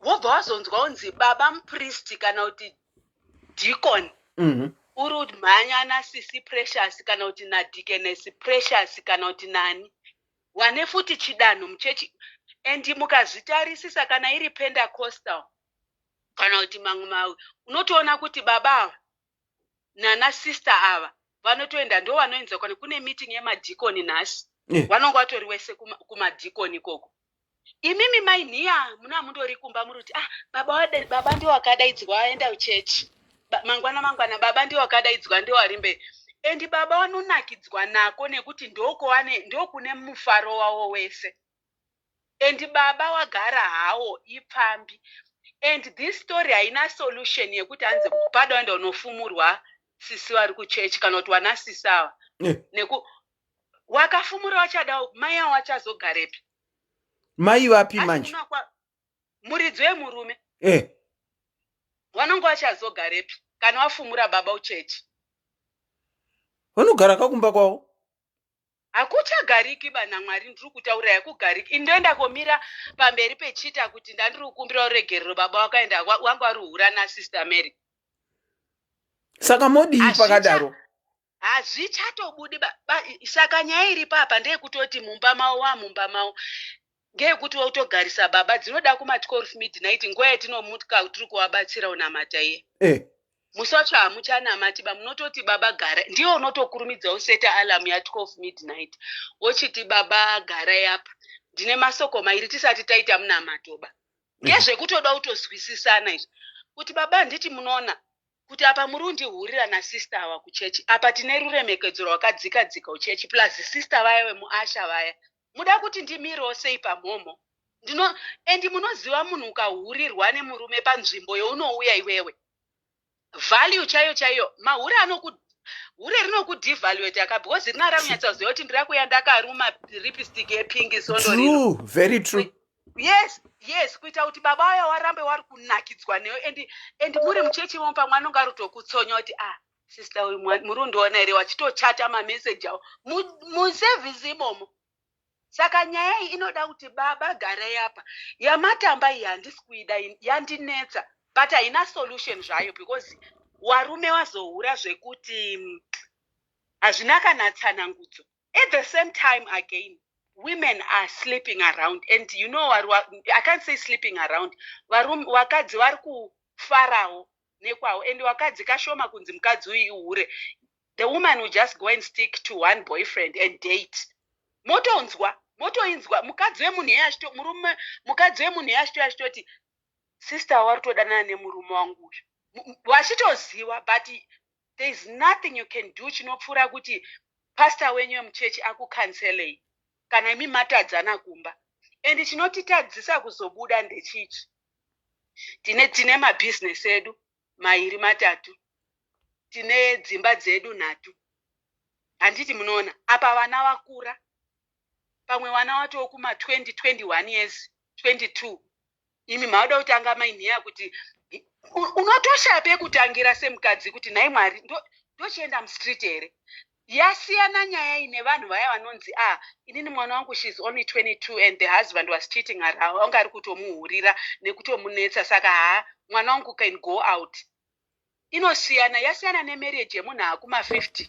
wobva wazonzwa unzi baba mupristi kana kuti deacon uri mhanya nasisi precious kana kuti nadeaconess precious kana kuti nani wane futi chidanho muchechi. And mukazvitarisisa kana iri Pentecostal kana kuti mamwe mawe unotoona kuti baba nana sister ava vanotoenda ndo vanoenza kune meeting yemadhikoni nhasi. Vanonga vatori wese kumadhikoni ikoko. Imimi mainhiya muna mundori kumba muri kuti baba ndio wakadaidzwa aenda kuchechi. Mangwana baba ndio wakadaidzwa ndio arimbe. And baba vanonakidzwa nako nekuti ndokune mufaro wavo wese. And baba wagara hawo ipambi. And this story haina solution yekuti hanzi pada enda unofumurwa sisi vari kuchechi kana kuti wana sisava. Wakafumura wachada mai avo vachazogarepi? Mai vapi manje? Muridzi wemurume. Vanonga vachazogarepi kana wafumura baba uchechi? Vanogara kakumba kwavo? Hakuchagariki bana Mwari, ndiri kutaura hakugariki. Ndoenda komira pamberi pechita kuti ndandiri kukumbira uregerero baba wakaenda wanga vari hura naSister Mary. Saka modii pakadaro? Hazvichatobudi saka nyaya iri papa ndeyekutoti mumba mavo ngeyekuti wotogarisa baba dzinoda kuma 12 midnight nguva yatinomuka tiri kuvabatsira unamata iye. Musatsva hamuchanamati munototi baba gara, ndiwo unotokurumidza useta alamu ya 12 midnight wochiti baba garai apa. Ndine masoko mairi tisati taita munamatoba. Ngezvekutoda kutozwisisana izvi kuti baba nditi munoona kuti apa muri kundihurira nasister ava kuchechi. Apa tine ruremekedzo rwakadzika uchechi plus sister vaya vemuasha vaya. Muda kuti ndimirewo sei pamhomo? Endi munoziva munhu ukahurirwa nemurume panzvimbo younouya iwewe. Value chaiyo mahure hure rinokudevaluate aka because rina ramunyatsaziva kuti ndirakuya ndakaruma lipstick epingi sondorino. True, very true. Yes, kuita kuti baba vaya warambe vari kunakidzwa neyo and muri muchechi imo pamwe anonga rutokutsonya kuti sister uyu muri kundiona here wachitochata mameseji avo musevhisi imomo. Saka nyaya iyi inoda kuti baba garai apa. Yamatamba iyi handisi kuida, yandinetsa, but haina solution zvayo because warume wazohura zvekuti hazvina kana tsanangudzo. At the same time again, women are sleeping around, and you know I can't say sleeping around. Wakadzi vari kufarawo nekwawo, and wakadzi kashoma kunzi mukadzi uyu uhure. The woman will just go and stick to one boyfriend and date. motoinzwa mukadzi wemunhu yashito murume mukadzi wemunhu yashito yashitoti sister wari kutodanana nemurume wangu uyu wachitoziva, but there is nothing you can do chinopfuura kuti pastor wenyu wemuchechi akukanselei kana imi matadzana kumba. And chinotitadzisa kuzobuda ndechichi, tine mabhizinesi edu mairi matatu, tine dzimba dzedu nhatu. Handiti munoona apa vana vakura, pamwe vana watowo kuma 21 years 22. Imi mauda kutanga mainhiya kuti unotoshape kutangira semukadzi kuti nai Mwari ndochienda mustreet here. Yasiyana nyaya ine vanhu vaya vanonzi inini mwana wangu she's only 22 and the husband was cheating her. Wanga ari kutomuhurira nekutomunetsa, saka mwana wangu can go out. Inosiyana, yasiyana nemarriage yemunhu akuma 50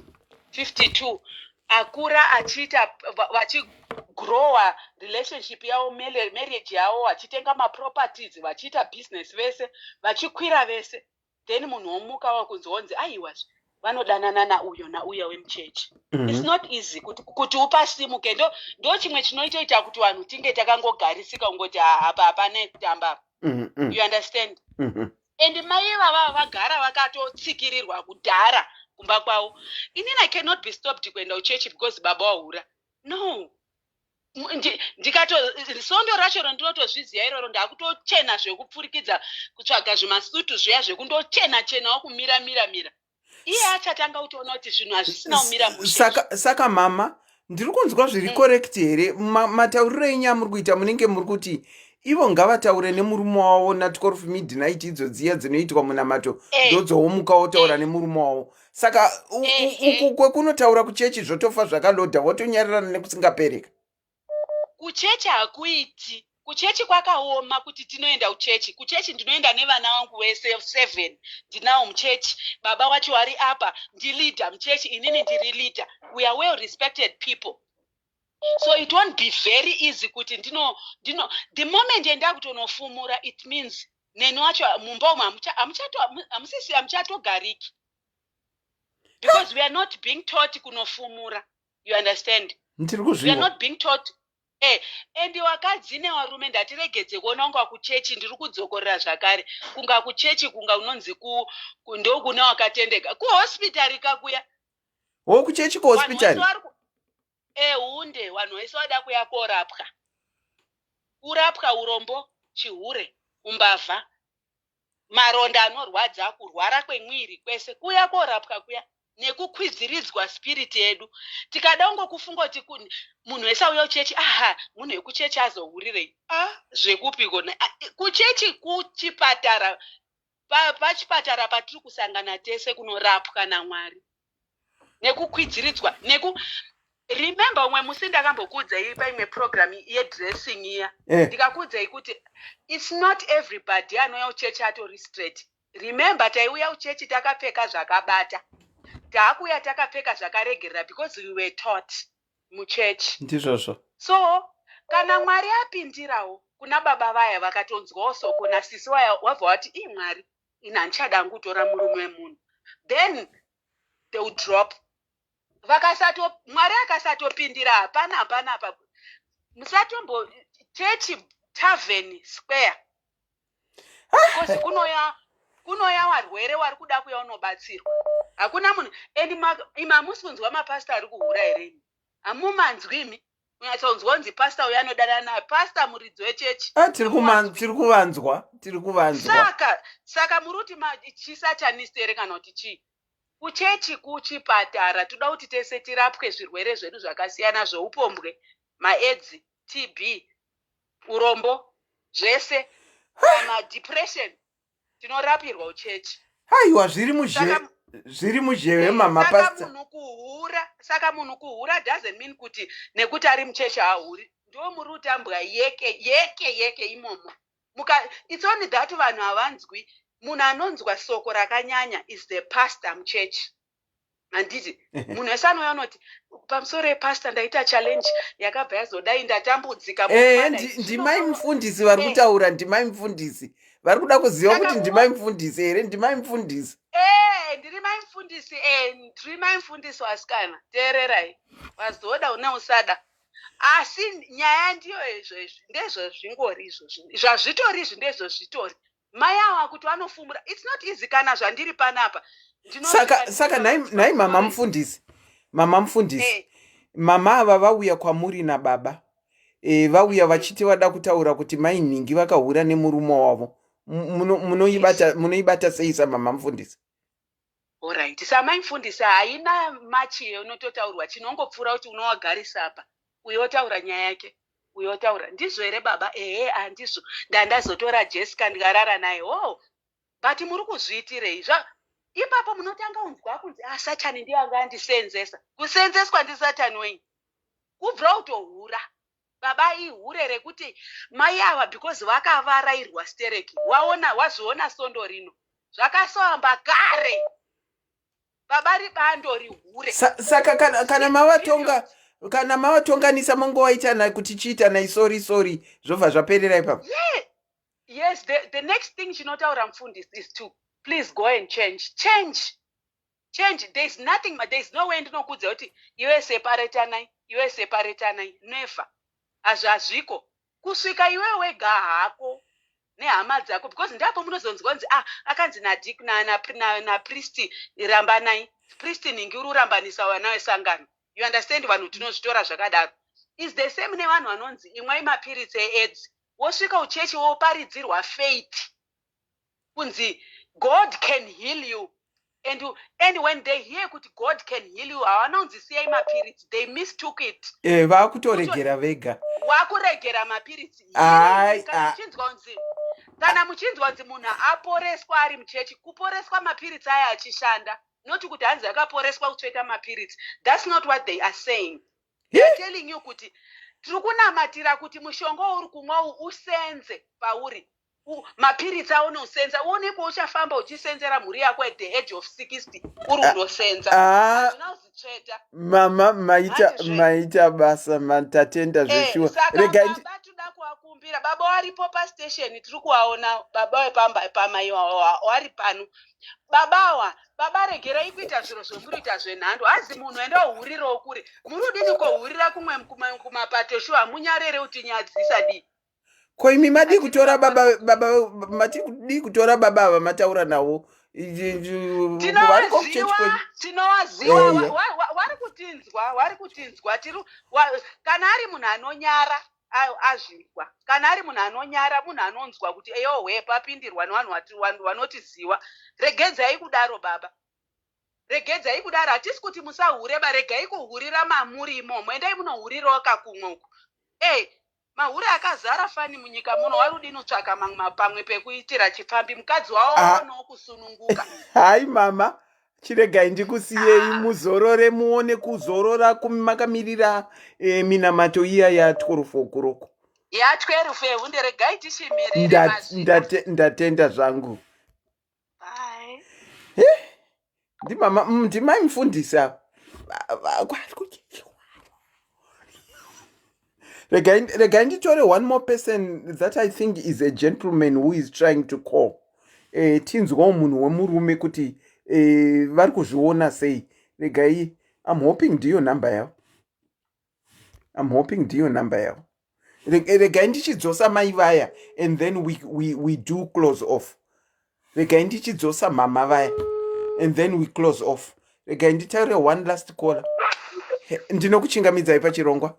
52 akura achiita vachigrowa relationship yavo, marriage yavo, vachitenga maproperties, vachiita business vese, vachikwira vese, then munhu womuka wakunzonzi aiwazve vanodanana nauyo nauya wemuchechi. It's not easy kuti upasimuke. Ndo chimwe chinoita kuti vanhu tinge takangogarisika ungoti apa hapana kutamba. You understand? And mai vava vagara vakatotsikirirwa kudhara kumba kwavo. Inini I cannot be stopped kuenda kuchechi because baba wahura. No. Sondo racho rondinotozviziva iroro, ndakutochena zvekupfurikidza kutsvaga zvimasutu zviya zvekundochena kumira. Iye achatanga kutoona kuti zvinhu hazvisina kumira mushe. Saka mama, ndiri kunzwa zviri correct here? Matauriro enyu amuri kuita munenge muri kuti ivo ngavataure nemurume wavo na 12 midnight idzo dziya dzinoitwa munamato ndodzowomuka wotaura nemurume wavo. Saka uku kwekunotaura kuchechi zvotofa zvakalodha wotonyararana nekusingapereka. Kuchechi hakuiti. Kuchechi kwakaoma kuti tinoenda kuchechi. Kuchechi ndinoenda nevana vangu vese 7. Ndinawo muchechi. Baba wacho wari apa, ndileader muchechi, inini ndiri leader. We are well respected people. So it won't be very easy kuti the moment enda kutonofumura, it means neni wacho mumba umu hamuchatogariki. Because we are not being taught kunofumura. You understand? We are not being taught. Endi wakadzi nevarume ndatiregedze kuona kunga kuchechi ndiri kudzokorera zvakare. Kunga kuchechi kunga unonzi ndokune wakatendeka. Kuhospitari kakuya. Kuchechi kuhospitari? Hunde vanhu vese vada kuya korapwa. Kurapwa urombo, chihure, umbavha, maronda anorwadza, kurwara kwemwiri kwese, kuya korapwa kuya. Nekukwiziridzwa spirit yedu. Tikada kufunga kuti munhu wese auya kuchechi, munhu wekuchechi azohurirei. Zvekupi kona. Kuchechi kuchipatara. Pachipatara patiri kusangana tese kunorapwa naMwari. Nekukwidziridzwa. Remember umwe musi ndakambokuudzai paimwe program yedressing iya. Ndikakuudzai kuti it's not everybody anouya kuchechi atori straight. Remember taiuya kuchechi takapfeka zvakabata. Taakuya takapfeka zvakaregerera because we were taught muchechi. Ndizvozvo. So kana Mwari apindirawo kuna baba vaya vakatonzwawo soko nasisi vaya wabva wati Mwari ina ndichada kutora murume wemunhu, then they will drop. Mwari akasatopindira hapana apa musatombo chechi tavern square. Because kunoya varwere vari kuda kuya unobatsirwa. Hakuna munhu. Imi hamusi kunzwa mapasta ari kuhura here? Hamumanzwi imi? Unyatsonzwa kunzi pasta uya anodanana naye. Pasta muridzi wechechi. Tiri kuvanzwa. Saka muri kuti chisatanist here kana kuti chii? Kuchechi kuchipatara toda kuti tese tirapwe zvirwere zvedu zvakasiyana zveupombwe, maAIDS, TB, urombo, zvese, depression. Tinorapirwa uchechi. Aiwa zviri muzhewe mama pastor. Saka munhu kuhura doesn't mean kuti nekuti ari muchechi haahuri. Ndo muri kutambwa yeke imomo. It's only that vanhu havanzwi. Munhu anonzwa soko rakanyanya is the pastor muchechi. Handiti munhu wese anouya unoti pamusoro pastor ndaita challenge yakabva yazodai ndatambudzika. Ndimai mufundisi vari kutaura, ndimai mufundisi. Vari kuda kuziva kuti ndimai mufundisi here? Ndimai mufundisi. Ndiri mai mufundisi. Ndiri mai mufundisi wasikana. Teererai. Wazoda une usada. asi nyaya ndiyo izvezvi ndezvo zvingori izvozvo zvazvitori izvi ndezvo zvitori mai ava kuti vanofumbura. It's not easy kana zvandiri panapa saka nai mama mufundisi mama ava vauya kwamuri nababa vauya vachiti vada kutaura kuti mai nhingi vakahura nemurume wavo munoibata sei samama mufundisi? Alright, samai mufundisi haina machi unototaurwa chinongopfuura kuti unowagarisa apa uyo otaura nyaya yake uyo otaura ndizvo here baba handizvo ndandazotora Jessica ndikarara naye but muri kuzviitirei ipapo munotanga unzwa kunzi Satani ndiye anga andisenzesa. Kusenzeswa ndiSatani wenyu kubvira kutohura baba ihure rekuti mai ava because vakavarairwa stereki wazviona sondo rino zvakasoamba kare baba ribando rihure. Saka kana mavatonganisa mongovaitana kuti chiitanai sorry zvobva zvaperera ipapo. Yes, the next thing chinotaura mufundisi is to please go and change. There's nothing, there's no way ndinokudza kuti iwe separatanai never. Hazviko kusvika iwe wega hako nehama dzako because ndapo munozonzwa kunzi akanzi napristi rambanai pristi ningi uri urambanisa vana vesangano. You understand, vanhu tinozvitora zvakadaro. Is the same nevanhu vanonzi imwai mapiritsi eAIDS wosvika uchechi woparidzirwa faith kunzi God can heal you, and when they hear kuti God can heal you havanonzi siyai mapiritsi, they mistook it. Vakutoregera vega wakuregera mapiritsi. Kana muchinzwa kunzi munhu aporeswa ari muchechi, kuporeswa mapiritsi aya achishanda, noti kuti hanzi akaporeswa kutsveta mapiritsi. That's not what they are saying. They are telling you kuti tiri kunamatira kuti mushonga uri kumwa usenze pauri. Mapiritsi aunosenza uonekwa uchafamba uchisenzera mhuri yako at the age of 60 uri unosenza. Unozitsveta mama maita basa matatenda zveshuwa. Baba toda kuvakumbira baba waripo pastation tiri kuvaona baba wepamai wari pano baba regerai kuita zviro zvomurita zvenhando. Hazi munhu enda uhurirawo kure muri udini kohurira kumwe kumapato shuwa munyarere kuti nyadzisa di ko imi madi kutora baba mati kutora baba ava mataura nawo tinowaziwa wari kutinzwa kana ari munhu anonyara azvirwa, kana ari munhu anonyara munhu anonzwa kuti eyohwe papindirwa nevanhu vanotiziva. Regedzai kudaro baba, regedzai kudaro. Hatisi kuti musahureba, regai kuhurira mamuri imomo, endai munohurirawo kakumwoko. Mahuri akazara fani munyika muno warudini utsvaka pamwe pekuitira chifambi mukadzi waonowo kusununguka. Hai mama, chiregai ndikusiyei muzorore muone kuzorora kumakamirira minamato iya ya12 o'clock. Ya12 hunde regai tishimirire. Ndatenda zvangu. Ndimai mufundisa. Regai nditore one more person that I think is a gentleman who is trying to call. Tinzwawo munhu wemurume kuti vari kuzviona sei. Regai, I'm hoping ndiyo number yavo. Regai ndichidzosa mai vaya and then we do close off. Regai ndichidzosa mama vaya and then we close off. Regai nditaure one last caller. Ndinokuchingamidzai pachirongwa.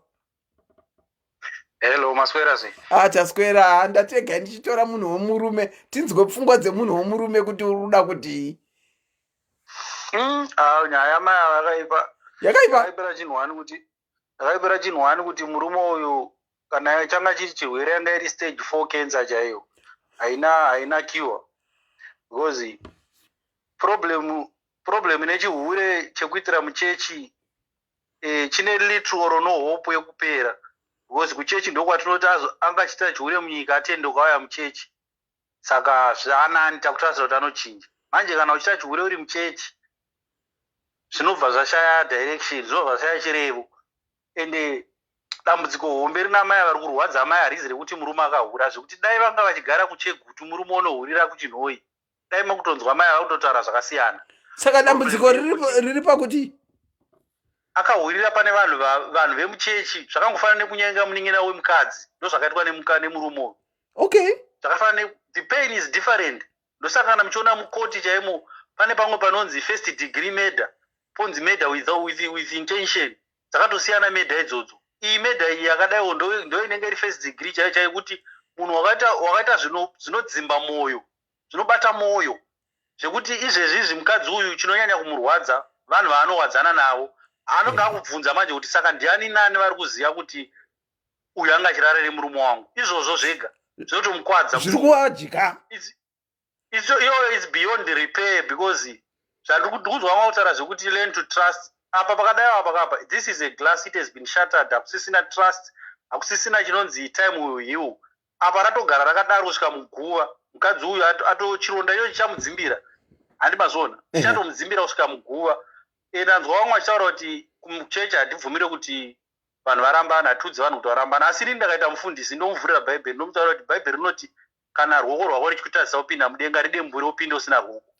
Hello, maswera sei? Taswera, ndatega ndichitora munhu wemurume. Tinzwe pfungwa dzemunhu wemurume kuti uruda kuti nyaya maya yakaipera chinhwani kuti murume uyu kana changa chiri chirwere yanga iri stage 4 cancer chaiyo haina cure because problem nechihure chekuitira muchechi chine little no hope yekupera because kuchechi ndokwatinoti anga chita chihure munyika atende ukauya muchechi. Saka zvaanani takutarisa kuti anochinja. Manje kana uchita chihure uri muchechi zvinobva zvashaya direction, zvinobva zvashaya chirevo. Ende dambudziko hombe rina mai vari kurwadza mai harizi rekuti murume akahura zvekuti dai vanga vachigara kuchegutu murume unohurira kuchinhoi dai makutonzwa mai vari kutotaura zvakasiyana. Saka dambudziko riri pakuti akahwirira pane vanhu vemuchechi zvakangofanana nekunyenga munin'ina wemukadzi ndozvakaitwa nemurume. Okay, zvakafanana, the pain is different. Ndosaka kana muchiona mukoti chaimo pane pamwe panonzi first degree murder, ponzi murder with intention, dzakatosiyana murder idzodzo. Iyi murder iyi yakadaiwo ndo inenge iri first degree chaiyo kuti munhu wakaita zvinodzimba mwoyo, zvinobata mwoyo, zvekuti izvezvizvi mukadzi uyu chinonyanya kumurwadza vanhu vaanowadzana navo anonga akubvunza manje kuti saka ndiani nani vari kuziva kuti uyu anga achirara nemurume wangu. Izvozvo zvega zvinotomukwadza, zviri kuwadya. Iyo is beyond repair, because zvandikuzwa mwautaura zvekuti learn to trust. Apa pakadaiwa pakapa, this is a glass, it has been shattered. Hakusisina trust, hakusisina chinonzi time will heal. Apa ratogara rakadaro kusvika muguva, mukadzi uyu chironda icho chichamudzimbira, handi mazona, chichatomudzimbira kusvika muguva. Ndanzwa vamwe vachitaura kuti kumuchechi handibvumire kuti vanhu varambana, hatudzi vanhu kuti varambana. Asi ini ndakaita mufundisi ndomuvhurira bhaibheri, ndomutaura kuti bhaibheri rinoti kana ruoko rwako richikutarisa kupinda mudenga ridembure upinde usina ruoko.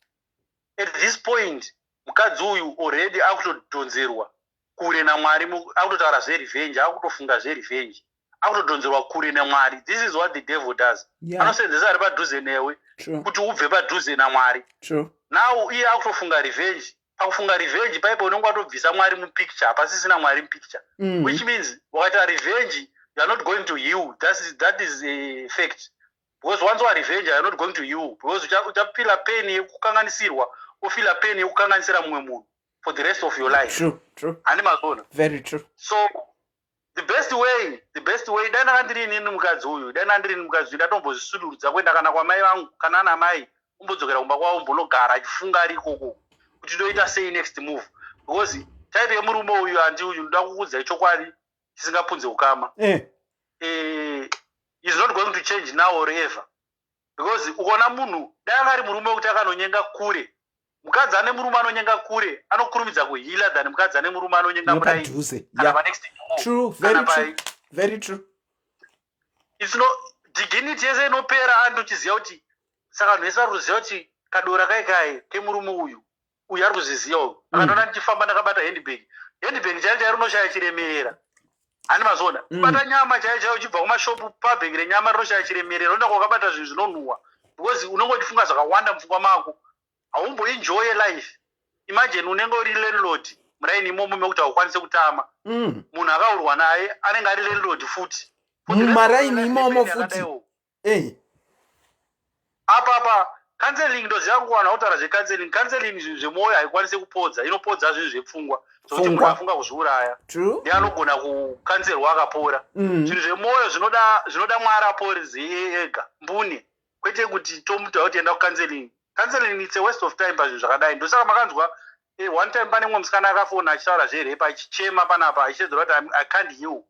At this point mukadzi uyu already akutodhonzerwa kure naMwari, akutotaura zverevenge, akutofunga zverevenge, akutodhonzerwa kure naMwari. This is what the devil does. Anosenzesa ari padhuze newe kuti ubve padhuze naMwari. Now iye akutofunga revenge. Akufunga revenge paipo unenge watobvisa Mwari mupicture, pasisina Mwari mupicture. Which means wakaita revenge, you are not going to heal. That is a fact. Because once you are revenge, you are not going to heal. Because uchapila pain yekukanganisirwa, ufila pain yekukanganisira mumwe munhu for the rest of your life. True. Handi mazona. Very true. So the best way, dai ndakandiri inini mukadzi uyu, ndatombozvisudurudza kuenda kana kwamai vangu, kana ana mai, umbodzokera kumba kwavo, umbonogara achifunga ari ikoko kuti ndoita sei next move. Because type yemurume uyu handi uyu, ndoda kukuudza chokwadi chisingapunze ukama. Is not going to change now or ever. Because ukona munhu dai angari murume kuti akanonyenga kure, mukadzi ane murume anonyenga kure anokurumidza kuhila than mukadzi ane murume anonyenga padhuze. True, very true. It's no dignity yese inopera antu chiziva kuti saka vanhu vese vari kuziva kuti kadora kaikai kemurume uyu ari kuzvizivawo. Akatoona ndichifamba ndakabata handbag chaiyo rinoshaya chiremerera, handi mazona. Bata nyama chaiyo uchibva kumashopu, pabhegi renyama rinoshaya chiremerera, unoda kwakabata zvinhu zvinonhuhwa, because unongotifunga zvakawanda mupfungwa mako, haumboenjoy life. Imagine unenge uri landlord muraini imomo mekuti haukwanise kutama, munhu akaurwa naye anenge ari landlord futi mumaraini imomo futi. Apa counseling ndoziva kuwana kutaura zvecounseling. Counseling zvinhu zvemwoyo haikwanisi kupodza, inopodza zvinhu zvepfungwa, zvokuti munhu afunga kuzviuraya ndianogona kukanzerwa akapora. Zvinhu zvemwoyo zvinoda Mwari aporidze ega mbune, kwete kuti tomuta kuti enda kucounseling. Counseling it's a waste of time pazvinhu zvakadai. Ndosaka makanzwa one time pane mumwe musikana akafona achitaura zverepa achichema panapa achitedzera kuti I can't heal,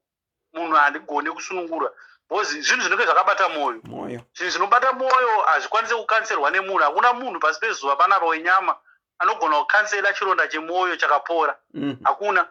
munhu handigoni kusunungura. Because zvinhu zvinenge zvakabata mwoyo. Zvinhu zvinobata mwoyo hazvikwanisi kukanserwa nemunhu. Hakuna munhu pasi pezuva panapa wenyama anogona kukansela chironda chemwoyo chakapora. Hakuna.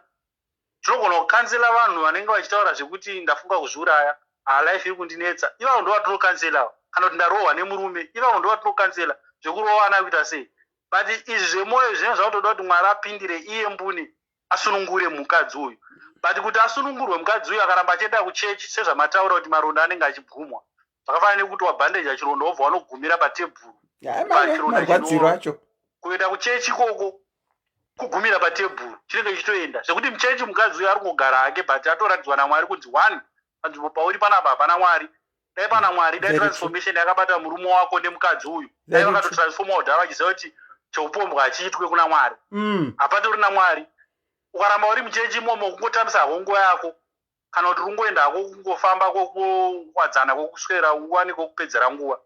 Tinogona kukansela vanhu vanenge vachitaura zvekuti ndafunga kuzviuraya, life iri kundinetsa, ivavo ndo vatinokansela. Kana kuti ndarohwa nemurume, ivavo ndo vatinokansela zvekurohwana kuita sei. But izvi zvemwoyo zvinenge zvatoda kuti Mwari apindire iye mbune asunungure mukadzi uyu. But kuti asunungurwe mukadzi uyu akaramba achienda kuchechi sezvamataura kuti maronda anenge achigumwa, zvakafanana nekuti wabhandeja chironda wobva wanogumira patebhuru. Marwadziro acho kuenda kuchechi ikoko kugumira patebhuru chinenge chichitoenda, zvekuti muchechi mukadzi uyu ari kugara hake, but atoratidzwa naMwari kunzi one panzvimbo pauri panapa hapana Mwari. Dai pana Mwari, dai transformation yakabata murume wako nemukadzi uyu, dai vakatotransforma kudhara vachiziva kuti cheupombwa hachiitwe kuna Mwari. Hapatori naMwari. Ukaramba uri muchechi imomo kungotambisa hongo yako, kana kuti rungoenda hako kungofamba kwowadzana kwokuswera uwane kwokupedzera nguva.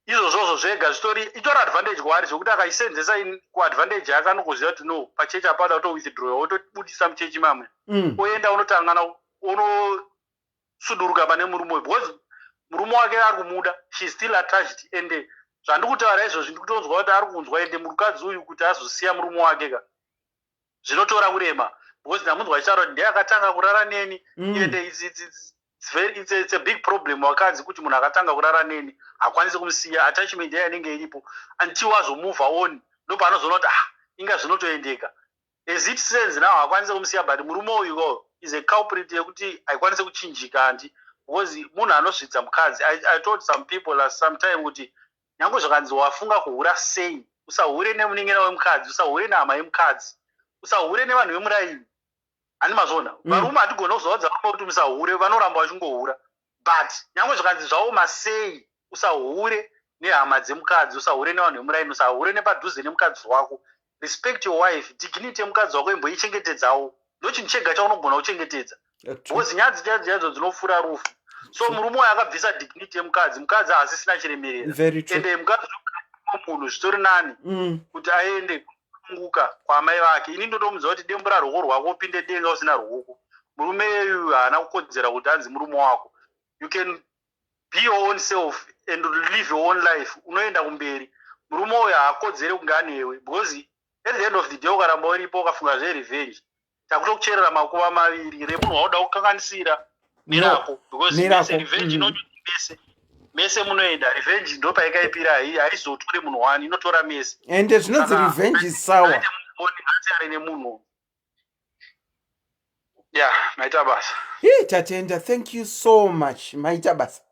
Izvozvozvo zvega itori advantage kwaari, zvokuti akaisenzesa kuadvantage yake anokuziva kuti no, pachechi apada kutowithdraw, wotobudisa muchechi mamwe, oenda unotangana unosuduruka pane murume uyu, because murume wake ari kumuda, she is still attached. And zvandikutaura izvozvo ndikutonzwa kuti ari kunzwa ende mukadzi uyu kuti azosiya murume wake ka zvinotora kurema, because ndamunzwa achitaura kuti ndiye akatanga kurara neni. And it's a big problem wakadzi kuti munhu akatanga kurara neni hakwanisi kumusiya, attachment yaye inenge iripo until wazomove on, ndopaanozoona kuti inga zvinotoendeka. as it stands now hakwanise kumusiya, but murume uyu is a culprit yekuti haikwanise kuchinjika handi, because munhu anosvidza mukadzi. I told some people last some time kuti nyange zvakanzi wafunga kuhura sei, usahure nemunin'ina wemukadzi, usahure nehama yemukadzi, usahure nevanhu vemuraini. Ani mazvona varume hatigona kuzoudza varume kuti musahure, vanoramba vachingohura. But nyange zvakanzi zvavo masei, usahure nehama dzemukadzi, usahure nevanhu vemuraini, usahure nepadhuze nemukadzi wako. Respect your wife. Dignity yemukadzi wako imboichengetedzawo. Ndo chinhu chega chaunogona kuchengetedza, because nyaya dzichadzo dzinofura rufu. So murume uyu akabvisa dignity yemukadzi, mukadzi haasisina chiremerera, ende mukadzi munhu zvitori nani kuti aende kunguka kwaamai vake. Ini ndotomudza kuti dembura ruoko rwako upinde denga usina ruoko. Murume uyu haana kukodzera kuti anzi murume wako. You can be your own self and live your own life. Unoenda kumberi. Murume uyu haakodzere kunge anewe, because at the end of the day ukaramba uripo ukafunga zverevenge, takutokucherera makuva maviri remunhu wauda kukanganisira nerako, because mese revenge inoti mese munoenda. Revenge ndo paikaipira, haizotore munhu wani, inotora mese. Ende zvinonzi revenge is sawa. Ari nemunhu. Yeah, maita basa. Tatenda, thank you so much. Maita basa.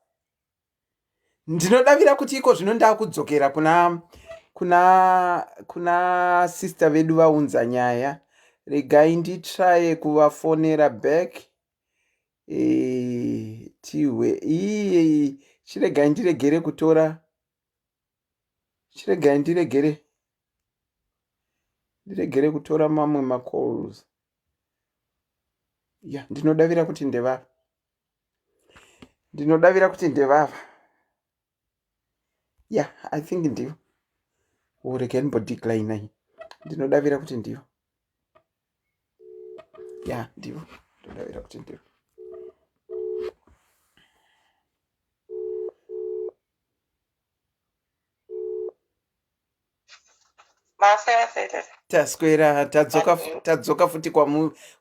Ndinodavira kuti iko zvino ndakudzokera kuna sister vedu vaunza nyaya. Regai nditraye kuvafonera back. Tiwe chiregai ndiregere kutora. Chiregai ndiregere kutora mamwe macalls. Yeah, ndinodavira kuti ndevava. Yeah, I think ndivo. Urege nimbodecline nayi. Ndinodavira kuti ndivo. Yeah, ndivo. Ndinodavira kuti ndivo. Taswera tadzoka futi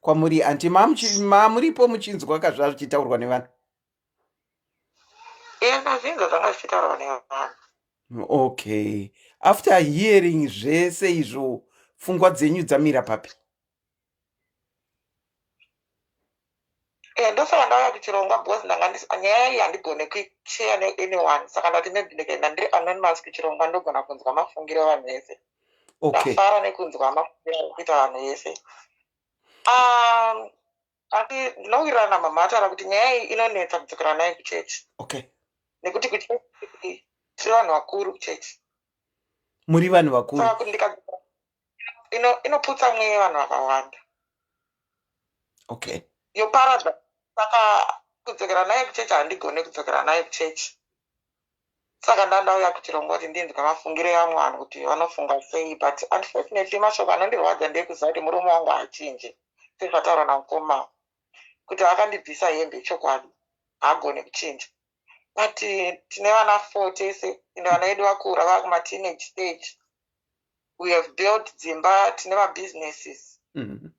kwamuri anti mamuripo muchinzwa kazva zvichitaurwa nevanhu. Okay. After hearing zvese izvo pfungwa dzenyu dzamira papi? Ndosaka ndauya kuchirongwa because nyaya iyi handigone kushare neanyone, saka ndati maybe ndikaenda ndiri anonymous kuchirongwa ndogona kunzwa mafungiro evanhu vese. Ndafara nekunzwa mafungiro ekuita vanhu vese. Asi ndinowirirana namama ataura kuti nyaya iyi inonetsa kudzokera nayo kuchechi. Okay. Nekuti kuchechi tiri vanhu vakuru kuchechi. Muri vanhu vakuru. Saka kuti inoputsa mweya vanhu vakawanda. Okay. Yoparadza. Saka kudzokera nayo kuchechi handigone kudzokera nayo kuchechi. Saka ndandauya kuchirongwa kuti ndinzwe mafungiro evanhu vanhu kuti vanofunga sei, but unfortunately mashoko anondirwadza ndekuziva kuti murume wangu hachinje sezvataura namukoma kuti akandibvisa hembe chokwadi haagone kuchinja. But tine vana 4 tese, tine vana vedu vakura vava kuma-teenage stage. We have built dzimba, tine mabusinesses. And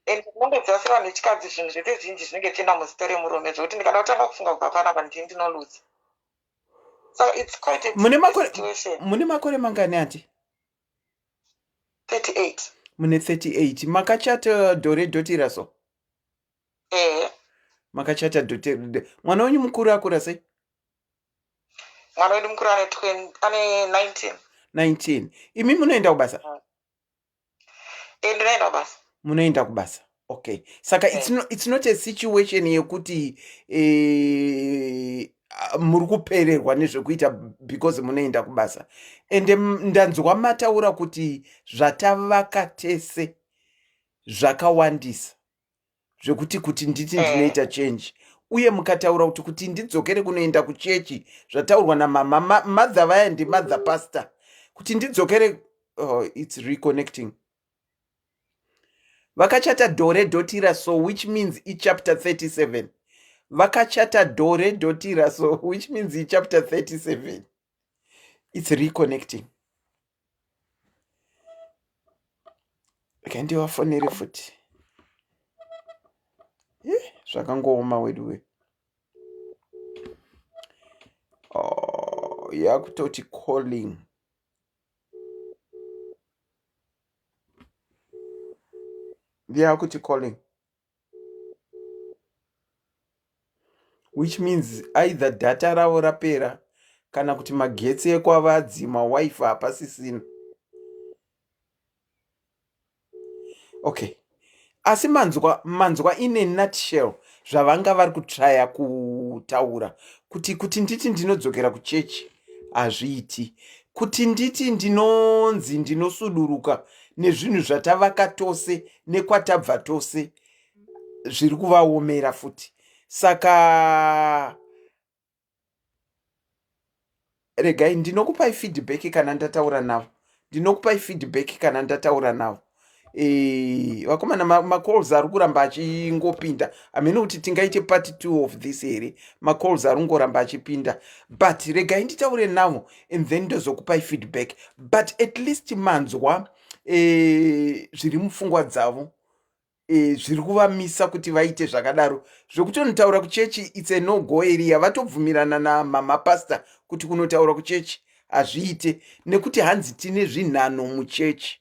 ndinongoziva sevanhu vechikadzi zvinhu zvese zvinji zvinenge tichienda muzita remurume zvokuti ndikada kutanga kufunga kubva panapa ndinoludza. So it's quite a situation. Mune makore mangani ati? 38. Mune 38. Makachata dore dotira so? Makachata dotira. Mwana wenyu mukuru akura sei? Mwana wedu mukuru ane 19. 19. Imi munoenda kubasa? Ndinoenda kubasa. Munoenda kubasa. Okay. Saka it's not a situation yekuti muri kupererwa nezvekuita because munoenda kubasa. Ende ndanzwa mataura kuti zvatavaka tese zvakawandisa zvekuti nditi ndinoita change. Uye mukataura kuti ndidzokere kunoenda kuchechi zvataurwa namama mother vaya ndi mother pastor kuti ndidzokere. It's reconnecting. Vakachata dore dotira so, which means chapter 37. Vakachata dore dotira so, which means chapter 37. It's reconnecting. Kandiwafonere futi. Zvakangooma weduwe. Yakutoti calling. they are kuti calling, which means either data ravo rapera kana kuti magetsi ekwavadzima wifi hapasisina. Okay, asi manzwa in a nutshell zvavanga vari kutraya kutaura kuti nditi ndinodzokera kuchechi hazviiti, kuti nditi ndinonzi ndinosuduruka nezvinhu zvatavaka tose nekwatabva tose zviri kuvaomera futi. Saka regai ndinokupai feedback kana ndataura navo, ndinokupai feedback kana ndataura navo. Vakomana macalls ari kuramba achingopinda. Hamene kuti tingaite part 2 of this here. Macalls ari ngoramba achipinda, but regai nditaure navo and then ndozokupai feedback. But at least manzwa zviri mupfungwa dzavo, zviri kuvamisa kuti vaite zvakadaro. Zvokutonotaura kuchechi it's a no go area. Vatobvumirana namapasta kuti kunotaura kuchechi hazviite, nekuti hanzi tine zvinhano muchechi.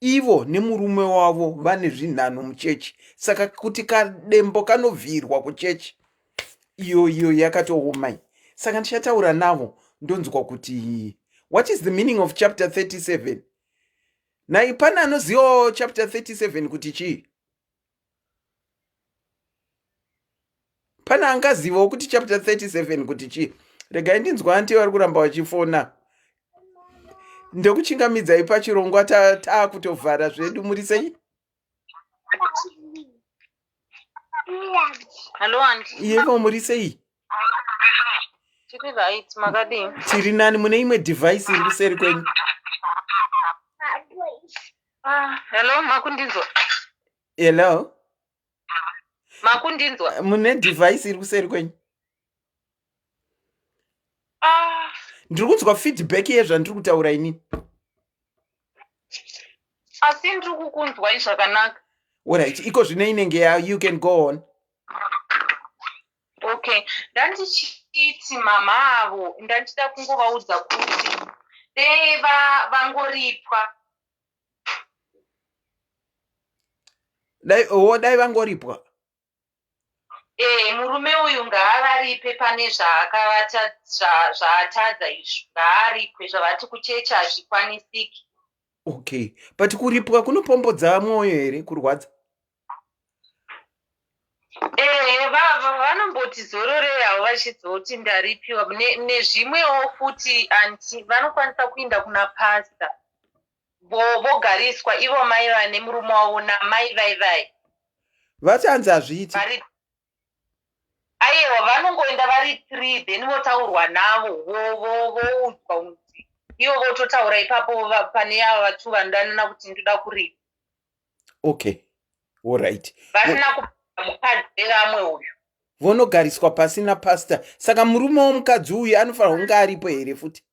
Ivo nemurume wavo vane zvinhano muchechi. Saka kuti kadembo kanovhirwa kuchechi, iyo yakatoomai. Saka ndichataura navo ndonzwa kuti what is the meaning of chapter 37. Nai pana anozivawo chapter 37 kuti chii? Pana angazivawo kuti chapter 37 kuti chii? Regai ndinzwa anti vari kuramba vachifona. Ndokuchingamidzai pachirongwa taakutovhara zvedu. Muri sei? Hello aunty. Yevo muri sei? Tiri right, makadini? Tiri nani, mune imwe device iri kuseri kwenyu. Hello, makundinzwa? Hello? Makundinzwa? Mune device iri kuseri kwenyu. Ndiri kunzwa feedback yezvandiri kutaura inini. Asi ndiri kukunzwai zvakanaka. Alright, iko zvine inenge you can go on. Okay, ndandichiti mama avo ndandichida kungovaudza kuti dei vangoripwa. Dai vangoripwa. Murume uyu ngaavaripe pane zvaatadza izvo. Ngaaripwe zvavati kuchechi hazvikwanisiki. Okay, but kuripwa kunopombodza mwoyo here, kurwadza? Vanomboti zororei havo vachizoti ndaripiwa. Nezvimwewo futi anti vanokwanisa kuinda kuna pasta vogariswa ivo mai vane murume wavo namai vaivai. Vachanzi hazviiti. Aiwa, vanongoenda vari 3 then votaurwa navo voudzwa kuti ivo vototaura ipapo pane ava vatu vandanana kuti ndoda kuripa. Okay, alright. Vasina kupinda mukadzi wevamwe uyu. Vonogariswa pasina pasta. Saka murume womukadzi uyu anofanira kunge aripo here futi?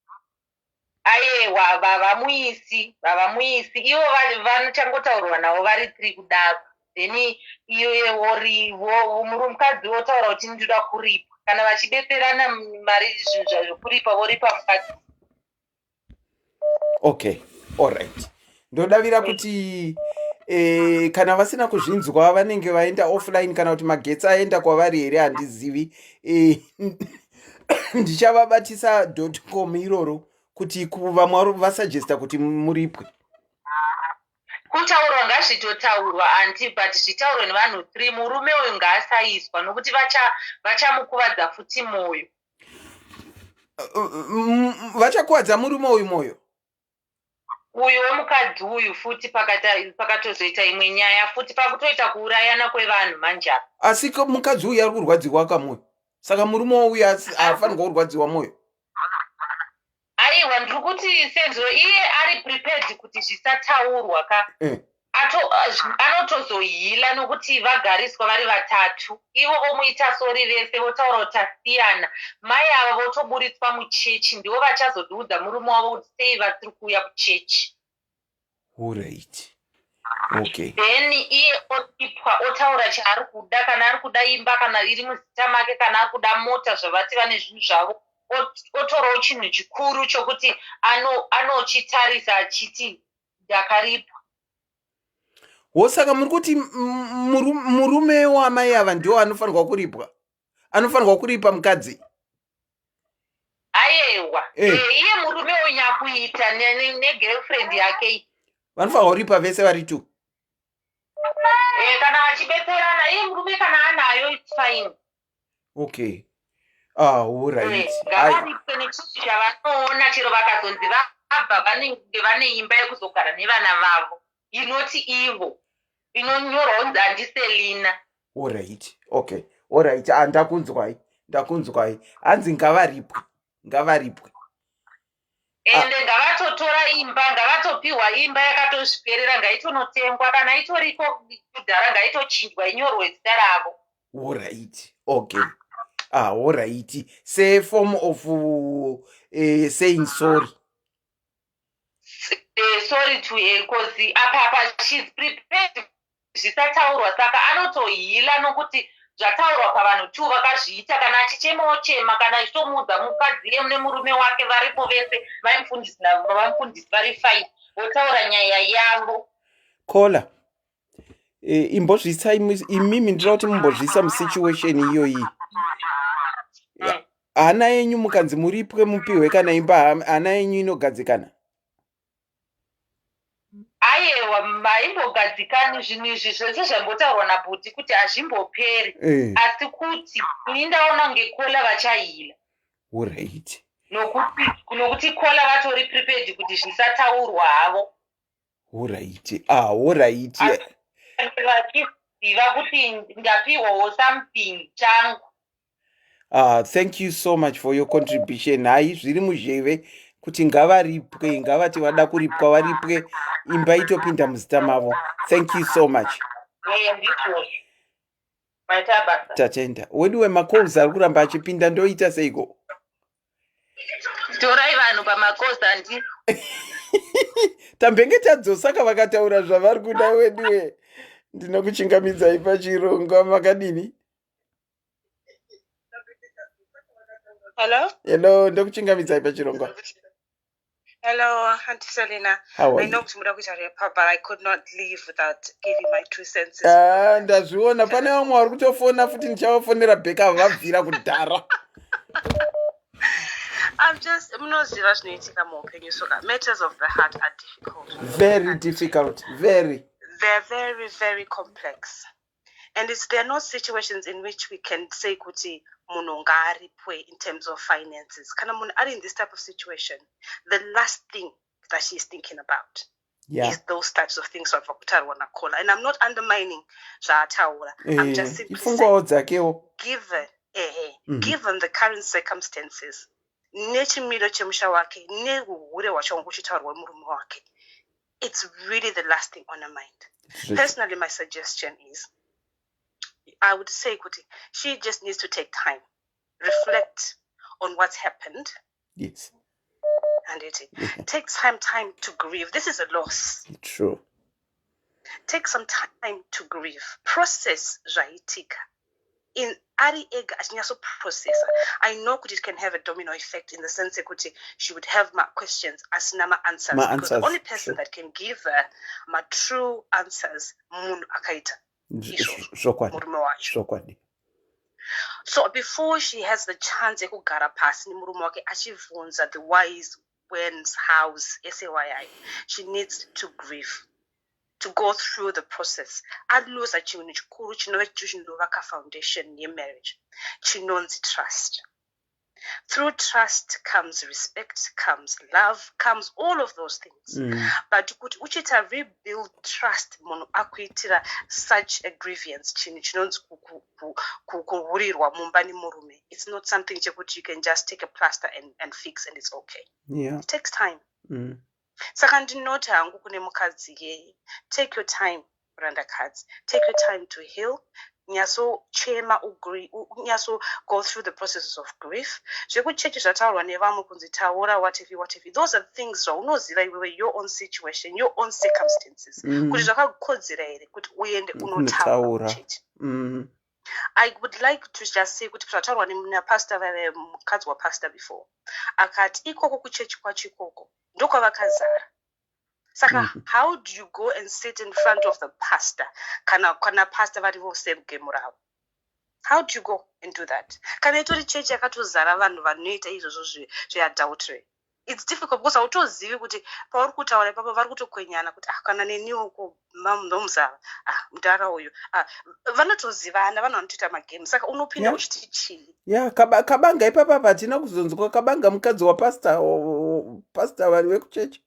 Aiwa, vavamuisi. Ivo vanochangotaurwa navo vari 3 kudaro. Then mukadzi votaura kuti ndoda kuripa. Kana vachibetserana mari zvokuripa voripa mukadzi. Okay, alright. Ndodavira kuti kana vasina kuzvinzwa vanenge vaenda offline kana kuti magetsi aenda kwavari here handizivi. Ndichavabatisa .com iroro kuti vamwe vasuggesta kuti muripwe. Kutaurwa ngazvitotaurwa anti, but zvitaurwe nevanhu 3. Murume uyu ngaasaiswa nokuti vachamukuvadza futi mwoyo. Vachakuvadza murume uyu mwoyo? Uyu wemukadzi uyu futi pakatozoita imwe nyaya futi pakutoita kuurayana kwevanhu manjapa. Asi mukadzi uyu ari kurwadziwa kamwoyo, saka murume uyu haafanirwa kurwadziwa mwoyo. Aiwa, ndiri kuti sezvo iye ari prepared kuti zvisataurwa anotozohila nokuti vagariswa vari 3. Ivo vomuita sori vese votaura kuti asiyana. Mai ava votoburitswa muchechi ndivo vachazodiudza murume wavo kuti sei vasiri kuuya kuchechi. Alright. Okay. Then iye oripwa otaura chaari kuda, kana ari kuda imba kana iri muzita make kana ari kuda mota zvavati vane zvinhu zvavo. Otorawo chinhu chikuru chokuti anochitarisa achiti ndakaripwa. Wosaka muri kuti murume wamai ava ndio anofanirwa kuripwa, anofanirwa kuripa mukadzi. Aiwa iye murume unyakuita negirlfriend yake vanofanirwa kuripa vese vari tu. Kana vachibetserana iye murume kana anayo it's fine. Okay. Alright. Ngavaripwe nechii chavanoona chero vakazonzi vabva vanenge vane imba yekuzogara nevana vavo inoti ivo inonyorwa kunzi handiselina. Alright. Okay. Alright. Ndakunzwai. Hanzi ngavaripwe. Ende ngavatotora imba, ngavatopiwa imba yakatozviperera, ngaitonotengwa kana itoriko kudhara ngaitochinjwa inyorwe zita ravo. Alright. Okay. Alright. Say form of saying sorry. Sorry to her because apa she's prepared zvisataurwa saka anotohila nokuti zvataurwa pavanhu tu vakazviita kana achichema kana achitomuudza mukadzi nemurume wake varipo vese vamufundisi vari fine votaura nyaya yavo. Kola imbozvisa imimi ndira kuti mumbozvisa musituation iyoyi. Hana yenyu mukanzi muripwe mupihwe kana imba hana yenyu inogadzikana. Aiwa maimbogadzikani zvinhu izvi zvese zvambotaurwa nabhuti kuti hazvimboperi asi kuti indaona ngekola vachahila. Alright. Nokuti kola vatori prepared kuti zvisataurwa havo. Alright. Alright. Vachiziva kuti ndapiwawo something changu. Thank you so much for your contribution. Hai zviri muzheve kuti ngavaripwe, ngavati vada kuripwa varipwe, imba itopinda muzita mavo. Thank you so much. Tatenda. Wedu wemakoza ari kuramba achipinda ndoita seiko? Torai vanhu pamakoza ndi. Tambenge tadzosaka vakataura zvavari kuda weduwe. Ndinokuchingamidzai pachirongwa makadini? Hello, ndokuchingamidzai pachirongwa. Hello, Auntie Selina. How are I know you? Muda kucharepa, but I could not leave without giving my 2 cents. Ndazviona pane vamwe vari kutofona futi ndichavafonera bheka vabvira kudhara. I'm munoziva zvinoitika muupenyu soka matters of the heart are difficult. Very difficult. Very. They're very, very complex. And there are no situations in which we can say kuti munhu ngaaripwe in terms of finances. Kana munhu ari in this type of situation, the last thing that she's thinking about is those types of things of kutaurwa naKola. And I'm not undermining zvaataura. I'm just simply saying, given the current circumstances, nechimiro chemusha wake, neuhure hwachanga uchitaurwa murume wake, it's really the last thing on her mind. Personally, my suggestion is, I would say, Kuti, she just needs to take time, reflect on what's happened. Yes. And take some time to grieve. This is a loss. True. Take some time to grieve. Process zvaitika. In Ari Ega Atinyaso processor, I know it can have a domino effect in the sense that she would have my questions as nama answers. Because the only person that can give her my true answers, Mun Akaita. So before she has the chance to kugara pasi ni murume wake achivunza the wise when's house SAYI, she needs to grieve, to go through the process. Aluza chinhu chikuru chinova chinovaka foundation yemarriage chinonzi trust. Through trust comes respect, comes love, comes all of those things. But kuti uchita rebuild trust munhu akuitira such a grievance chinhu chinonzi kuhurirwa mumba nemurume. It's not something chekuti you can just take a plaster and fix and it's okay. Yeah. It takes time. Saka ndinoti hangu kune mukadzi yeye, take your time, brandakadzi, take your time to heal. Nyaso chema ugri, nyaso go through the processes of grief. Zvekuchechi zvataurwa nevamwe kunzi taura whatever. Those are things zvaunoziva iwewe your own situation, your own circumstances. Kuti zvakakodzera here kuti uende unotaura chechi. I would like to just say kuti zvataurwa nepastor mukadzi wapastor before. Akati ikoko kuchechi kwacho ikoko ndokwavakazara. Saka, how do you go and sit in front of the pastor? Kana pastor vari vose game ravo. How do you go and do that? Kana itori church yakatozara vanhu vanoita izvozvo zveadultery. It's difficult because autozivi kuti pauri kutaura ipapo vari kutokwenyana kuti kana neniwoko ndomuzava mudara uyu vanotozivana vanhu vanotoita magame saka unopinda uchiti chii kabanga ipapa patina kuzonzwa kabanga mukadzi wapastor vari vekuchechi.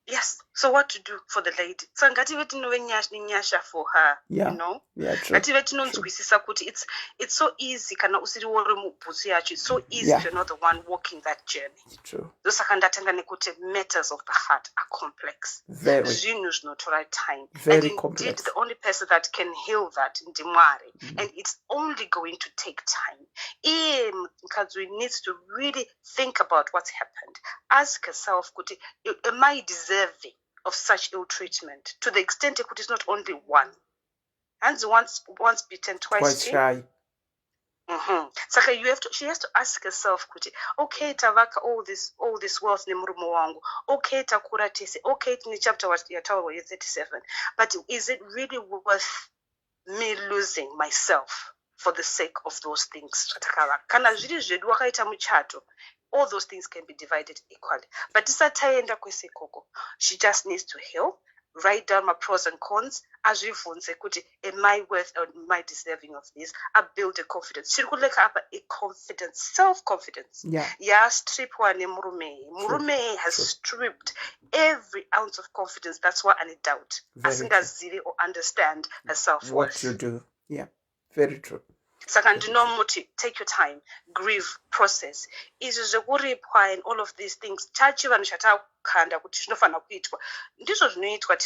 Yes, so what to do for the lady? So ngative tinove nyasha for her, you know? Yeah, true. Ngative tinonzwisisa kuti it's so easy kana usiri wori mubhutsu yacho. It's so easy if you're not the one walking that journey. True. Saka ndatanga nekuti matters of the heart are complex. Very. Zvinhu zvinotora time. Very and complex. Indeed, the only person that can heal that ndimwari. And it's only going to take time. Because we need to really think about what's happened. Ask herself, am I deserving of such ill treatment to the extent that it's not only one? And once bitten, twice shy. So she has to ask herself, okay, tavaka all this wealth ne murume wangu. Okay, takura tese. Okay, in chapter 37. But is it really worth me losing myself for the sake of those things? Kana zviri zvedu wakaita muchato. All those things can be divided equally. But tisataenda kwese koko. She just needs to heal, write down my pros and cons, azvibvunze kuti am I worth or am I deserving of this? I build a confidence. Shiri kuleka apa a confidence, self-confidence. Yeah, strip one murume. Murume has stripped every ounce of confidence. That's why I need doubt. Asingazivi or understand her self-worth. What you do. Yeah, very true. Saka ndinomuti, take your time, grieve, process. Izvo zvekuripwa and all of these things, chachi vanhu chatakanda kuti zvinofanira kuitwa. Ndizvo zvinoitwa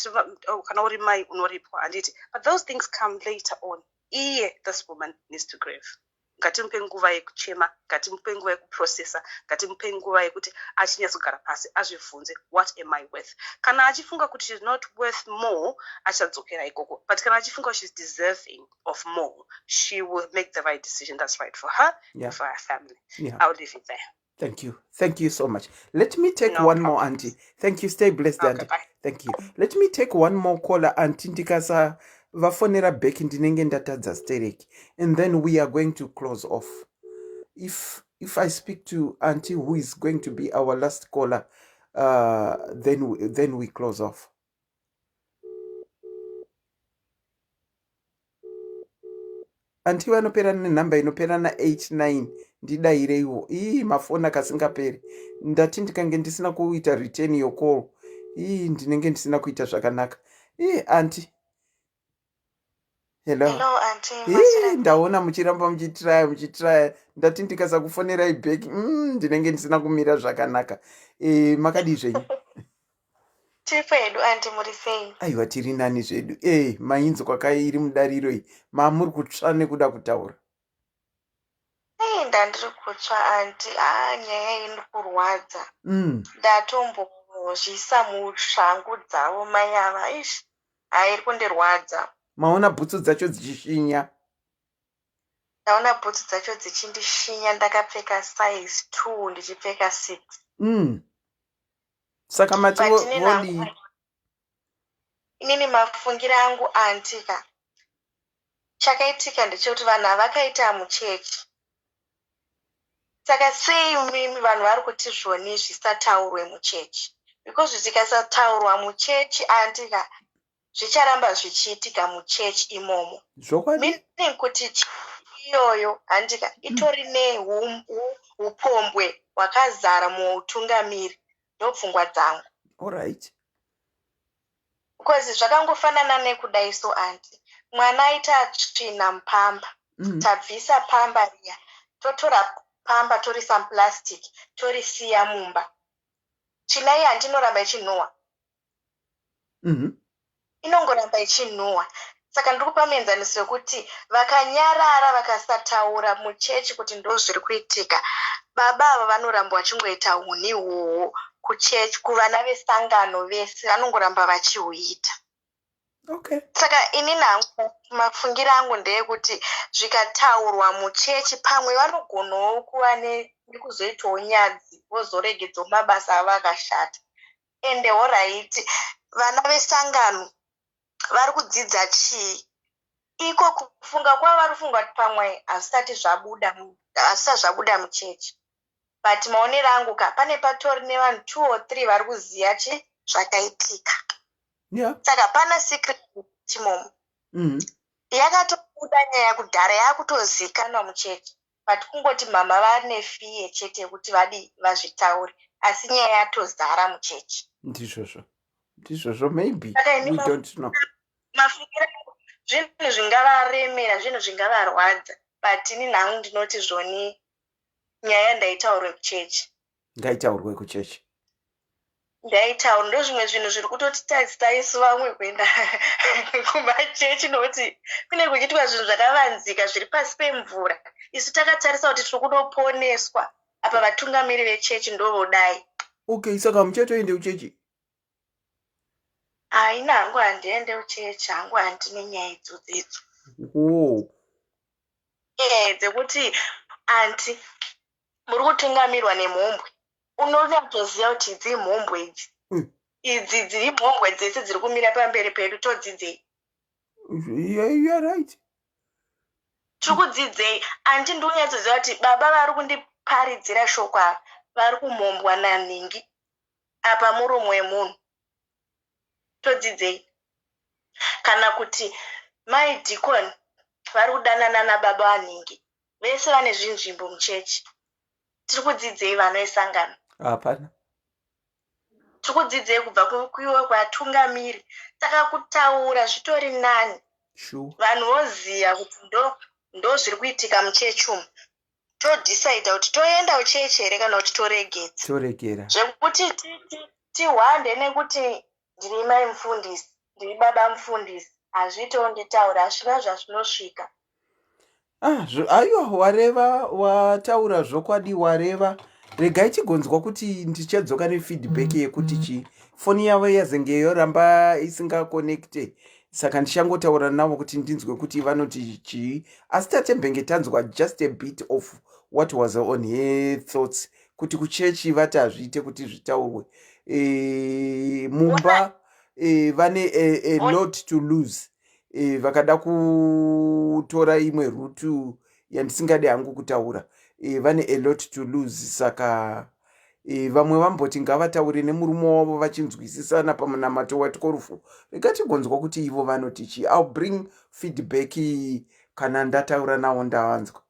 kana uri mai unoripwa handiti. But those things come later on. This woman needs to grieve. Ngatimupe nguva yekuchema, ngatimupe nguva yekuprocessa, ngatimupe nguva yekuti achinyatsogara pasi azvibvunze, what am I worth? Kana achifunga kuti she's not worth more, achadzokera ikoko. But kana achifunga she's deserving of more, she will make the right decision that's right for her and for her family. I'll leave it there. Thank you. Thank you so much. Let me take one more, Auntie. Thank you. Stay blessed, Auntie. Bye. Thank you. Let me take one more caller, Auntie Ndikasa. Vafonera back ndinenge ndatadza stereki, and then we are going to close off. If I speak to Auntie, who is going to be our last caller, then we close off. Auntie vanopera nenhamba inopera na89 ndidaireiwo. Mafoni akasingaperi. Ndati ndikange ndisina kuita return your call. Ndinenge ndisina kuita zvakanaka. Auntie. Hello, Auntie. Ndaona muchiramba muchitraya. Ndati ndikasakufonerai back, ndinenge ndisina kumira zvakanaka. Makadi zvenyu? Tiri pedu, Auntie, muri sei? Aiwa, tiri nani zvedu. Mainzwi kwakairi mudariro iyi. Muri kutsva nekuda kutaura. Ndandiri kutsva, Auntie. Nyaya iri kurwadza. Ndatombozvisa mushangu dzavo mai ava. Iri kundirwadza. Maona bhutsu dzacho dzichishinya? Ndaona bhutsu dzacho dzichindishinya. Ndakapfeka size 2 ndichipfeka 6. Saka mati vodi. Inini mafungiro angu, Auntie, chakaitika ndechekuti vanhu havakaita muchechi. Saka sei mimi vanhu vari kuti zvoni zvisataurwe muchechi? Because zvikasataurwa muchechi, Auntie, zvicharamba zvichiitika muchechi imomo. Meaning kuti iyoyo, Auntie, itori neupombwe hwakazara muutungamiri ndopfungwa dzangu. All right. Because zvakangofanana nekudai so, Auntie. Mwana aita atsvina mupamba. Tabvisa pamba riya. Totora pamba torisa muplastic. Torisiya mumba. Tsvina iyi handinoramba ichinhuhwa. Inongoramba ichinhuhwa. Saka ndiri kupa muenzaniso yokuti vakanyarara vakasataura muchechi kuti ndo zviri kuitika, baba ava vanoramba vachingoita huni hwohwo kuchechi, kuvana vesangano vese vanongoramba vachihuita. Okay. Saka inini mafungiro angu ndeyekuti zvikataurwa muchechi pamwe vanogonawo kuva nekuzoitawo nyadzi vozoregedzawo mabasa avo akashata. ende alright vana vesangano vari kudzidza chii iko kufunga kwavo vari kufunga kuti pamwe hazvisati zvabuda muchechi but maonero angu ka pane patori nevanhu 2 or 3 vari kuziya zvakaitika saka pana secret chimomo yakatobuda nyaya kudhara yakutozikanwa muchechi but kungoti mama vane fiye chete yekuti vadi vazvitaure asi nyaya yatozara muchechi ndizvozvo maybe we don't know mafikira zvinhu zvingavaremera zvinhu zvingavarwadza but ini nhangu ndinoti zvoni nyaya ndaitaurwe kuchechi ngaitaurwe kuchechi ndaitaura ndo zvimwe zvinhu zviri kutotitadzisa isu vamwe kuenda kumachechi nokuti kune kuchiitwa zvinhu zvakavanzika zviri pasi pemvura isu takatarisa kuti tiri kunoponeswa apa vatungamiri vechechi ndovodai okay saka muchatoende kuchechi haina hangu handiende kuchechi hangu handine nyaya idzodzidzo dzekuti anti muri kutungamirwa nemhombwe unonyatsoziva kuti idzi imhombwe idzi dziri mhombwe dzese dziri kumira pamberi pedu todzidzei right tiri kudzidzei anti ndikunyatsoziva kuti baba vari kundiparidzira shoko ava vari kumhombwa nanhingi apa muromo wemunhu todzidzei kana kuti maidhikoni vari kudanana nababa vanhingi vese vane zvinzvimbo muchechi tiri kudzidzei vana vesangano hapana tiri kudzidzei kubva kuiwe kwatungamiri saka kutaura zvitori nani vanhu voziva kuti ndo zviri kuitika muchechi umu todhisaidha kuti toenda kuchechi here kana kuti toregera zvekuti tihwande nekuti ndiri mai mufundisi ndiri baba mufundisi hazviitewo nditaura hazvina zvazvinosvika aiwa wareva wataura zvokwadi wareva regai tigonzwa kuti ndichadzoka nefeedback yekuti foni yavo yazenge yoramba isingakonekte saka ndichangotaura navo kuti ndinzwe kuti vanoti chii asi tatembenge tanzwa just a bit of what was on her thoughts kuti kuchechi vati hazviite kuti zvitaurwe mumba vane a lot to lose vakada kutora imwe rutu yandisingade hangu kutaura vane a lot to lose saka vamwe vamboti ngavataure nemurume wavo vachinzwisisana pamunamato watikorufu rekatigonzwa kuti ivo vanoti chii I'll bring feedback kana ndataura navo ndavanzwa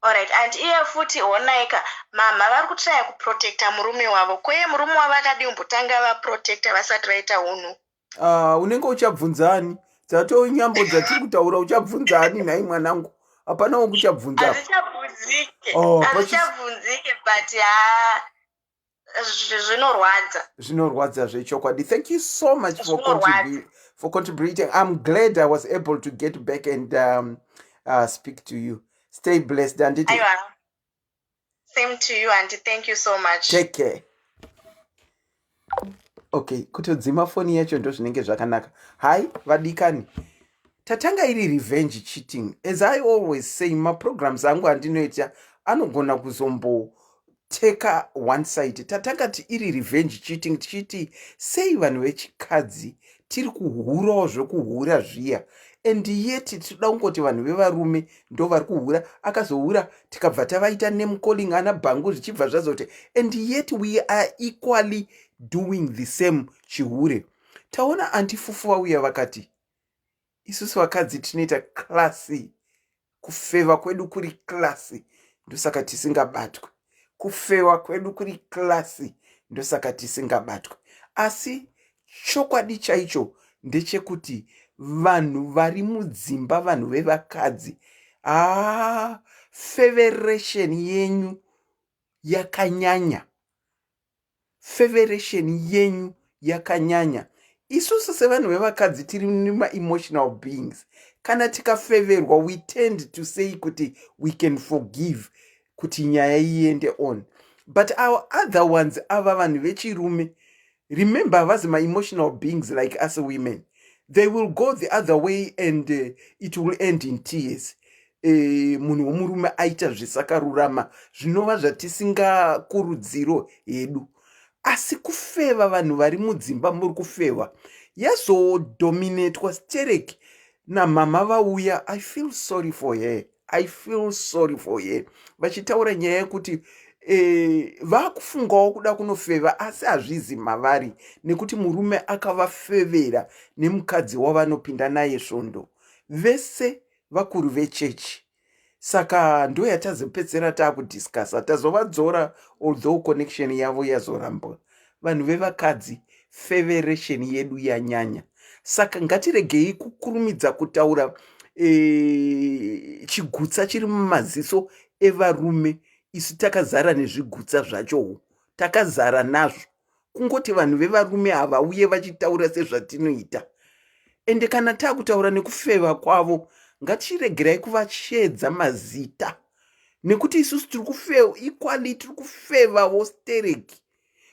alright and iye futi onaika mama vari kutraya kuprotecta murume wavo kweye murume wavo akadi umbotanga vaprotecta vasati vaita unhu unenge uchabvunzani dzato nyambo dzatiri kutaura uchabvunzani nhai mwanangu hapana wokuchabvunza hazvichabvunzike but zvinorwadza zvechokwadi thank you so much for contributing I'm glad I was able to get back and speak to you stay blessed and same to you and thank you so much take care okay kutodzima foni yacho ndo zvinenge zvakanaka hai vadikani tatanga iri revenge cheating as I always say maprograms angu andinoita anogona kuzomboteka one side tatanga iri revenge cheating tichiti sei vanhu vechikadzi tiri kuhurawo zvokuhura zviya and yet tinoda kungoti vanhu vevarume ndo vari kuhura akazohura tikabva tavaita name calling ana bhangu zvichibva zvazote and yet we are equally doing the same chihure taona antifufu vauya vakati isusu vakadzi tinoita klasi kufeva kwedu kuri klasi ndosaka tisingabatwe kufewa kwedu kuri klasi ndosaka tisingabatwe asi chokwadi chaicho ndechekuti vanhu vari mudzimba vanhu vevakadzi feveration yenyu yakanyanya feveration yenyu yakanyanya isusu sevanhu vevakadzi tiri ma-emotional beings kana tikafeverwa we tend to say kuti we can forgive kuti nyaya iende on but our other ones ava vanhu vechirume remember havasi ma-emotional beings like us women they will go the other way and it will end in tears munhu womurume aita zvisakarurama zvinova zvatisingakurudziro hedu asi kufeva vanhu vari mudzimba muri kufeva yazodominatwa stereki namama vauya. I feel sorry for her. I feel sorry for her. Vachitaura nyaya yekuti vakufungawo kuda kunofeva asi hazvizi mavari nekuti murume akavafevera nemukadzi wavanopinda naye svondo, vese vakuru vechechi. Saka ndo yatazopedzera taakudhiskasa, tazovadzora although connection yavo yazorambwa. Vanhu vevakadzi, feveration yedu yanyanya. Saka ngatiregei kukurumidza kutaura chigutsa chiri mumaziso evarume. Isu takazara nezvigutsa zvachowo, takazara nazvo. Kungoti vanhu vevarume havauye vachitaura sezvatinoita. Ende kana taakutaura nekufeva kwavo, ngatiregerai kuvashedza mazita, nekuti isusu tiri kufeva equally, tiri kufevawo stereki.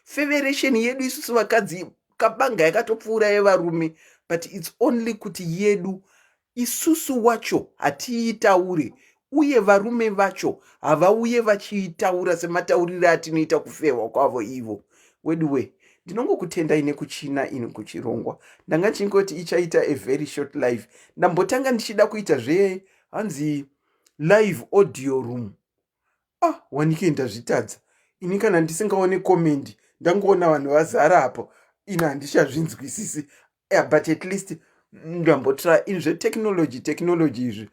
Feveration yedu isusu vakadzi kabanga yakatopfuura yevarume, but it's only kuti yedu isusu wacho hatiitaure, uye varume vacho havauye vachiitaura semataurire atinoita kufewa kwavo ivo. Weduwe, ndinongokutendai nekuchina ini kuchirongwa. Ndanga chingoti ichaita a very short live. Ndambotanga ndichida kuita hanzi live audio room. Wanike ndazvitadza. Ini kana ndisingaone comment, ndangoona vanhu vazara hapo. Ina handichavhinzwisisi. But at least ndambotra in technology izvi.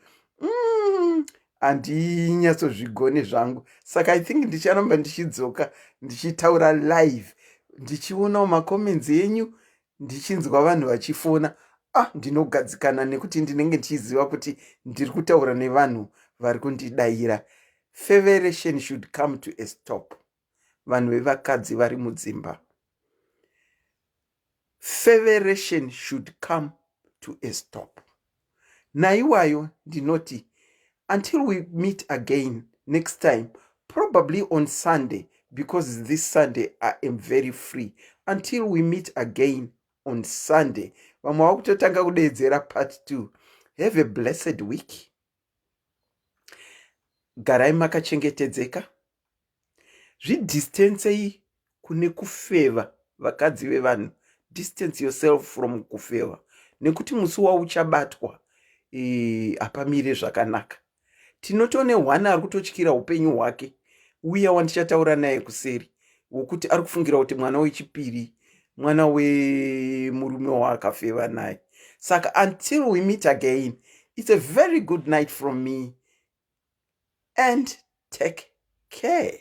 Handinyatsozvigone zvangu. Saka I think ndicharamba ndichidzoka ndichitaura live, ndichionawo macomments enyu, ndichinzwa vanhu vachifona. Ndinogadzikana nekuti ndinenge ndichiziva kuti ndiri kutaura nevanhu vari kundidayira. Feveration should come to a stop. Vanhu vevakadzi vari mudzimba. Feveration should come to a stop. Naiwayo ndinoti, until we meet again next time, probably on Sunday, because this Sunday I am very free. Until we meet again on Sunday, vamwe vakutotanga kudeedzera part 2. Have a blessed week. Garai makachengetedzeka. Zvidistensei kune kufeva vakadzi vevanhu. Distance yourself from kufeva. Nekuti musi wauchabatwa hapamire zvakanaka. Tinotone hwana ari kutotyira upenyu hwake. Uya wandichataura naye kuseri, wokuti ari kufungira kuti mwana wechipiri, mwana wemurume waakafeva naye. Saka until we meet again, it's a very good night from me, and take care.